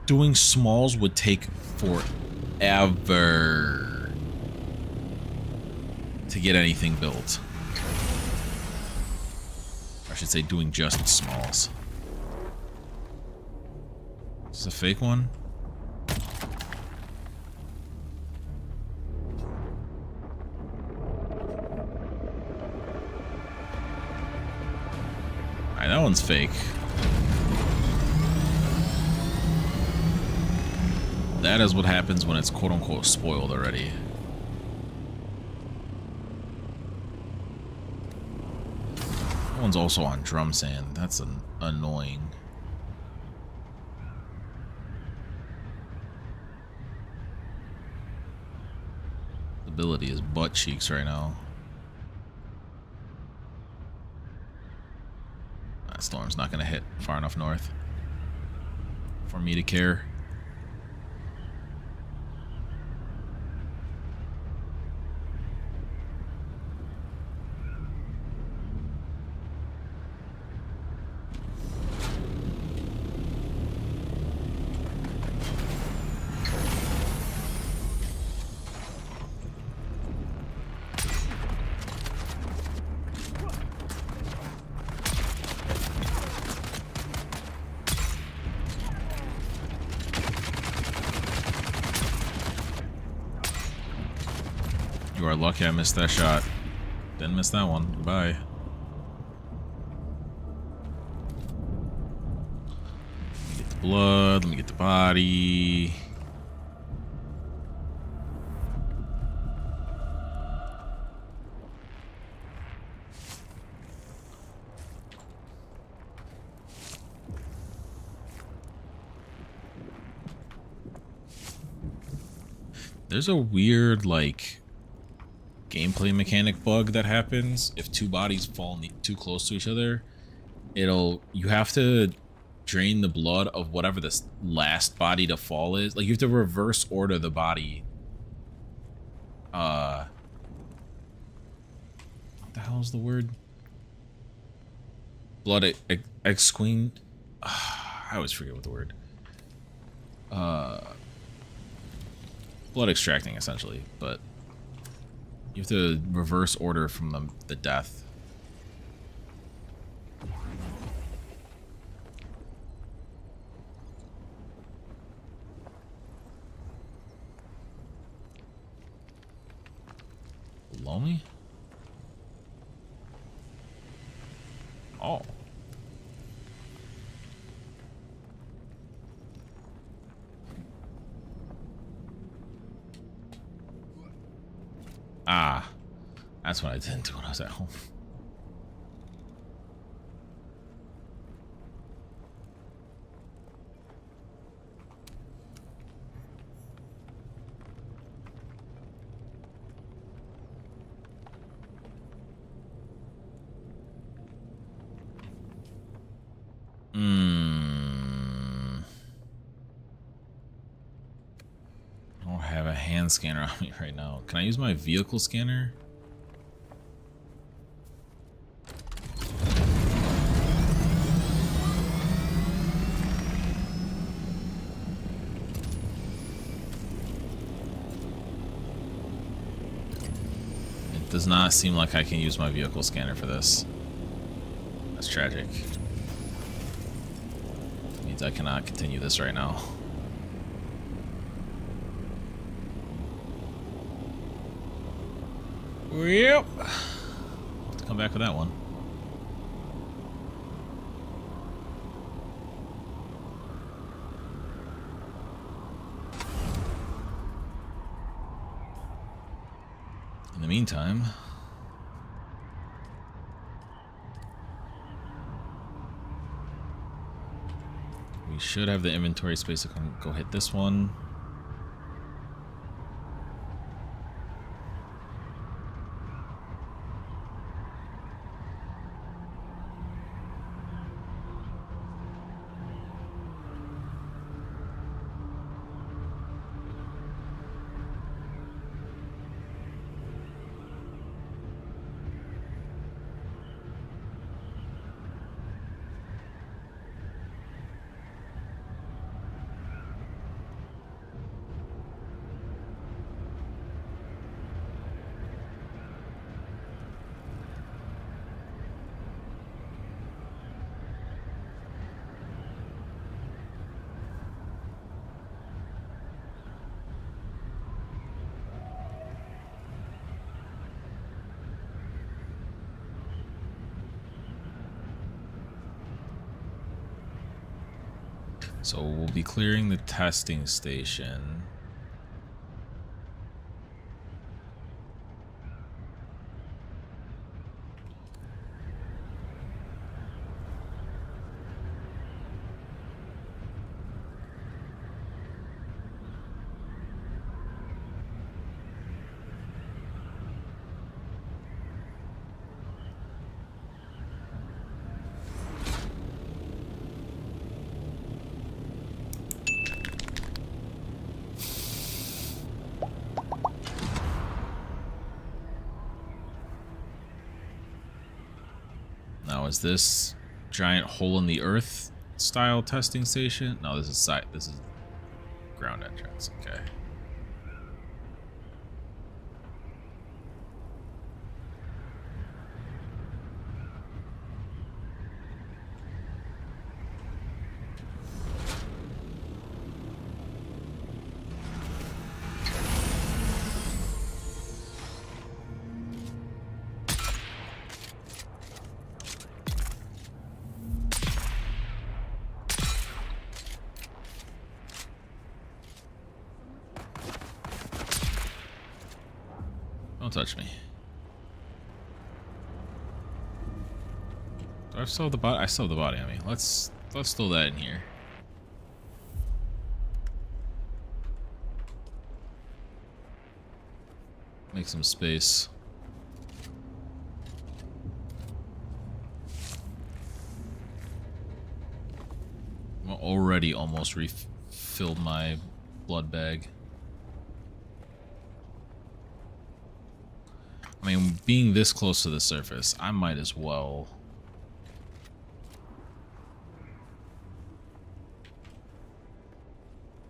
doing smalls would take forever to get anything built. I should say, doing just smalls. Is this a fake one? That one's fake. That is what happens when it's quote-unquote spoiled already. That one's also on drum sand. That's annoying. Ability is butt cheeks right now. Storm's not going to hit far enough north for me to care. are lucky I missed that shot. Didn't miss that one. Goodbye. Let me get the blood. Let me get the body. There's a weird, like, gameplay mechanic bug that happens if two bodies fall too close to each other. You have to drain the blood of whatever this last body to fall is. Like, you have to reverse order the body. What the hell is the word? Blood exqueen. I always forget what the word. Blood extracting, essentially, but you have to reverse order from the death. Below me? Oh. Ah, that's what I didn't do when I was at home. I don't have a hand scanner on me right now. Can I use my vehicle scanner? It does not seem like I can use my vehicle scanner for this. That's tragic. It means I cannot continue this right now. Yep. Have to come back with that one. In the meantime, we should have the inventory space to go hit this one. So we'll be clearing the testing station. Now, is this giant hole in the earth style testing station? No, this is ground entrance. Okay. Don't touch me. Do I still have the body? I still have the body on me. Let's throw that in here. Make some space. I'm already almost refilled my blood bag. I mean, being this close to the surface, I might as well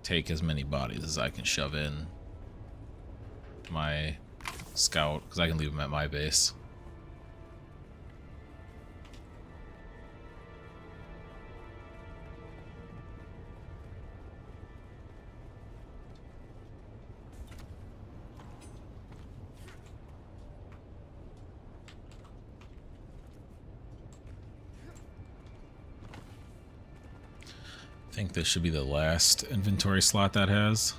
take as many bodies as I can shove in my scout, because I can leave them at my base. I think this should be the last inventory slot that has.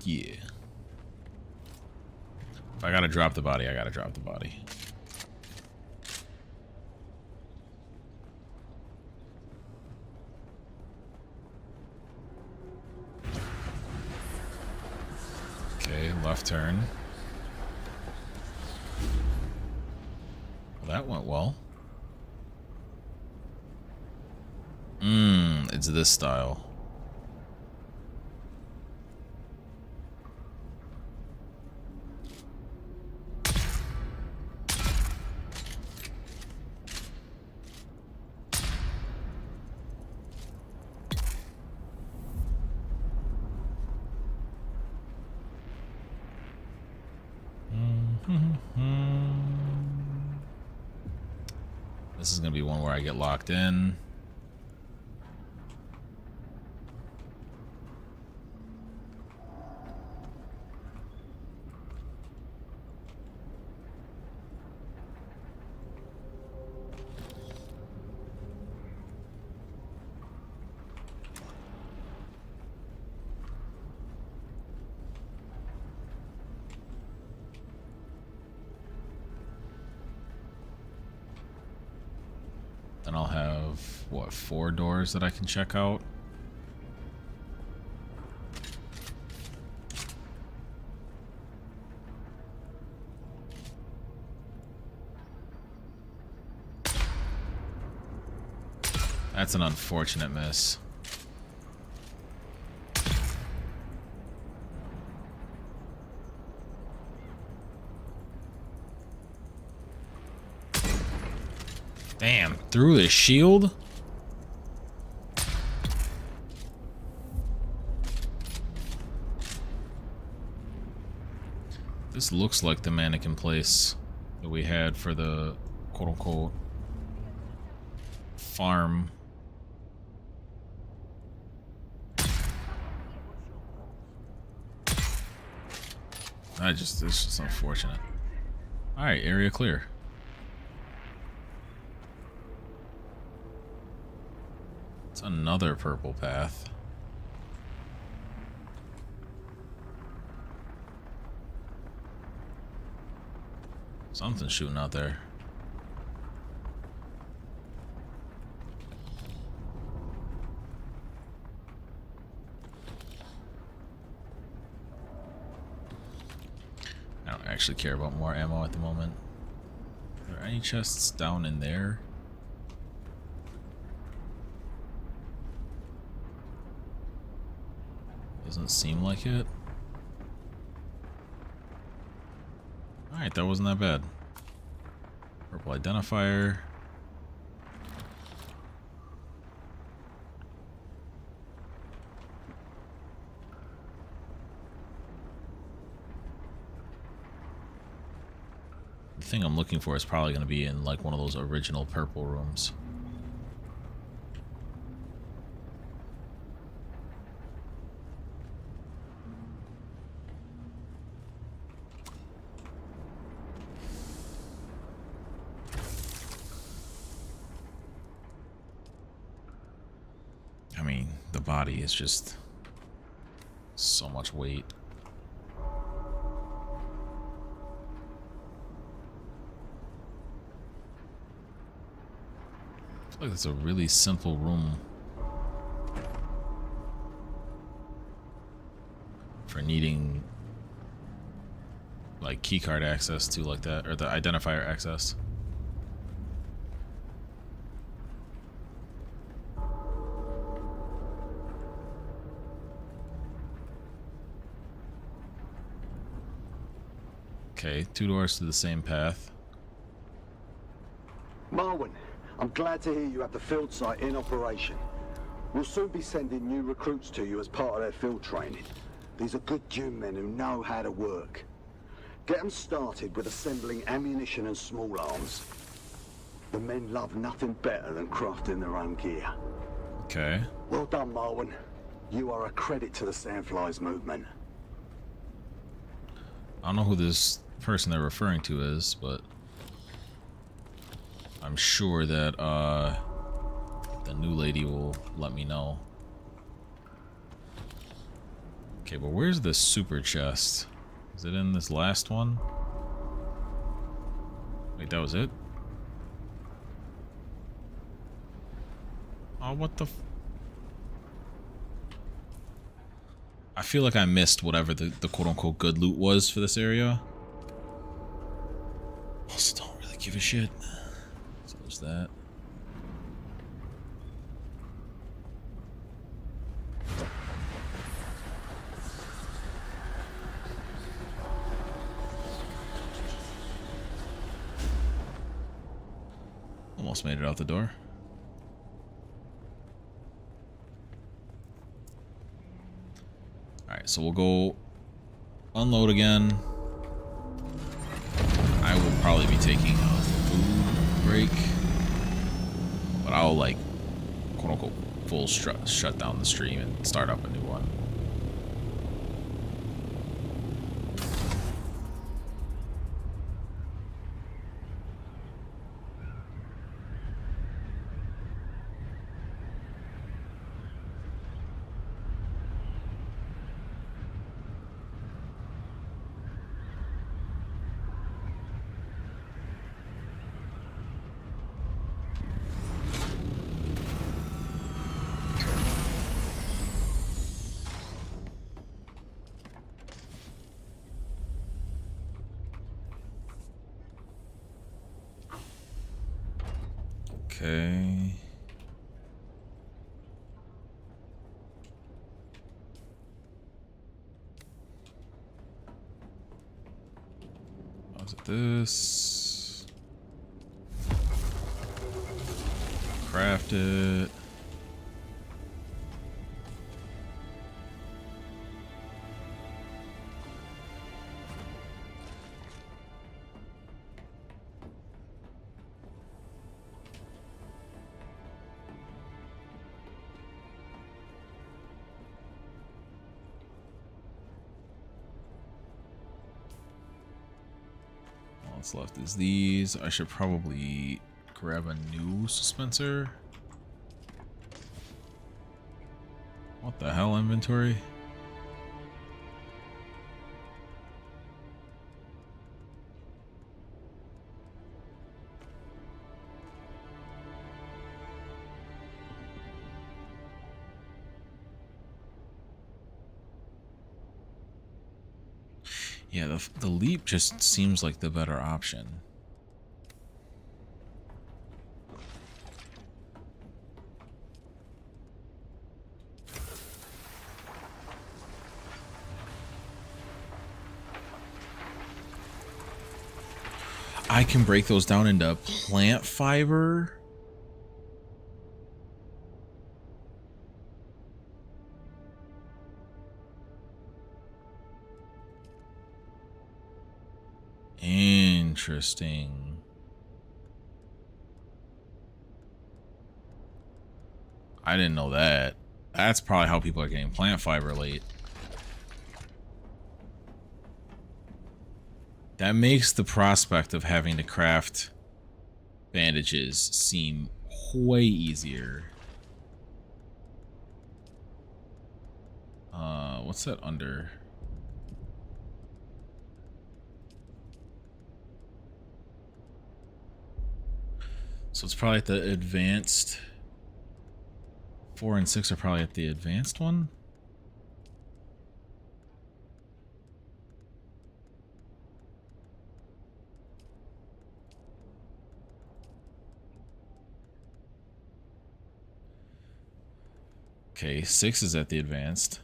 Yeah. If I gotta drop the body, I gotta drop the body. Okay, left turn. Well, that went well. It's this style. This is gonna be one where I get locked in. Then I'll have, what, 4 doors that I can check out? That's an unfortunate miss. Damn, through the shield? This looks like the mannequin place that we had for the quote-unquote farm. It's just unfortunate. Alright, area clear. It's another purple path. Something's shooting out there. I don't actually care about more ammo at the moment. Are there any chests down in there? Doesn't seem like it. Alright, that wasn't that bad. Purple identifier. thing I'm looking for is probably going to be in like one of those original purple rooms. I mean, the body is just so much weight. I feel like it's a really simple room for needing like keycard access to like that, or the identifier access. Okay, 2 doors to the same path. Marwin, I'm glad to hear you have the field site in operation. We'll soon be sending new recruits to you as part of their field training. These are good Dune men who know how to work. Get them started with assembling ammunition and small arms. The men love nothing better than crafting their own gear. Okay. Well done, Marwin. You are a credit to the Sandflies movement. I don't know who this person they're referring to is, but I'm sure that the new lady will let me know. Okay, but where's the super chest? Is it in this last one? Wait, that was it? Oh, what the I feel like I missed whatever the quote-unquote good loot was for this area. Also don't really give a shit. So there's that. Almost made it out the door. Alright, so we'll go unload again. I will probably be taking a food break, but I'll like quote unquote full shut down the stream and start up a new one. Okay. Was it this? Craft it. What's left is these. I should probably grab a new dispenser. What the hell, inventory? Yeah, the leap just seems like the better option. I can break those down into plant fiber. Interesting. I didn't know that. That's probably how people are getting plant fiber late. That makes the prospect of having to craft bandages seem way easier. What's that under? So it's probably at the advanced. 4 and 6 are probably at the advanced one. Okay, 6 is at the advanced.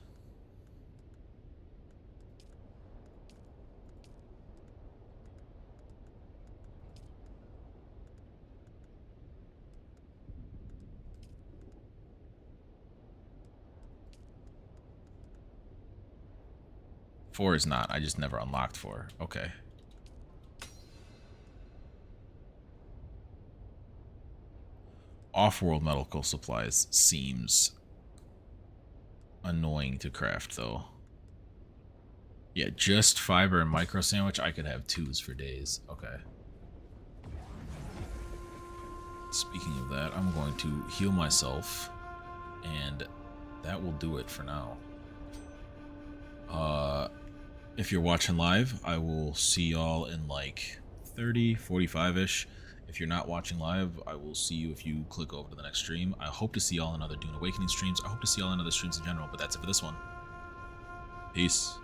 Four is not. I just never unlocked 4. Okay. Off-world medical supplies seems annoying to craft, though. Yeah, just fiber and micro sandwich. I could have 2s for days. Okay. Speaking of that, I'm going to heal myself, and that will do it for now. If you're watching live, I will see y'all in like 30, 45-ish. If you're not watching live, I will see you if you click over to the next stream. I hope to see y'all in other Dune Awakening streams. I hope to see y'all in other streams in general, but that's it for this one. Peace.